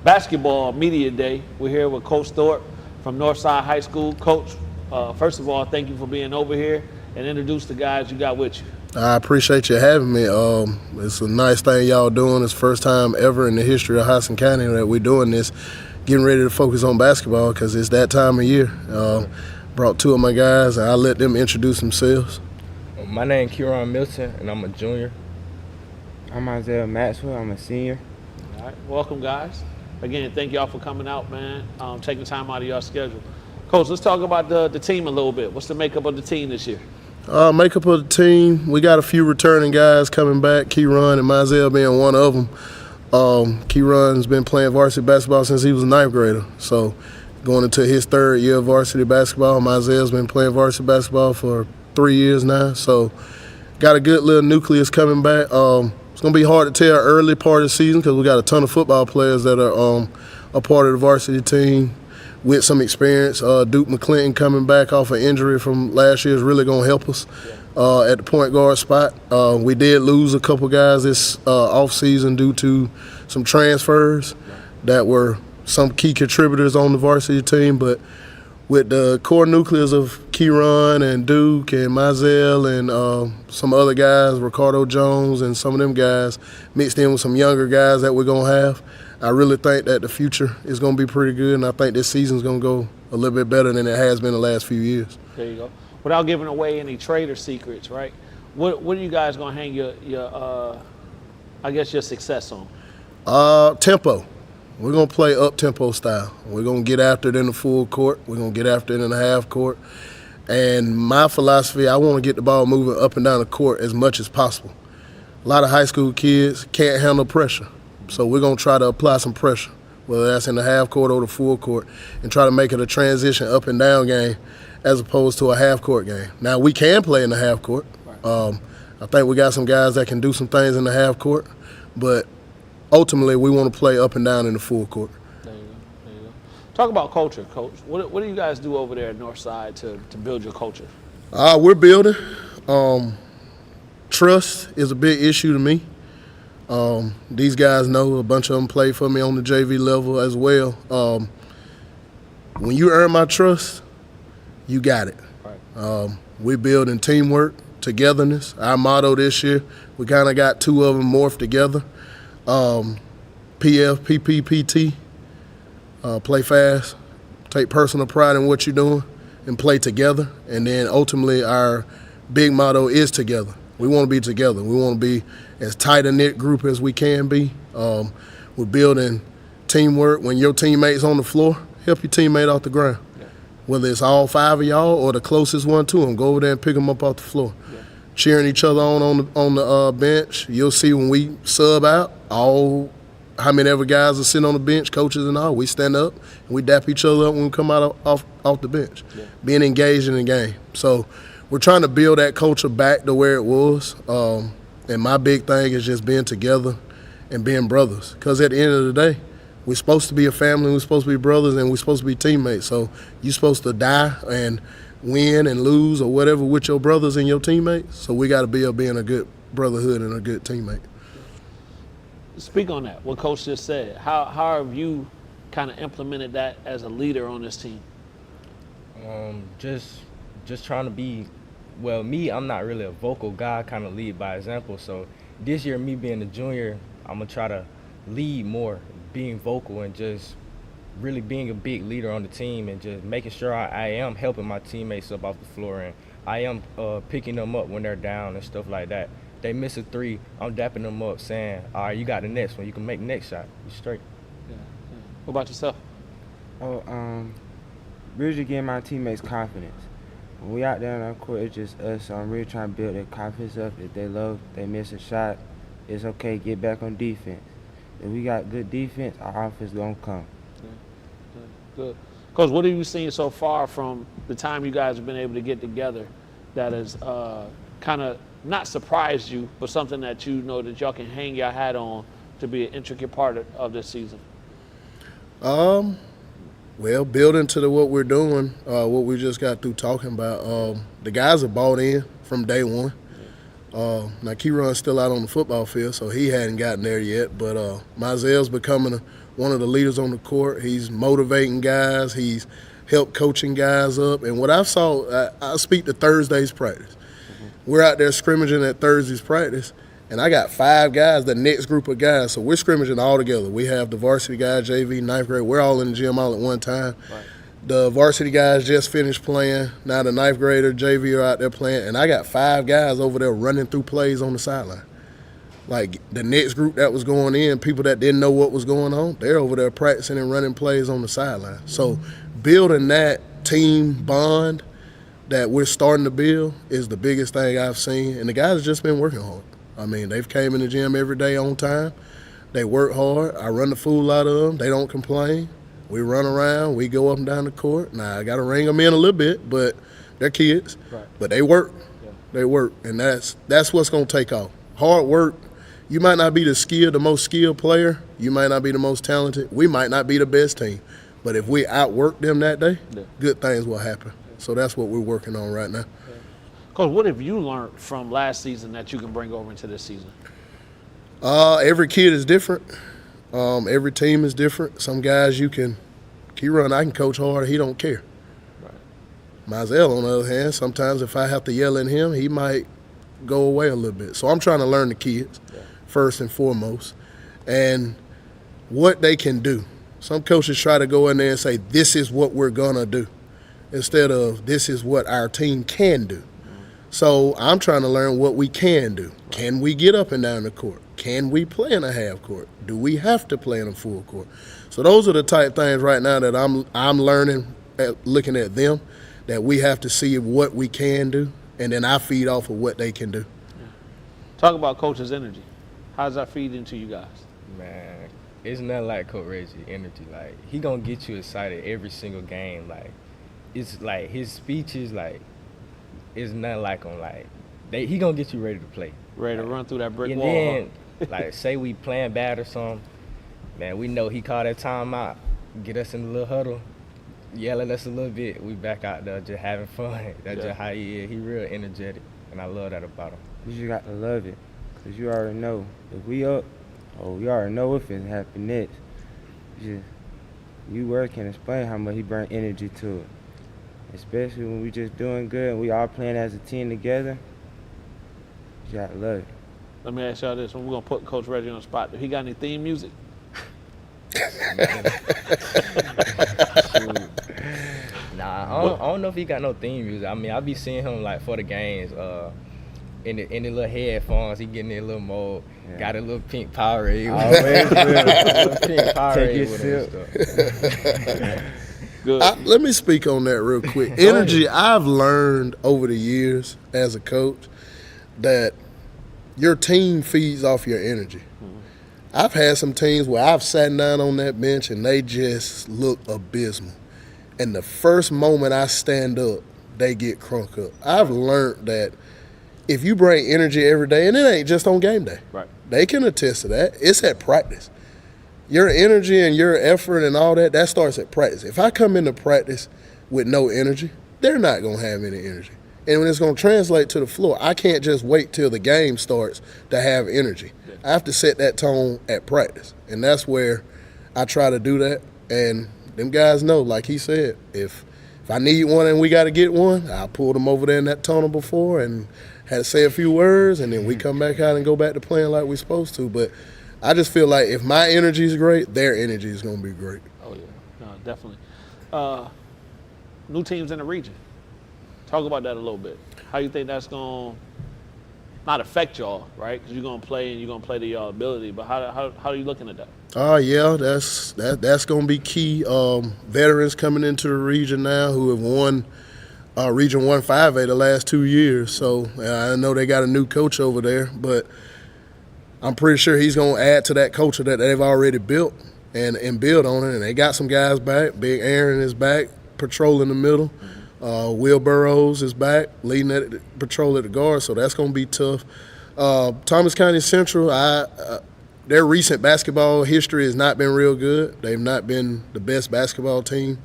Basketball Media Day. We're here with Coach Thorpe from Northside High School. Coach, first of all, thank you for being over here and introduce the guys you got with you. I appreciate you having me. It's a nice thing y'all doing. It's the first time ever in the history of Houston County that we're doing this, getting ready to focus on basketball because it's that time of year. Brought two of my guys, and I let them introduce themselves. My name is Kieran Milton, and I'm a junior. I'm Isaiah Maxwell. I'm a senior. All right, welcome, guys. Again, thank y'all for coming out, man, taking time out of your schedule. Coach, let's talk about the team a little bit. What's the makeup of the team this year? Makeup of the team, we got a few returning guys coming back, Kieran and Mizell being one of them. Kieran's been playing varsity basketball since he was a 9th grader, so going into his 3rd year of varsity basketball. Mizell's been playing varsity basketball for 3 years now, so got a good little nucleus coming back. It's going to be hard to tell early part of the season because we got a ton of football players that are a part of the varsity team with some experience. Duke McClinton coming back off an injury from last year is really going to help us at the point guard spot. We did lose a couple guys this offseason due to some transfers that were some key contributors on the varsity team, but with the core nucleus of Kieran and Duke and Mizell and some other guys, Ricardo Jones and some of them guys, mixed in with some younger guys that we're going to have, I really think that the future is going to be pretty good, and I think this season's going to go a little bit better than it has been the last few years. There you go. Without giving away any trader secrets, right? What are you guys going to hang your success on? Tempo. We're going to play up-tempo style. We're going to get after it in the full court. We're going to get after it in the half court. And my philosophy, I want to get the ball moving up and down the court as much as possible. A lot of high school kids can't handle pressure. So we're going to try to apply some pressure, whether that's in the half court or the full court, and try to make it a transition up and down game as opposed to a half court game. Now, we can play in the half court. I think we got some guys that can do some things in the half court, but ultimately, we want to play up and down in the full court. There you go. Talk about culture, Coach. What do you guys do over there at Northside to build your culture? We're building. Trust is a big issue to me. These guys know, a bunch of them play for me on the JV level as well. When you earn my trust, you got it. Right. We're building teamwork, togetherness. Our motto this year, we kind of got two of them morphed together. PFPPPT, play fast, take personal pride in what you're doing, and play together. And then ultimately our big motto is together. We want to be together. We want to be as tight a knit group as we can be. We're building teamwork. When your teammate's on the floor, help your teammate off the ground. Yeah. Whether it's all 5 of y'all or the closest one to them, go over there and pick them up off the floor. Yeah. Cheering each other on the bench. You'll see when we sub out, how many other guys are sitting on the bench, coaches and all, we stand up and we dap each other up when we come out off the bench, being engaged in the game. So we're trying to build that culture back to where it was. And my big thing is just being together and being brothers. Because at the end of the day, we're supposed to be a family, we're supposed to be brothers, and we're supposed to be teammates. So you're supposed to die and win and lose or whatever with your brothers and your teammates. So we got to be up being a good brotherhood and a good teammate. Speak on that, what Coach just said. How have you kind of implemented that as a leader on this team? Just trying to be, well, me, I'm not really a vocal guy, kind of lead by example. So this year, me being a junior, I'm going to try to lead more, being vocal and just really being a big leader on the team and just making sure I am helping my teammates up off the floor and I am picking them up when they're down and stuff like that. They miss a three, I'm dapping them up saying, all right, you got the next one. You can make the next shot. You straight. Yeah. What about yourself? Really just getting my teammates confidence. When we out there on our court, it's just us. So I'm really trying to build their confidence up. If they miss a shot, it's okay, get back on defense. If we got good defense, our offense gonna come. Good. Coach, what have you seen so far from the time you guys have been able to get together that has kind of not surprised you, but something that you know that y'all can hang your hat on to be an intricate part of this season? Well, building to what we're doing, what we just got through talking about, the guys are bought in from day one. Now, Keyron's still out on the football field, so he hadn't gotten there yet. But Mizell's becoming one of the leaders on the court. He's motivating guys. He's helped coaching guys up. And what I saw, I speak to Thursday's practice. We're out there scrimmaging at Thursday's practice, and I got 5 guys, the next group of guys. So we're scrimmaging all together. We have the varsity guys, JV, 9th grade. We're all in the gym all at one time. Right. The varsity guys just finished playing. Now the 9th grader, JV, are out there playing. And I got 5 guys over there running through plays on the sideline. Like the next group that was going in, people that didn't know what was going on, they're over there practicing and running plays on the sideline. So building that team bond that we're starting to build is the biggest thing I've seen. And the guys have just been working hard. I mean, they've came in the gym every day on time. They work hard. I run the fool out of them. They don't complain. We run around. We go up and down the court. Now, I got to ring them in a little bit, but they're kids. Right. But they work. Yeah. They work. And that's what's going to take off. Hard work. You might not be the most skilled player. You might not be the most talented. We might not be the best team. But if we outwork them that day, good things will happen. So that's what we're working on right now. Coach, what have you learned from last season that you can bring over into this season? Every kid is different. Every team is different. Some guys I can coach hard, he don't care. Right. Mizell, on the other hand, sometimes if I have to yell at him, he might go away a little bit. So I'm trying to learn the kids first and foremost and what they can do. Some coaches try to go in there and say, this is what we're going to do, instead of this is what our team can do. So I'm trying to learn what we can do. Can we get up and down the court? Can we play in a half court? Do we have to play in a full court? So those are the type things right now that I'm learning, looking at them, that we have to see what we can do, and then I feed off of what they can do. Yeah. Talk about Coach's energy. How does that feed into you guys? Man, it's nothing like Coach Reggie's energy. Like, he gonna get you excited every single game. Like, it's like his speeches, like, it's nothing like him. Like, he gonna get you ready to play. Ready to run through that brick and wall. And then, like, say we playing bad or something, man, we know he call that timeout, get us in the little huddle, yell at us a little bit. We back out there just having fun. That's just how he is. He real energetic, and I love that about him. You just got to love it, because you already know if we up, we already know if it's happening next. You word can't explain how much he bring energy to it. Especially when we just doing good and we all playing as a team together. You gotta love it. Let me ask y'all this: when we're gonna put Coach Reggie on the spot, do he got any theme music? Nah, I don't know if he got no theme music. I mean, I be seeing him like for the games, in the little headphones. He getting in a little mode. Yeah. Got a little pink Powerade. Always little pink Powerade with him. Good. Let me speak on that real quick. Energy, I've learned over the years as a coach that your team feeds off your energy. Mm-hmm. I've had some teams where I've sat down on that bench and they just look abysmal. And the first moment I stand up, they get crunk up. I've learned that if you bring energy every day, and it ain't just on game day. Right. They can attest to that. It's at practice. Your energy and your effort and all that starts at practice. If I come into practice with no energy, they're not going to have any energy. And when it's going to translate to the floor, I can't just wait till the game starts to have energy. I have to set that tone at practice. And that's where I try to do that. And them guys know, like he said, if I need one and we got to get one, I'll pull them over there in that tunnel before and had to say a few words, and then we come back out and go back to playing like we're supposed to. But I just feel like if my energy is great, their energy is going to be great. Oh, yeah. No, definitely. New teams in the region. Talk about that a little bit. How you think that's going to not affect y'all, right? Because you're going to play and you're going to play to y'all ability. But how are you looking at that? Yeah, that's going to be key. Veterans coming into the region now who have won Region 1 5A the last 2 years. So I know they got a new coach over there, but I'm pretty sure he's going to add to that culture that they've already built and build on it. And they got some guys back. Big Aaron is back, patrolling the middle. Will Burrows is back, leading that patrol at the guard, so that's going to be tough. Thomas County Central, their recent basketball history has not been real good. They've not been the best basketball team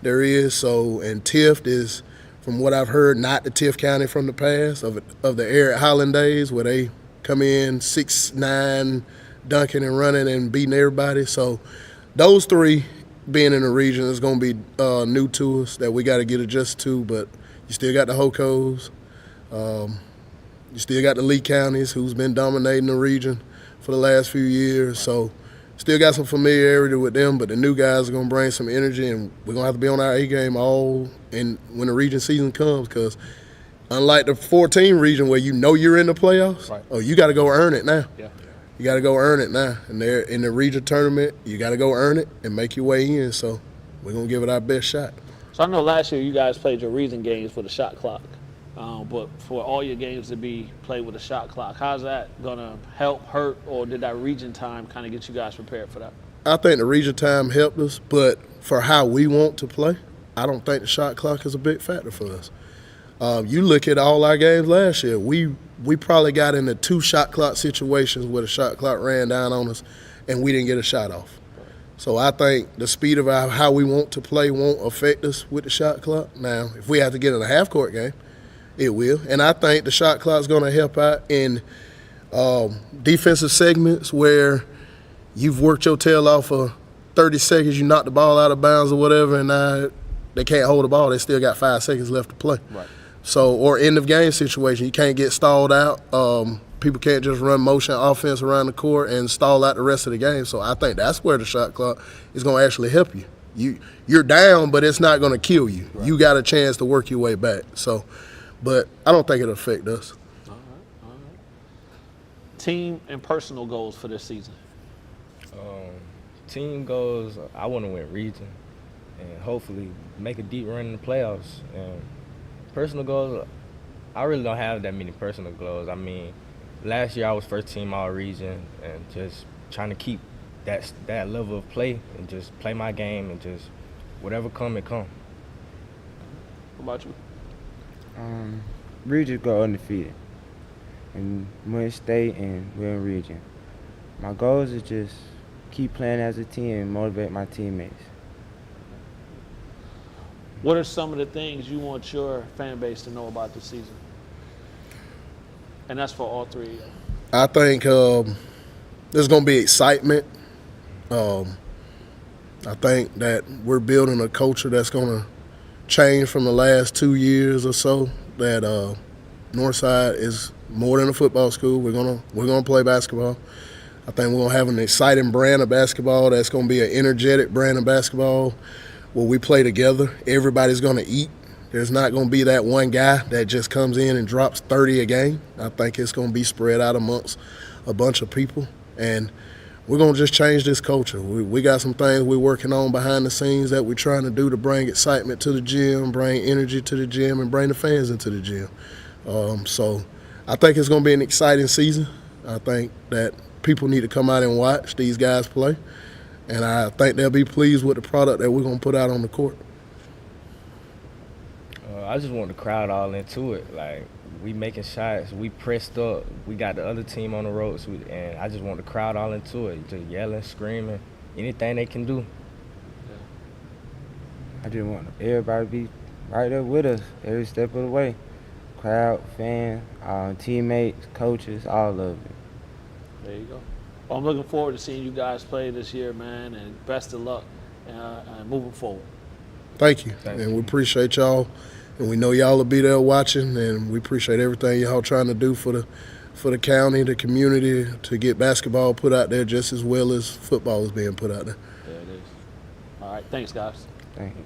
there is. So, and Tift is from what I've heard, not the Tiff County from the past of the Eric Holland days where they come in 6'9", dunking and running and beating everybody. So those three being in the region is going to be new to us that we got to get adjusted to. But you still got the Hocos. You still got the Lee counties who's been dominating the region for the last few years. So still got some familiarity with them, but the new guys are going to bring some energy, and we're going to have to be on our A game all in when the region season comes, because unlike the 14 region where you know you're in the playoffs, you got to go earn it now. Yeah. You got to go earn it now. And they're in the region tournament, you got to go earn it and make your way in. So we're going to give it our best shot. So I know last year you guys played your region games with a shot clock, but for all your games to be played with a shot clock, how's that going to help, hurt, or did that region time kind of get you guys prepared for that? I think the region time helped us, but for how we want to play, I don't think the shot clock is a big factor for us. You look at all our games last year, we probably got into 2 shot clock situations where the shot clock ran down on us and we didn't get a shot off. So I think the speed of how we want to play won't affect us with the shot clock. Now, if we have to get in a half-court game, it will. And I think the shot clock is going to help out in defensive segments where you've worked your tail off for 30 seconds, you knock the ball out of bounds or whatever, and now they can't hold the ball. They still got 5 seconds left to play. Right. So, or end of game situation, you can't get stalled out. People can't just run motion offense around the court and stall out the rest of the game. So I think that's where the shot clock is going to actually help you. You're down, but it's not going to kill you. Right. You got a chance to work your way back. So, but I don't think it'll affect us. All right. Team and personal goals for this season. Team goals, I want to win region and hopefully make a deep run in the playoffs. And personal goals, I really don't have that many personal goals. I mean, last year I was first team all region and just trying to keep that level of play and just play my game and just whatever come, it come. What about you? Region go undefeated and win state and win region. My goals is just keep playing as a team and motivate my teammates. What are some of the things you want your fan base to know about this season? And that's for all three. I think there's going to be excitement. I think that we're building a culture that's going to change from the last 2 years or so. That Northside is more than a football school. We're gonna play basketball. I think we're going to have an exciting brand of basketball that's going to be an energetic brand of basketball where we play together. Everybody's going to eat. There's not going to be that one guy that just comes in and drops 30 a game. I think it's going to be spread out amongst a bunch of people. And we're going to just change this culture. We got some things we're working on behind the scenes that we're trying to do to bring excitement to the gym, bring energy to the gym, and bring the fans into the gym. So I think it's going to be an exciting season. I think that people need to come out and watch these guys play. And I think they'll be pleased with the product that we're going to put out on the court. I just want the crowd all into it. Like, we making shots, we pressed up, we got the other team on the ropes, and I just want the crowd all into it, just yelling, screaming, anything they can do. I just want everybody to be right there with us every step of the way. Crowd, fans, teammates, coaches, all of it. There you go. Well, I'm looking forward to seeing you guys play this year, man, and best of luck moving forward. Thank you. And we appreciate y'all. And we know y'all will be there watching, and we appreciate everything y'all trying to do for the county, the community, to get basketball put out there just as well as football is being put out there. There it is. All right. Thanks, guys. Thank you.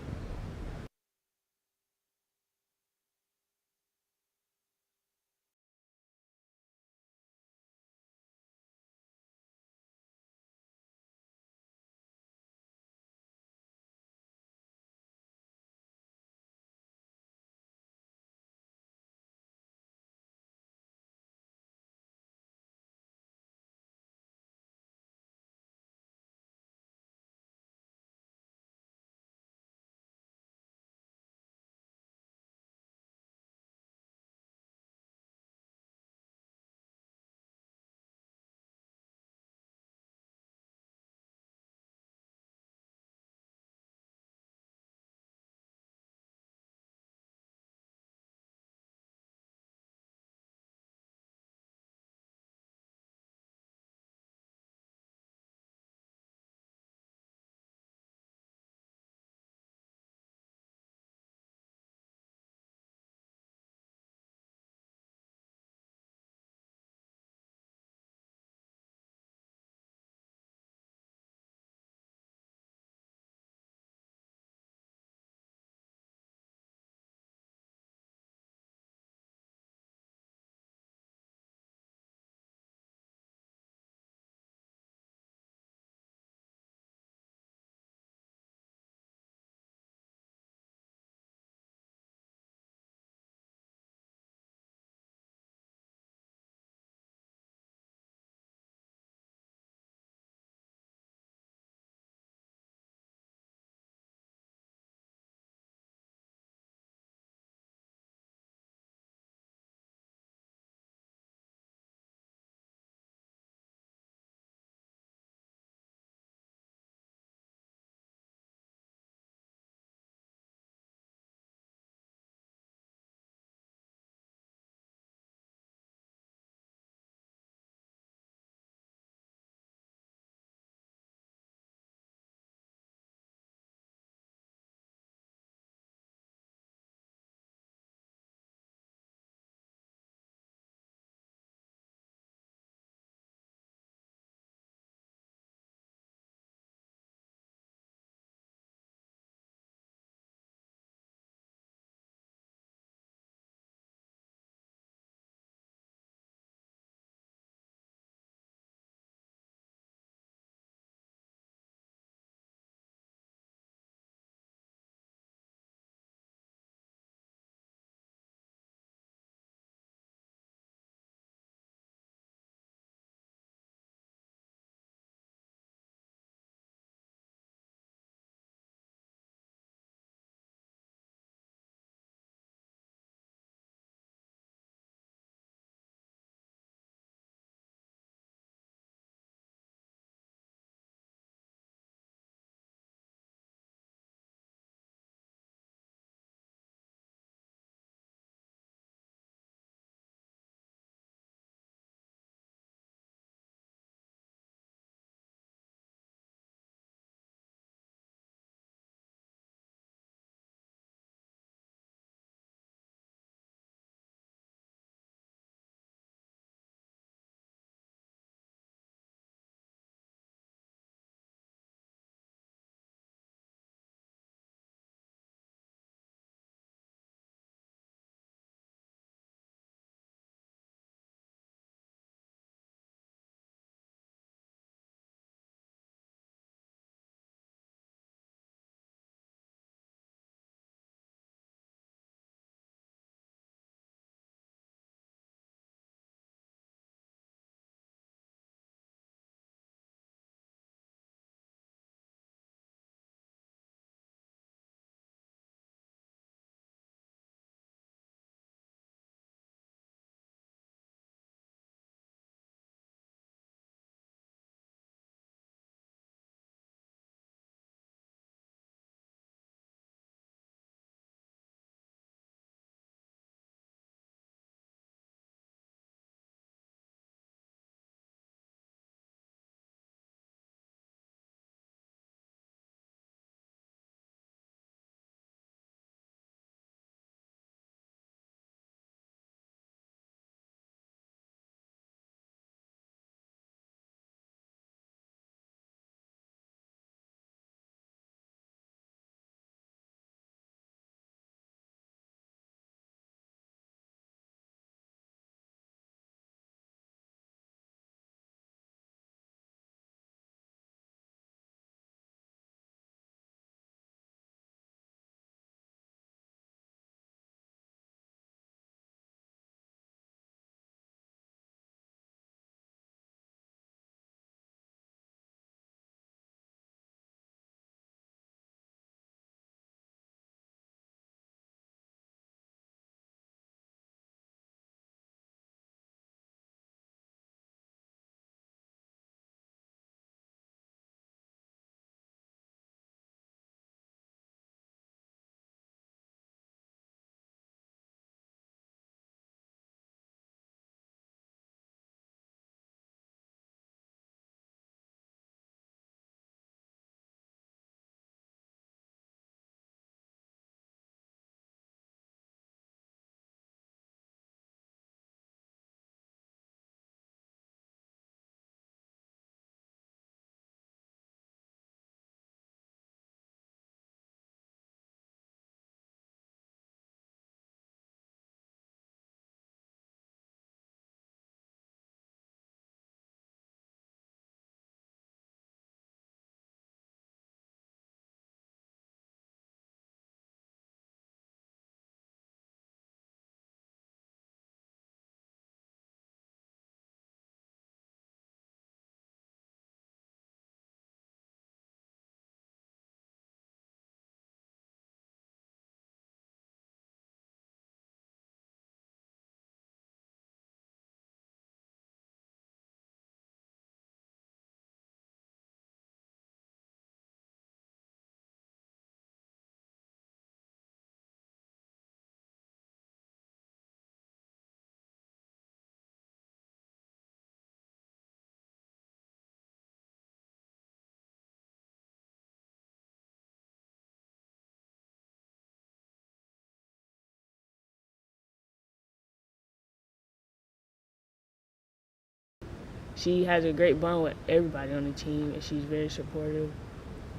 she has a great bond with everybody on the team, and she's very supportive,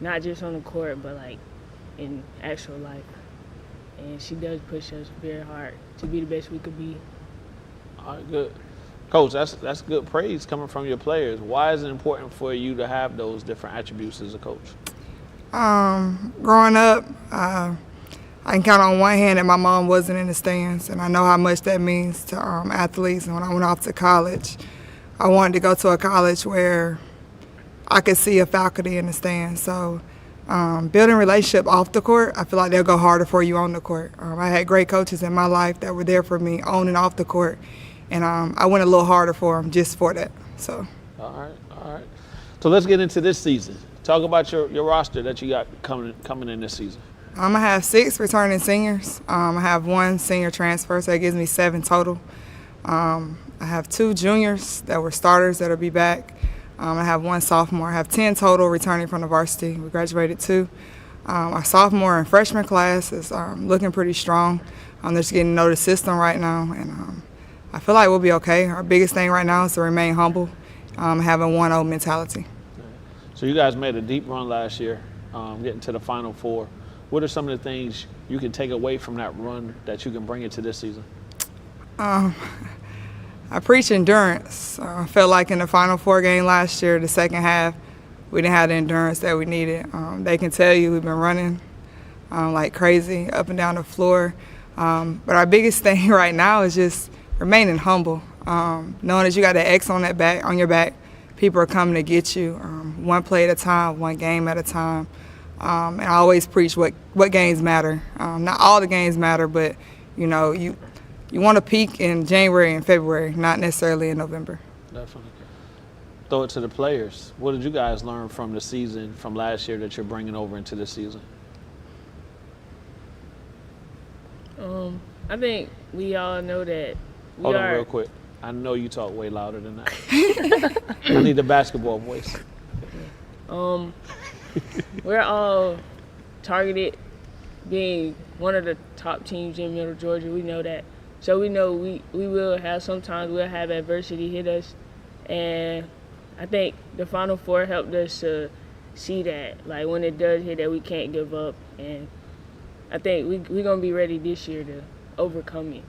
not just on the court, but like in actual life. And she does push us very hard to be the best we could be. All right, good. Coach, that's good praise coming from your players. Why is it important for you to have those different attributes as a coach? Growing up, I can count on one hand that my mom wasn't in the stands, and I know how much that means to athletes. And when I went off to college, I wanted to go to a college where I could see a faculty in the stands. So building relationship off the court, I feel like they'll go harder for you on the court. I had great coaches in my life that were there for me on and off the court, and I went a little harder for them just for that. So. All right. So let's get into this season. Talk about your roster that you got coming in this season. I have 6 returning seniors. I have 1 senior transfer, so that gives me 7 total. I have 2 juniors that were starters that'll be back. I have 1 sophomore. I have 10 total returning from the varsity. We graduated 2. Our sophomore and freshman class is looking pretty strong. They're just getting to know the system right now, and I feel like we'll be okay. Our biggest thing right now is to remain humble, having 1-0 mentality. So you guys made a deep run last year, getting to the Final Four. What are some of the things you can take away from that run that you can bring into this season? I preach endurance. I felt like in the Final Four game last year, the second half, we didn't have the endurance that we needed. They can tell you we've been running like crazy up and down the floor. But our biggest thing right now is just remaining humble, knowing that you got the X on your back. People are coming to get you, one play at a time, one game at a time. And I always preach what games matter. Not all the games matter, but you want to peak in January and February, not necessarily in November. Definitely. Throw it to the players. What did you guys learn from the season from last year that you're bringing over into this season? I think we all know that Hold on real quick. I know you talk way louder than that. I need the basketball voice. We're all targeted being one of the top teams in Middle Georgia. We know that. So we know we will have, sometimes we'll have adversity hit us. And I think the Final Four helped us to see that, like when it does hit, that we can't give up. And I think we're going to be ready this year to overcome it.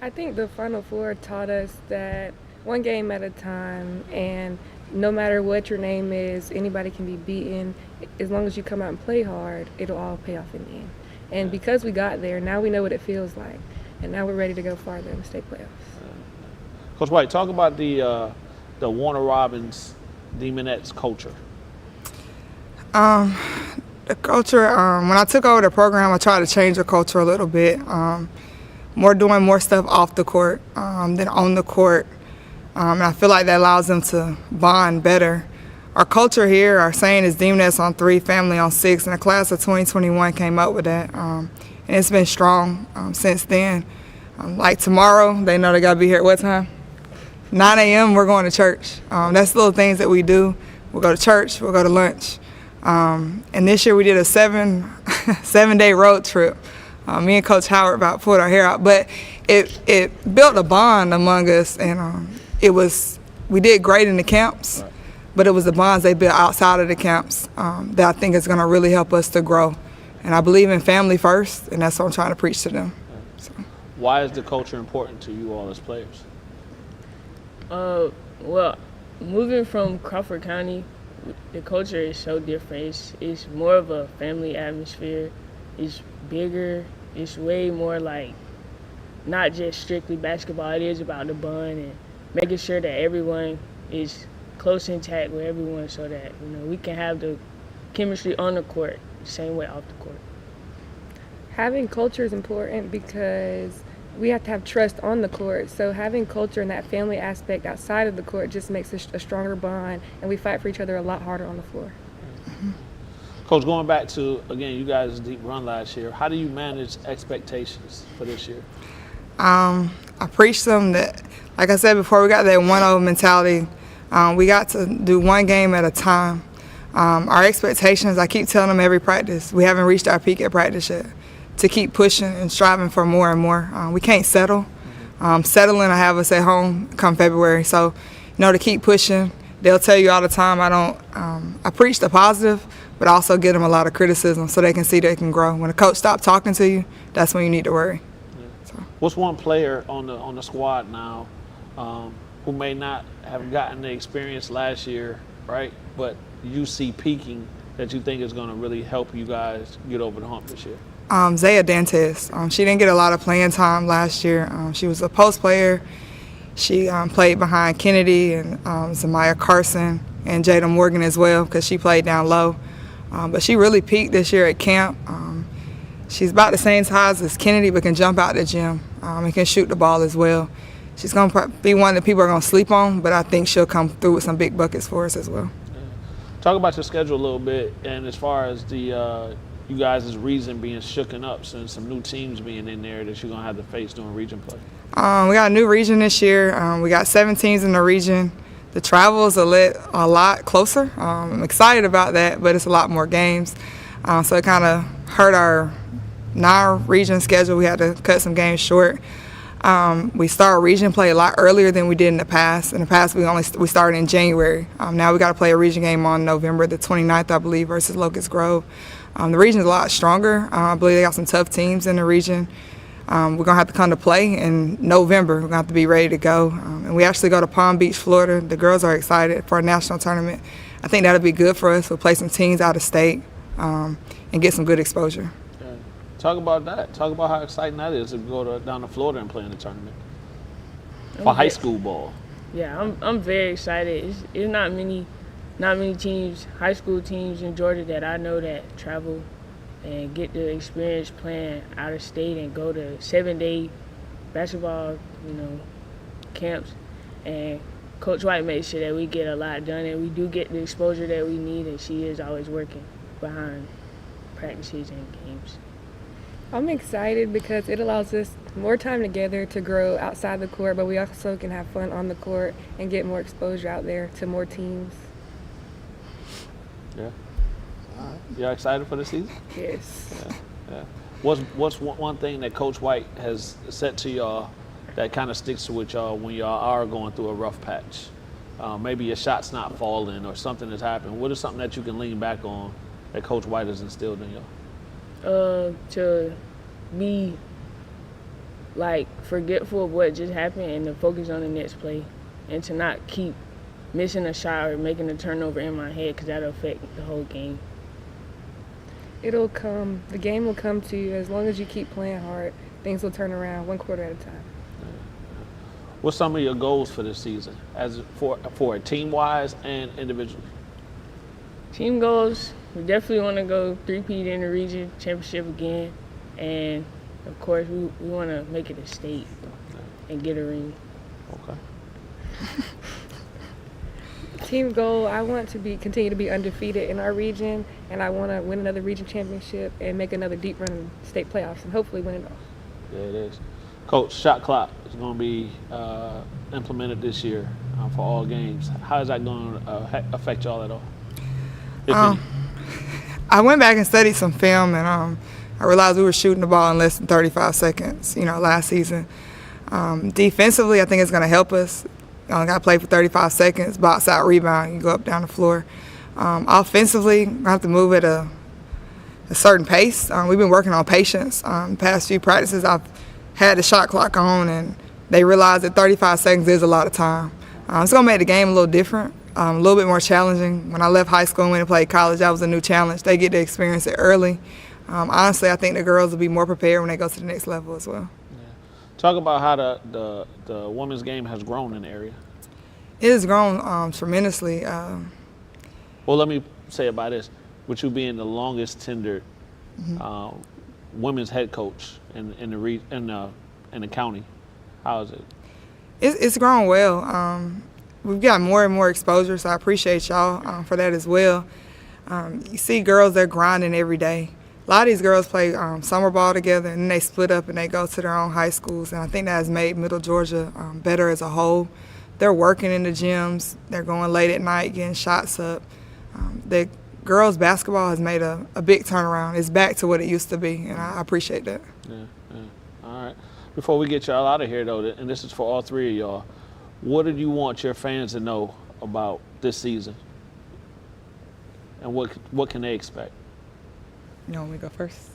I think the Final Four taught us that one game at a time, and no matter what your name is, anybody can be beaten. As long as you come out and play hard, it'll all pay off in the end. And because we got there, now we know what it feels like, and now we're ready to go farther in the state playoffs. Coach White, talk about the Warner Robins Demonettes culture. The culture, when I took over the program, I tried to change the culture a little bit. Doing more stuff off the court than on the court. And I feel like that allows them to bond better. Our culture here, our saying is Demonettes on 3, family on 6, and the class of 2021 came up with that. And it's been strong since then. Like tomorrow, they know they gotta be here at what time? 9 a.m., we're going to church. That's the little things that we do. We'll go to church, we'll go to lunch. And this year we did a 7-day road trip. Me and Coach Howard about pulled our hair out, but it built a bond among us, and we did great in the camps, but it was the bonds they built outside of the camps that I think is going to really help us to grow. And I believe in family first, and that's what I'm trying to preach to them. So. Why is the culture important to you all as players? Well, moving from Crawford County, the culture is so different. It's more of a family atmosphere. It's bigger. It's way more like not just strictly basketball. It is about the bond and making sure that everyone is close intact with everyone, so that we can have the chemistry on the court the same way off the court. Having culture is important because we have to have trust on the court. So having culture and that family aspect outside of the court just makes a stronger bond, and we fight for each other a lot harder on the floor. Coach, going back to, again, you guys' deep run last year, how do you manage expectations for this year? I preach them that, like I said before, we got that 1-0 mentality. We got to do one game at a time. Our expectations, I keep telling them every practice, we haven't reached our peak at practice yet, to keep pushing and striving for more and more. We can't settle. settling to have us at home come February. So, to keep pushing. They'll tell you all the time I preach the positive, but I also give them a lot of criticism so they can see they can grow. When a coach stops talking to you, that's when you need to worry. So. What's one player on the squad now who may not have gotten the experience last year, right? But you see peaking that you think is going to really help you guys get over the hump this year? Zaya Dantes. She didn't get a lot of playing time last year. She was a post player. She played behind Kennedy and Zamaya Carson and Jada Morgan as well because she played down low. But she really peaked this year at camp. She's about the same size as Kennedy but can jump out the gym and can shoot the ball as well. She's going to be one that people are going to sleep on, but I think she'll come through with some big buckets for us as well. Talk about your schedule a little bit, and as far as the you guys' region being shooken up, so some new teams being in there that you're going to have to face during region play. We got a new region this year. We got 7 teams in the region. The travel is a lot closer. I'm excited about that, but it's a lot more games. So it kind of hurt our region schedule. We had to cut some games short. We started region play a lot earlier than we did in the past. In the past, we started in January. Now we got to play a region game on November the 29th, I believe, versus Locust Grove. The region's a lot stronger. I believe they got some tough teams in the region. We're going to have to come to play in November. We're going to have to be ready to go. And we actually go to Palm Beach, Florida. The girls are excited for a national tournament. I think that'll be good for us. We'll play some teams out of state and get some good exposure. Yeah. Talk about that. Talk about how exciting that is to go down to Florida and play in the tournament for high school ball. Yeah, I'm very excited. It's not many teams, high school teams in Georgia that I know that travel and get the experience playing out of state and go to 7-day basketball, camps. And Coach White makes sure that we get a lot done and we do get the exposure that we need, and she is always working behind practices and games. I'm excited because it allows us more time together to grow outside the court, but we also can have fun on the court and get more exposure out there to more teams. Yeah. You excited for the season? Yes. Yeah. What's one thing that Coach White has said to y'all that kind of sticks with y'all when y'all are going through a rough patch? Maybe your shot's not falling or something has happened. What is something that you can lean back on that Coach White has instilled in y'all? To be forgetful of what just happened and to focus on the next play, and to not keep missing a shot or making a turnover in my head, because that'll affect the whole game. It'll come. The game will come to you. As long as you keep playing hard, things will turn around one quarter at a time. What's some of your goals for this season, as for team-wise and individually? Team goals, we definitely want to go 3-peat in the region championship again, and of course we want to make it a state and get a ring. Okay. Team goal, I want to continue to be undefeated in our region, and I want to win another region championship and make another deep run in state playoffs and hopefully win it all. Yeah, it is. Coach, shot clock is going to be implemented this year for all games. How is that going to affect y'all at all? I went back and studied some film, and I realized we were shooting the ball in less than 35 seconds, last season. Defensively, I think it's going to help us. You only got to play for 35 seconds, box out, rebound, you go up, down the floor. Offensively, we have to move at a certain pace. We've been working on patience. The past few practices, I've had the shot clock on, and they realized that 35 seconds is a lot of time. It's going to make the game a little different, a little bit more challenging. When I left high school and went to play college, that was a new challenge. They get to experience it early. Honestly, I think the girls will be more prepared when they go to the next level as well. Talk about how the women's game has grown in the area. It has grown tremendously. Well, let me say about this. With you being the longest tenured women's head coach in the county, how is it? It's grown well. We've got more and more exposure, so I appreciate y'all for that as well. You see girls, they're grinding every day. A lot of these girls play summer ball together, and then they split up and they go to their own high schools, and I think that has made Middle Georgia better as a whole. They're working in the gyms. They're going late at night, getting shots up. The girls' basketball has made a big turnaround. It's back to what it used to be, and I appreciate that. Yeah. All right. Before we get y'all out of here, though, and this is for all three of y'all, what did you want your fans to know about this season? And what can they expect? You want me to go first?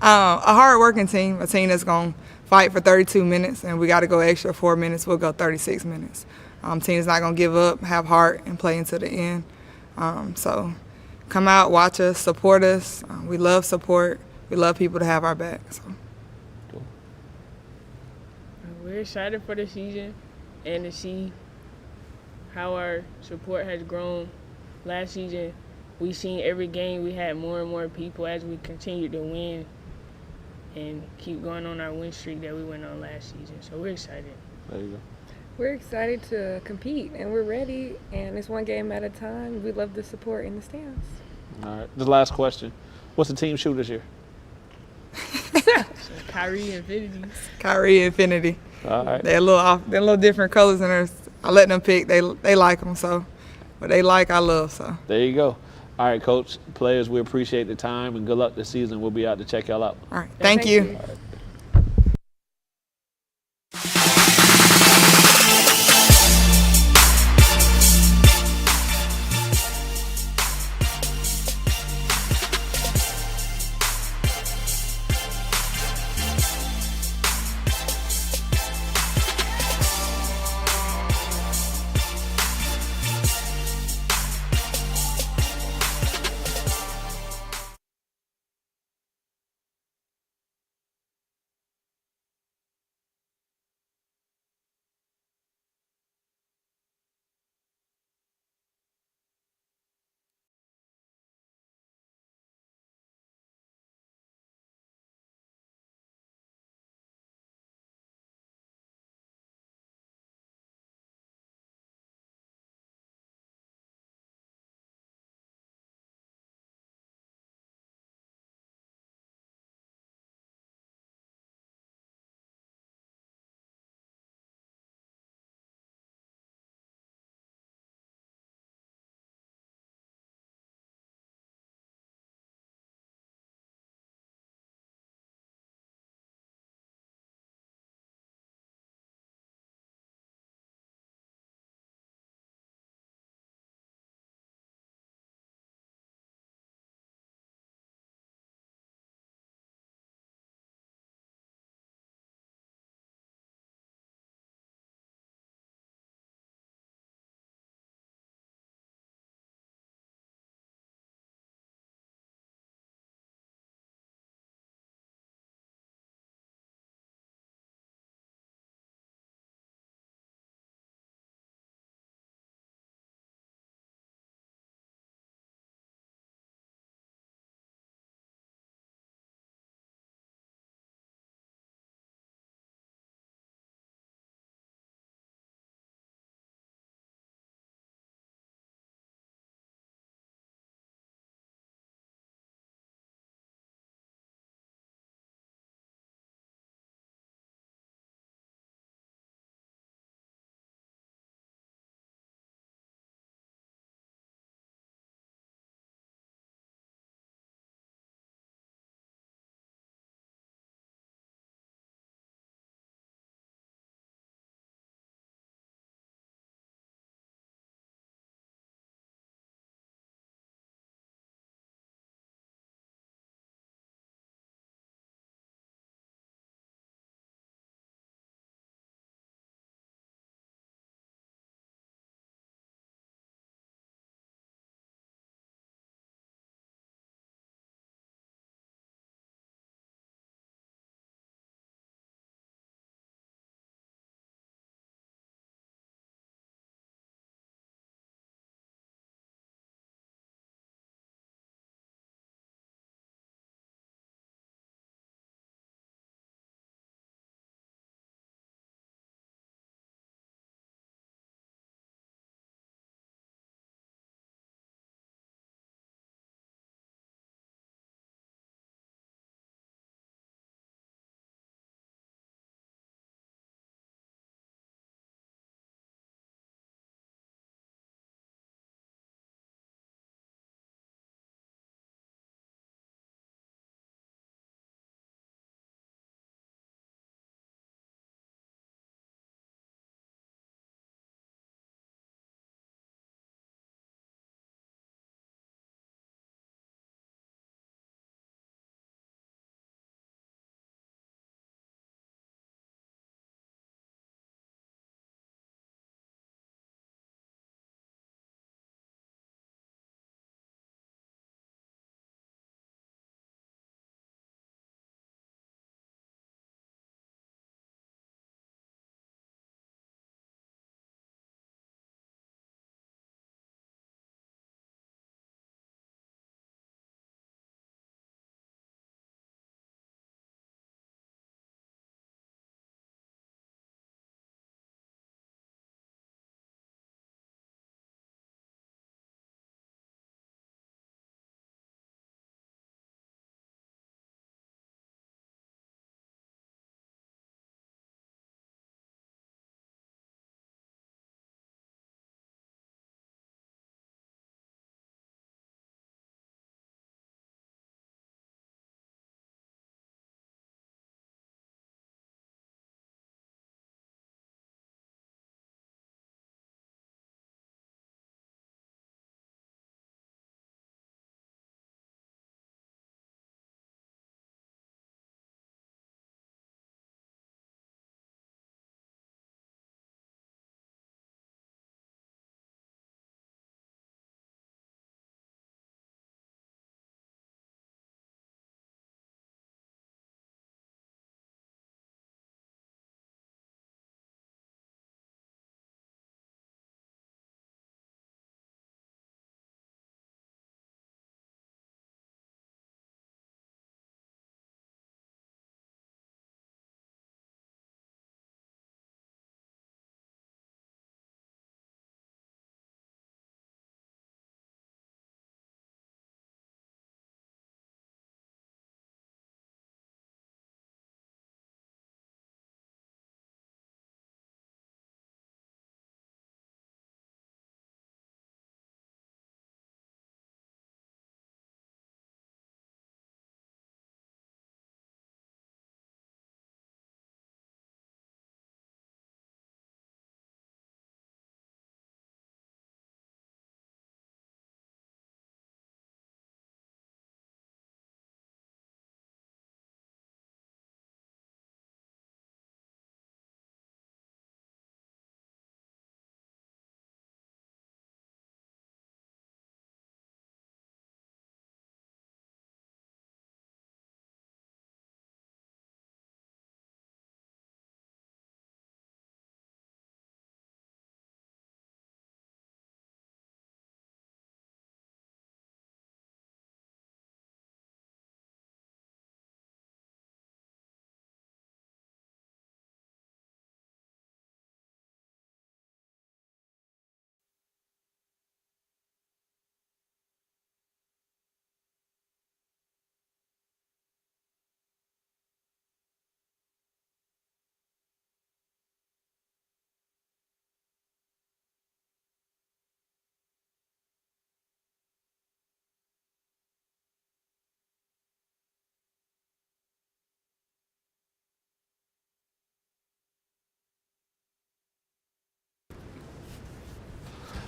A hard-working team, a team that's going to fight for 32 minutes, and we got to go extra 4 minutes. We'll go 36 minutes. Team is not going to give up, have heart, and play into the end. So come out, watch us, support us. We love support. We love people to have our back. So. We're excited for the season and to see how our support has grown. Last season, we seen every game we had more and more people as we continued to win and keep going on our win streak that we went on last season. So we're excited. There you go. We're excited to compete, and we're ready, and it's one game at a time. We love the support in the stands. All right. The last question. What's the team shoe this year? Kyrie Infinity. Kyrie Infinity. All right. They're a little different colors than ours. I let them pick. They like them, so what they like, I love. So there you go. All right, Coach. Players, we appreciate the time and good luck this season. We'll be out to check y'all out. All right. Thank you. All right.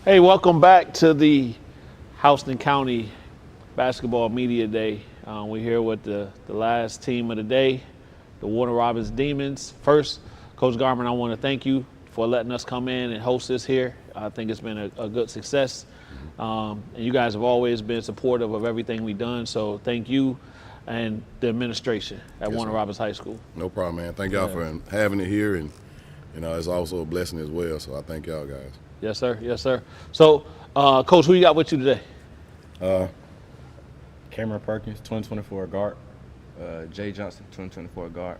Hey, welcome back to the Houston County Basketball Media Day. We're here with the last team of the day, the Warner Robins Demons. First, Coach Garman, I want to thank you for letting us come in and host this here. I think it's been a good success. And you guys have always been supportive of everything we've done, so thank you and the administration at Warner Robins High School. No problem, man. Thank y'all for having it here, and it's also a blessing as well, so I thank y'all guys. Yes, sir. Yes, sir. So, Coach, who you got with you today? Cameron Perkins, 2024 guard. Jay Johnson, 2024 guard.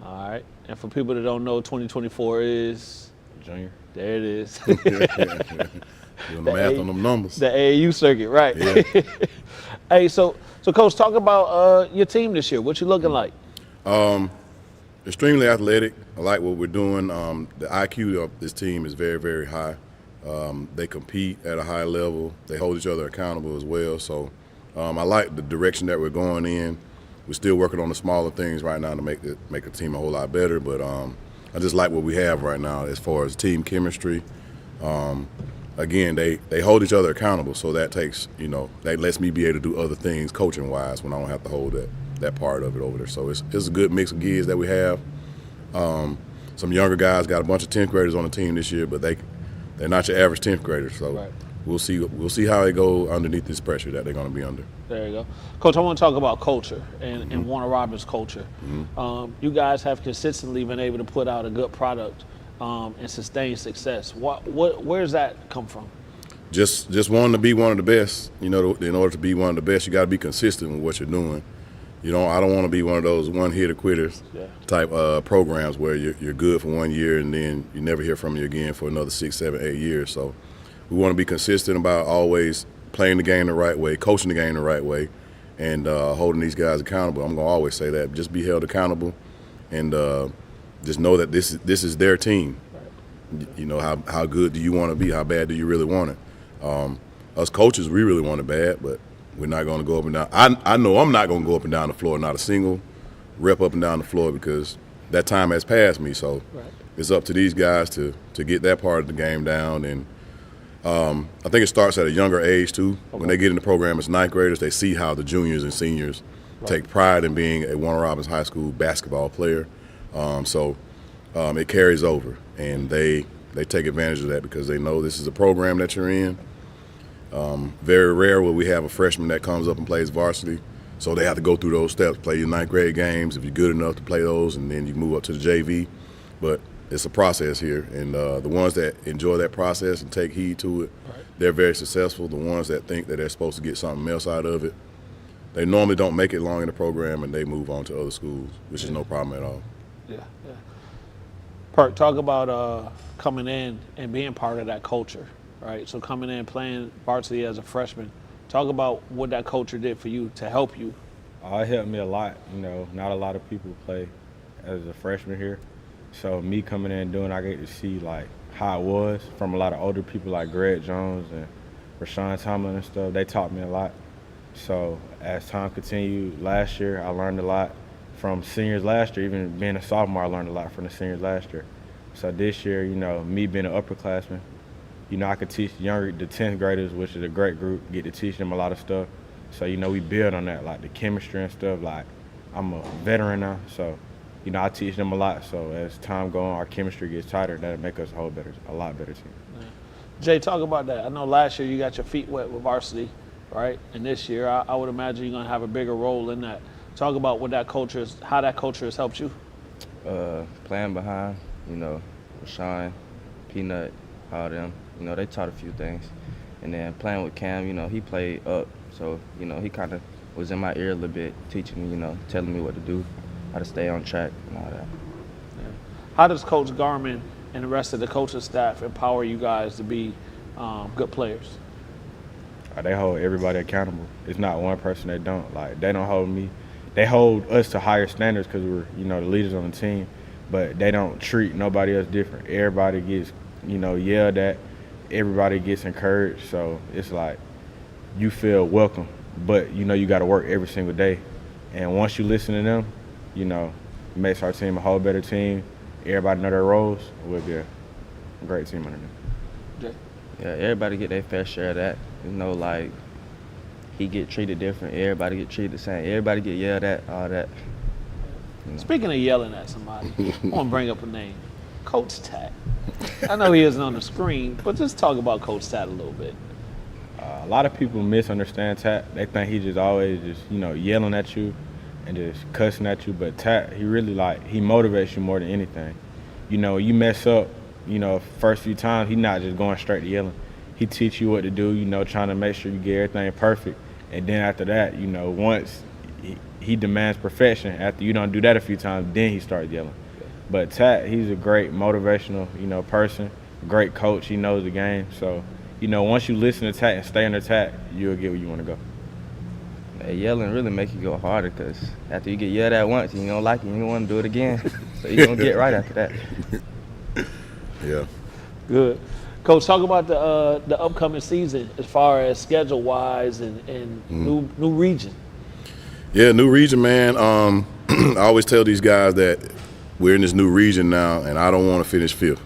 All right. And for people that don't know, 2024 is? Junior. There it is. Doing the math on them numbers. The AAU circuit, right. Yeah. Hey, so Coach, talk about your team this year. What you looking like? Extremely athletic. I like what we're doing. The IQ of this team is very, very high. They compete at a high level. They hold each other accountable as well. So I like the direction that we're going in. We're still working on the smaller things right now to make the team a whole lot better. But I just like what we have right now as far as team chemistry. Again, they hold each other accountable. So that takes, that lets me be able to do other things coaching-wise when I don't have to hold that part of it over there. So it's a good mix of kids that we have. Some younger guys, got a bunch of 10th graders on the team this year, but they're not your average 10th graders. So right. We'll see how they go underneath this pressure that they're going to be under. There you go. Coach, I want to talk about culture and Warner Robins culture. You guys have consistently been able to put out a good product and sustain success. Where's that come from? Just wanting to be one of the best. In order to be one of the best, you got to be consistent with what you're doing. I don't want to be one of those one-hitter quitters type programs where you're good for 1 year and then you never hear from you again for another 6, 7, 8 years. So we want to be consistent about always playing the game the right way, coaching the game the right way, and holding these guys accountable. I'm going to always say that. Just be held accountable and just know that this is their team. Right. How good do you want to be? How bad do you really want it? Us coaches, we really want it bad, but we're not going to go up and down. I know I'm not going to go up and down the floor, not a single rep up and down the floor, because that time has passed me. So it's up to these guys to get that part of the game down. And I think it starts at a younger age, too. Okay. When they get in the program as 9th graders, they see how the juniors and seniors take pride in being a Warner Robins High School basketball player. So it carries over, and they take advantage of that because they know this is a program that you're in. Very rare will we have a freshman that comes up and plays varsity, so they have to go through those steps, play your 9th grade games if you're good enough to play those, and then you move up to the JV. But it's a process here, and the ones that enjoy that process and take heed to it, they're very successful. The ones that think that they're supposed to get something else out of it, they normally don't make it long in the program, and they move on to other schools, which is no problem at all. Yeah. Perk, talk about coming in and being part of that culture. Right, so coming in playing varsity as a freshman, talk about what that culture did for you to help you. It helped me a lot. Not a lot of people play as a freshman here, so me coming in and doing, I get to see like how it was from a lot of older people like Greg Jones and Rashawn Tomlin and stuff. They taught me a lot. So as time continued, last year I learned a lot from seniors last year. Even being a sophomore, I learned a lot from the seniors last year. So this year, me being an upperclassman, I could teach the 10th graders, which is a great group, get to teach them a lot of stuff. So, we build on that, like the chemistry and stuff. Like, I'm a veteran now, so, I teach them a lot. So as time goes on, our chemistry gets tighter. That'll make us a lot better team. Yeah. Jay, talk about that. I know last year you got your feet wet with varsity, right? And this year, I would imagine you're going to have a bigger role in that. Talk about how that culture has helped you. Playing behind, Rashawn, Peanut, all them. They taught a few things. And then playing with Cam, he played up. So, he kind of was in my ear a little bit, teaching me, telling me what to do, how to stay on track and all that. Yeah. How does Coach Garman and the rest of the coaching staff empower you guys to be good players? They hold everybody accountable. It's not one person that don't. Like, they don't hold me. They hold us to higher standards because we're, the leaders on the team. But they don't treat nobody else different. Everybody gets, yelled at. Everybody gets encouraged, so it's like you feel welcome, but you got to work every single day. And once you listen to them, it makes our team a whole better team. Everybody know their roles. We'll be a great team under them. Jay? Yeah, everybody get their fair share of that. You know, like he get treated different. Everybody get treated the same. Everybody get yelled at, all that. Speaking of yelling at somebody, I want to bring up a name, Coach Tat. I know he isn't on the screen, but just talk about Coach Tat a little bit. A lot of people misunderstand Tat. They think he just always just, yelling at you and just cussing at you. But Tat, he really he motivates you more than anything. You mess up, first few times, he not just going straight to yelling. He teach you what to do, trying to make sure you get everything perfect. And then after that, once he demands perfection, after you don't do that a few times, then he starts yelling. But Tat, he's a great motivational, person, great coach. He knows the game. So, once you listen to Tat and stay under Tat, you'll get where you want to go. Hey, yelling really make you go harder because after you get yelled at once, you don't like it, you don't want to do it again. So you're going to get right after that. Yeah. Good. Coach, talk about the upcoming season as far as schedule-wise and new region. Yeah, new region, man. I always tell these guys that we're in this new region now, and I don't want to finish fifth.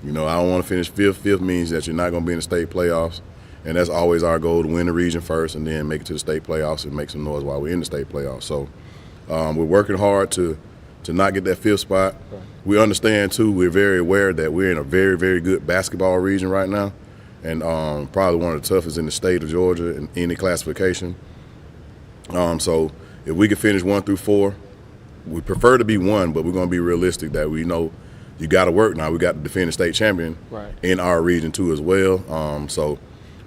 I don't want to finish fifth. Fifth means that you're not going to be in the state playoffs, and that's always our goal, to win the region first and then make it to the state playoffs and make some noise while we're in the state playoffs. So we're working hard to not get that fifth spot. Right. We understand, too, we're very aware that we're in a very, very good basketball region right now, and probably one of the toughest in the state of Georgia in any classification. So if we can finish 1 through 4, we prefer to be 1, but we're going to be realistic that we know you got to work now. We got to defend the state champion in our region too as well. So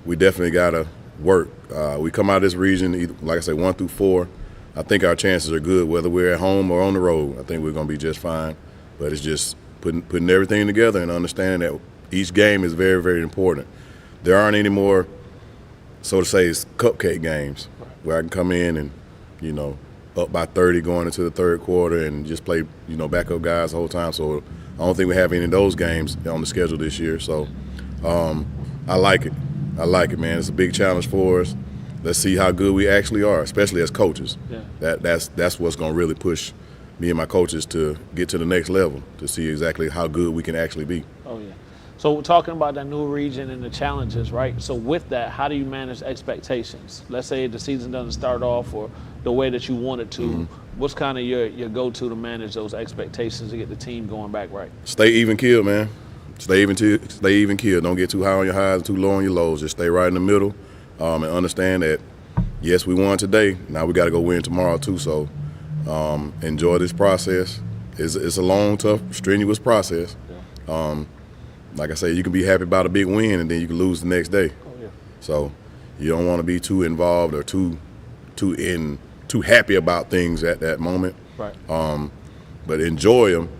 we definitely got to work. We come out of this region, like I say, 1 through 4. I think our chances are good, whether we're at home or on the road. I think we're going to be just fine. But it's just putting everything together and understanding that each game is very, very important. There aren't any more, so to say, cupcake games where I can come in and, up by 30 going into the third quarter and just play, backup guys the whole time. So I don't think we have any of those games on the schedule this year. So I like it. I like it, man. It's a big challenge for us. Let's see how good we actually are, especially as coaches. Yeah. That's what's going to really push me and my coaches to get to the next level, to see exactly how good we can actually be. Oh, yeah. So we're talking about that new region and the challenges, right? So with that, how do you manage expectations? Let's say the season doesn't start off or the way that you want it to. Mm-hmm. What's kind of your go-to to manage those expectations to get the team going back right? Stay even keel, man. Stay even keel. Don't get too high on your highs and too low on your lows. Just stay right in the middle and understand that, yes, we won today. Now we got to go win tomorrow too. So enjoy this process. It's a long, tough, strenuous process. Yeah. Like I say, you can be happy about a big win and then you can lose the next day. Oh, yeah. So you don't want to be too involved or too happy about things at that moment. Right. But enjoy them.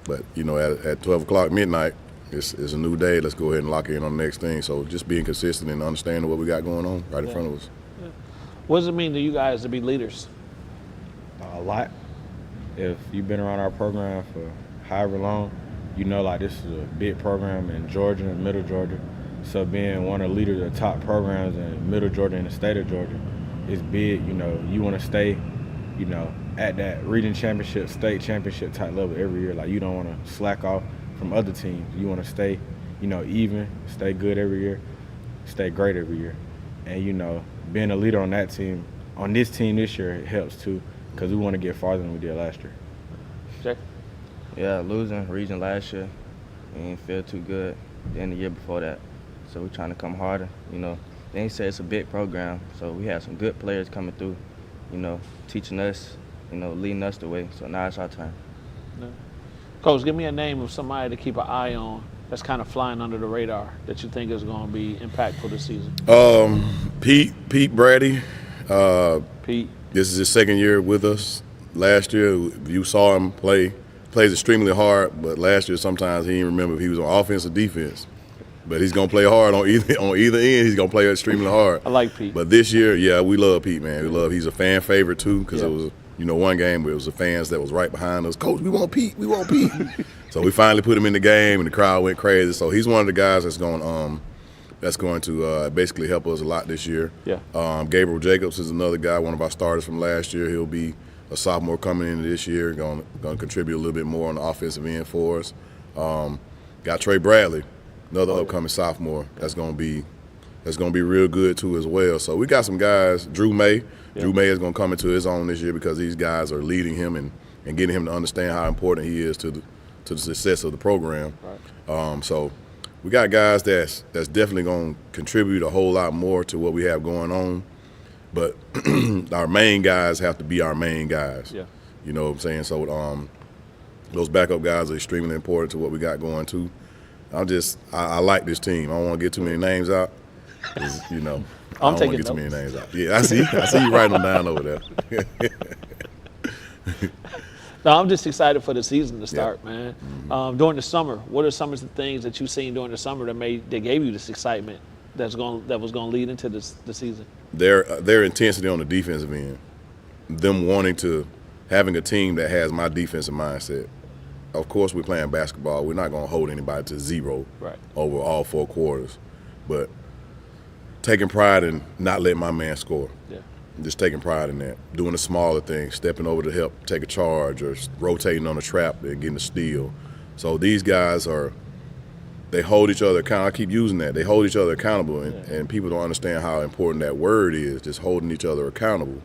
But at 12 o'clock midnight, it's a new day. Let's go ahead and lock in on the next thing. So just being consistent and understanding what we got going on right in front of us. Yeah. What does it mean to you guys to be leaders? A lot. If you've been around our program for however long, this is a big program in Georgia and Middle Georgia. So being one of the leaders of the top programs in Middle Georgia and the state of Georgia is big. You want to stay, at that region championship, state championship type level every year. Like, you don't want to slack off from other teams. You want to stay, even, stay good every year, stay great every year. And, being a leader on that team, on this team this year, it helps too, because we want to get farther than we did last year. Jay? Yeah, losing region last year, we didn't feel too good than the year before that. So we're trying to come harder. They say it's a big program, so we have some good players coming through, teaching us, leading us the way. So now it's our turn. Yeah. Coach, give me a name of somebody to keep an eye on that's kind of flying under the radar that you think is going to be impactful this season. Pete Brady. Pete. This is his second year with us. Last year, you saw him play. Plays extremely hard, but last year sometimes he didn't remember if he was on offense or defense. But he's gonna play hard on either end. He's gonna play extremely hard. I like Pete. But this year, yeah, we love Pete, man. He's a fan favorite too, because it was one game where it was the fans that was right behind us. Coach, we want Pete. So we finally put him in the game, and the crowd went crazy. So he's one of the guys that's going to basically help us a lot this year. Yeah. Gabriel Jacobs is another guy, one of our starters from last year. He'll be a sophomore coming into this year, going to contribute a little bit more on the offensive end for us. Got Trey Bradley, another upcoming sophomore that's gonna be real good too as well. So we got some guys. Drew May is gonna come into his own this year because these guys are leading him and getting him to understand how important he is to the success of the program. Right. So we got guys that's definitely gonna contribute a whole lot more to what we have going on. But our main guys have to be our main guys. Yeah. You know what I'm saying? So those backup guys are extremely important to what we got going too. I like this team. I don't want to get too many names out. You know, I don't want to get too many names out. Yeah, I see you writing them down over there. No, I'm just excited for the season to start, man. During the summer, what are some of the things that you've seen during the summer that gave you this excitement that was going to lead into the season? Their intensity on the defensive end, them wanting to having a team that has my defensive mindset. Of course, we're playing basketball. We're not going to hold anybody to zero over all 4 quarters, but taking pride in not letting my man score. Yeah. Just taking pride in that. Doing the smaller things, stepping over to help take a charge or rotating on a trap and getting a steal. So these guys they hold each other accountable. I keep using that. They hold each other accountable, and people don't understand how important that word is, just holding each other accountable.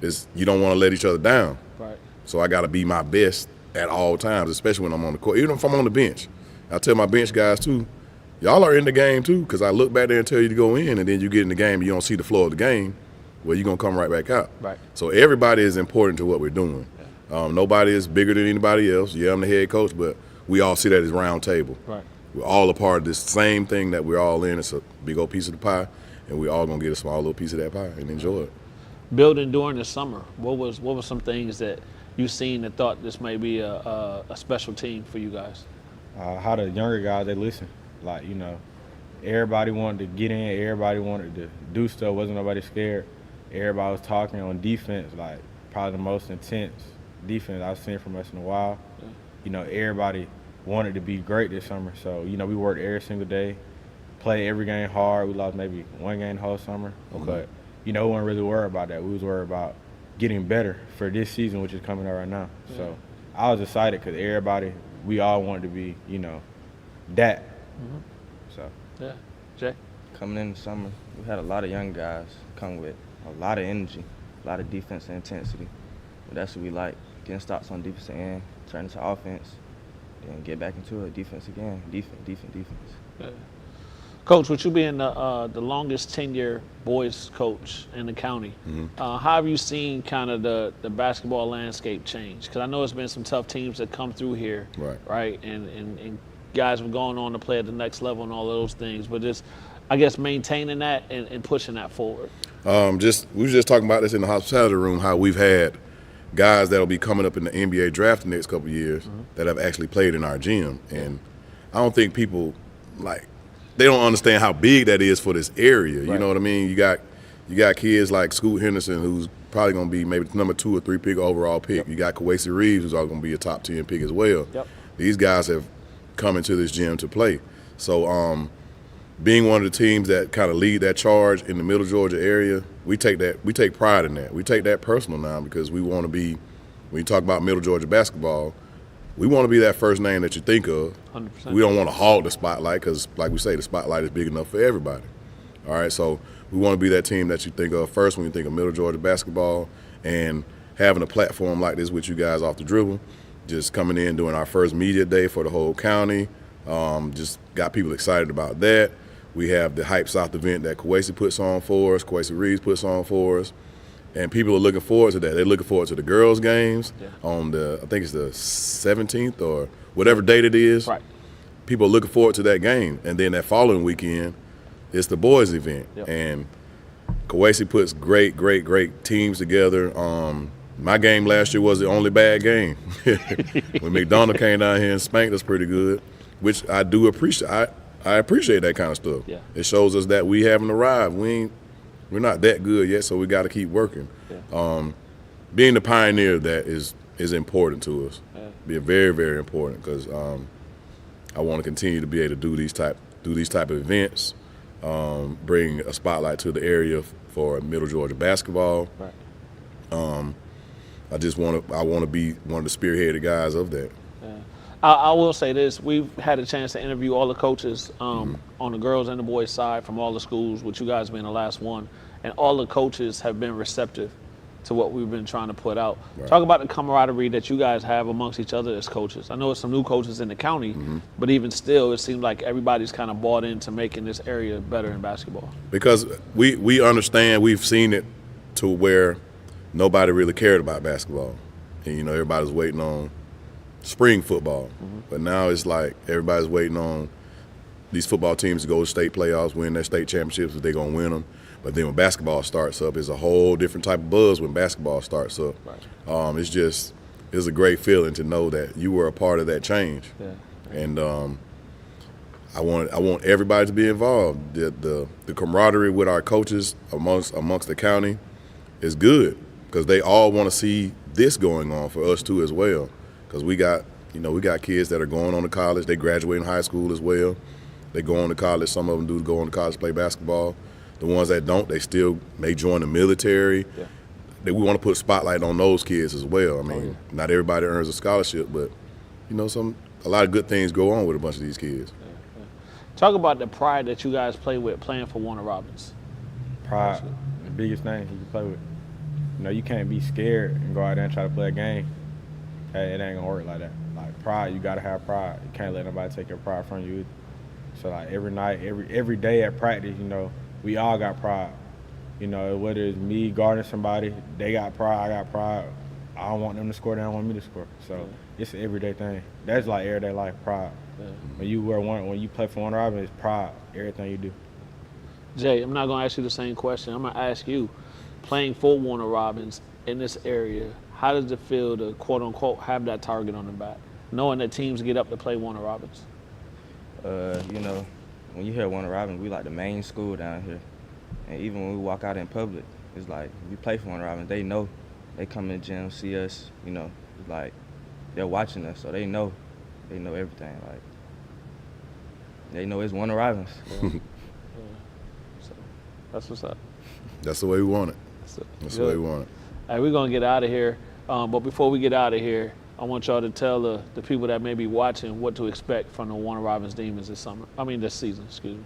You don't want to let each other down. Right. So I got to be my best at all times, especially when I'm on the court. Even if I'm on the bench, I tell my bench guys too, y'all are in the game too, because I look back there and tell you to go in, and then you get in the game and you don't see the flow of the game, well, you're going to come right back out. Right. So everybody is important to what we're doing. Yeah. Nobody is bigger than anybody else. Yeah, I'm the head coach, but we all see that as round table. Right. We're all a part of this same thing that we're all in. It's a big old piece of the pie, and we're all going to get a small little piece of that pie and enjoy it. Building during the summer, what were some things that you've seen and thought this may be a special team for you guys? How the younger guys, they listen. Like, you know, everybody wanted to get in. Everybody wanted to do stuff. Wasn't nobody scared. Everybody was talking on defense, like probably the most intense defense I've seen from us in a while. Yeah. You know, everybody wanted to be great this summer. So, you know, we worked every single day, played every game hard. We lost maybe 1 game the whole summer. Mm-hmm. But, you know, we weren't really worried about that. We was worried about getting better for this season, which is coming up right now. Yeah. So I was excited because we all wanted to be, you know, that. Mm-hmm. So. Yeah. Jay? Coming in the summer, we had a lot of young guys come with a lot of energy, a lot of defensive intensity. But that's what we like. Getting stops on defensive end, turn into offense, then get back into it. Defense again. Defense. Yeah. Coach, with you being the longest tenure boys coach in the county, how have you seen kind of the basketball landscape change? Because I know it's been some tough teams that come through here, right? And guys were going on to play at the next level and all of those things, but just, I guess, maintaining that and pushing that forward. We were just talking about this in the hospitality room, how we've had guys that will be coming up in the NBA draft the next couple of years that have actually played in our gym. And I don't think people, they don't understand how big that is for this area. You know what I mean? You got kids like Scoot Henderson, who's probably going to be maybe number 2 or 3 pick overall pick. You got Kawasi Reeves, who's going to be a top 10 pick as well. These guys have come into this gym to play. So being one of the teams that kind of lead that charge in the Middle Georgia area, we take pride in that. We take that personal now because we want to be, when you talk about Middle Georgia basketball, we want to be that first name that you think of. 100%. We don't want to hog the spotlight because, like we say, the spotlight is big enough for everybody. All right, so we want to be that team that you think of first when you think of Middle Georgia basketball, and having a platform like this with you guys off the dribble, just coming in, doing our first media day for the whole county, just got people excited about that. We have the Hype South event that Kawasi puts on for us, Kawasi Reeves puts on for us, and people are looking forward to that. They're looking forward to the girls' games on I think it's the 17th or whatever date it is. Right. People are looking forward to that game. And then that following weekend, it's the boys' event. And Kawasi puts great teams together. My game last year was the only bad game. When McDonald came down here and spanked us pretty good, which I do appreciate. I appreciate that kind of stuff. Yeah. It shows us that we haven't arrived. We're not that good yet, so we got to keep working. Yeah. Being the pioneer of that is important to us. Yeah. Being very, very important because I want to continue to be able to do these type of events, bring a spotlight to the area for Middle Georgia basketball. Right. I want to be one of the spearheaded guys of that. Yeah. I will say this: we've had a chance to interview all the coaches on the girls and the boys side from all the schools, with you guys being the last one, and all the coaches have been receptive to what we've been trying to put out. Right. Talk about the camaraderie that you guys have amongst each other as coaches. I know it's some new coaches in the county, but even still, it seems like everybody's kind of bought into making this area better in basketball. Because we understand, we've seen it to where nobody really cared about basketball, and everybody's waiting on spring football. But now it's like everybody's waiting on these football teams to go to state playoffs, win their state championships, if they're going to win them. But then when basketball starts up, it's a whole different type of buzz when basketball starts up. Right. It's a great feeling to know that you were a part of that change. Yeah. And I want everybody to be involved. The camaraderie with our coaches amongst the county is good, because they all want to see this going on for us too as well. Because we got kids that are going on to college. They graduate in high school as well. They go on to college. Some of them do go on to college to play basketball. The ones that don't, they still may join the military. Yeah. We want to put a spotlight on those kids as well. I mean, not everybody earns a scholarship, but a lot of good things go on with a bunch of these kids. Yeah. Talk about the pride that you guys play with playing for Warner Robins. Pride, the biggest thing you can play with. You can't be scared and go out there and try to play a game. Hey, it ain't gonna work like that. Like, pride, you gotta have pride. You can't let nobody take your pride from you. So like every night, every day at practice, we all got pride. Whether it's me guarding somebody, they got pride, I got pride. I don't want them to score, they don't want me to score. So it's an everyday thing. That's like everyday life, pride. Yeah. When you play for Warner Robins, it's pride, everything you do. Jay, I'm not gonna ask you the same question. I'm gonna ask you, playing for Warner Robins in this area, how does it feel to quote unquote have that target on the back, knowing that teams get up to play Warner Robins? When you hear Warner Robins, we like the main school down here. And even when we walk out in public, it's like, if you play for Warner Robins, they know. They come in the gym, see us, it's like they're watching us, so they know everything. Like, they know it's Warner Robins. Yeah. So, that's what's up. That's the way we want it. That's the way we want it. All right, we're going to get out of here. But before we get out of here, I want y'all to tell the people that may be watching what to expect from the Warner Robins Demons this season, excuse me.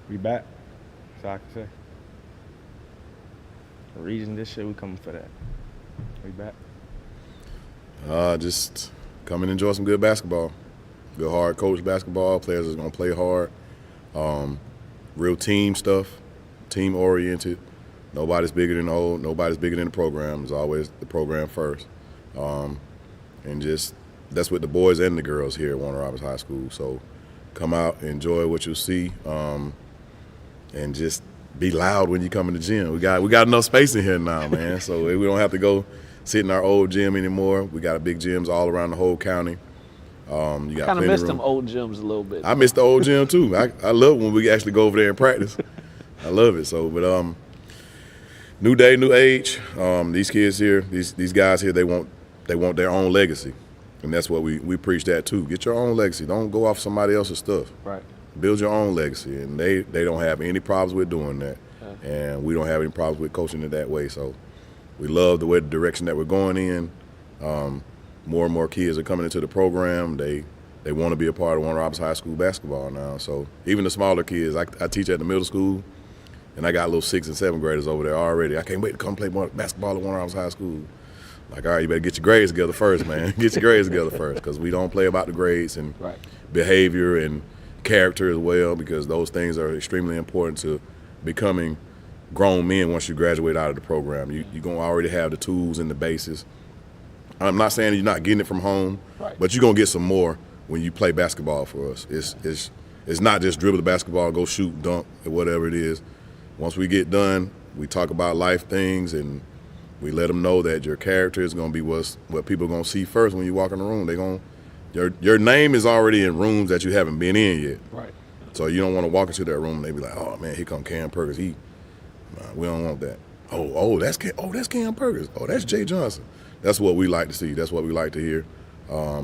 We back. That's all I can say. The reason this year, we coming for that. We back. Just come and enjoy some good basketball. Good, hard coach basketball. Players are going to play hard. Real team stuff, team-oriented. Nobody's bigger than the old. Nobody's bigger than the program. It's always the program first. And just that's with the boys and the girls here at Warner Robins High School. So come out, enjoy what you see, and just be loud when you come in the gym. We got enough space in here now, man. So we don't have to go sit in our old gym anymore. We got big gyms all around the whole county. You got kind of missed them old gyms a little bit. I miss the old gym too. I love when we actually go over there and practice. I love it. So, but new day, new age. These kids here, these guys here, they want their own legacy, and that's what we preach that too. Get your own legacy. Don't go off somebody else's stuff. Right. Build your own legacy, and they don't have any problems with doing that, and we don't have any problems with coaching it that way. So we love the direction that we're going in. More and more kids are coming into the program. They want to be a part of Warner Robins High School basketball now. So even the smaller kids, I teach at the middle school, and I got little 6th and 7th graders over there already. I can't wait to come play basketball at Warner Robins High School. Like, all right, you better get your grades together first, man. Get your grades together first, because we don't play about the grades and behavior and character as well, because those things are extremely important to becoming grown men once you graduate out of the program. You're going to already have the tools and the basis. I'm not saying you're not getting it from home, but you're going to get some more when you play basketball for us. It's not just dribble the basketball, go shoot, dunk, or whatever it is. Once we get done, we talk about life things, and we let them know that your character is going to be what people are going to see first when you walk in the room. Your name is already in rooms that you haven't been in yet. Right. So you don't want to walk into that room and they be like, oh man, here come Cam Perkins. We don't want that. That's Cam Perkins. Oh, that's Jay Johnson. That's what we like to see. That's what we like to hear.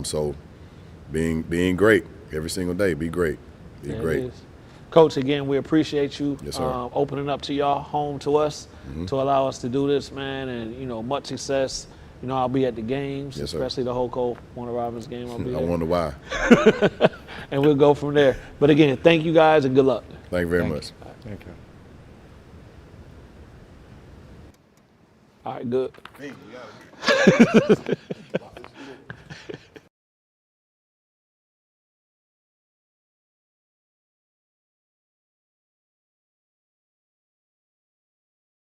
So being great every single day. Be great. Be great. Coach, again, we appreciate you opening up to y'all, home to us, Mm-hmm. to allow us to do this, man. And, much success You know, I'll be at the games, Yes, sir. especially the Holco Warner Robins game. I'll be I there. wonder why. And we'll go from there. But again, thank you guys and good luck. Thank you very much. Thank you. All right, good. Hey, you got it.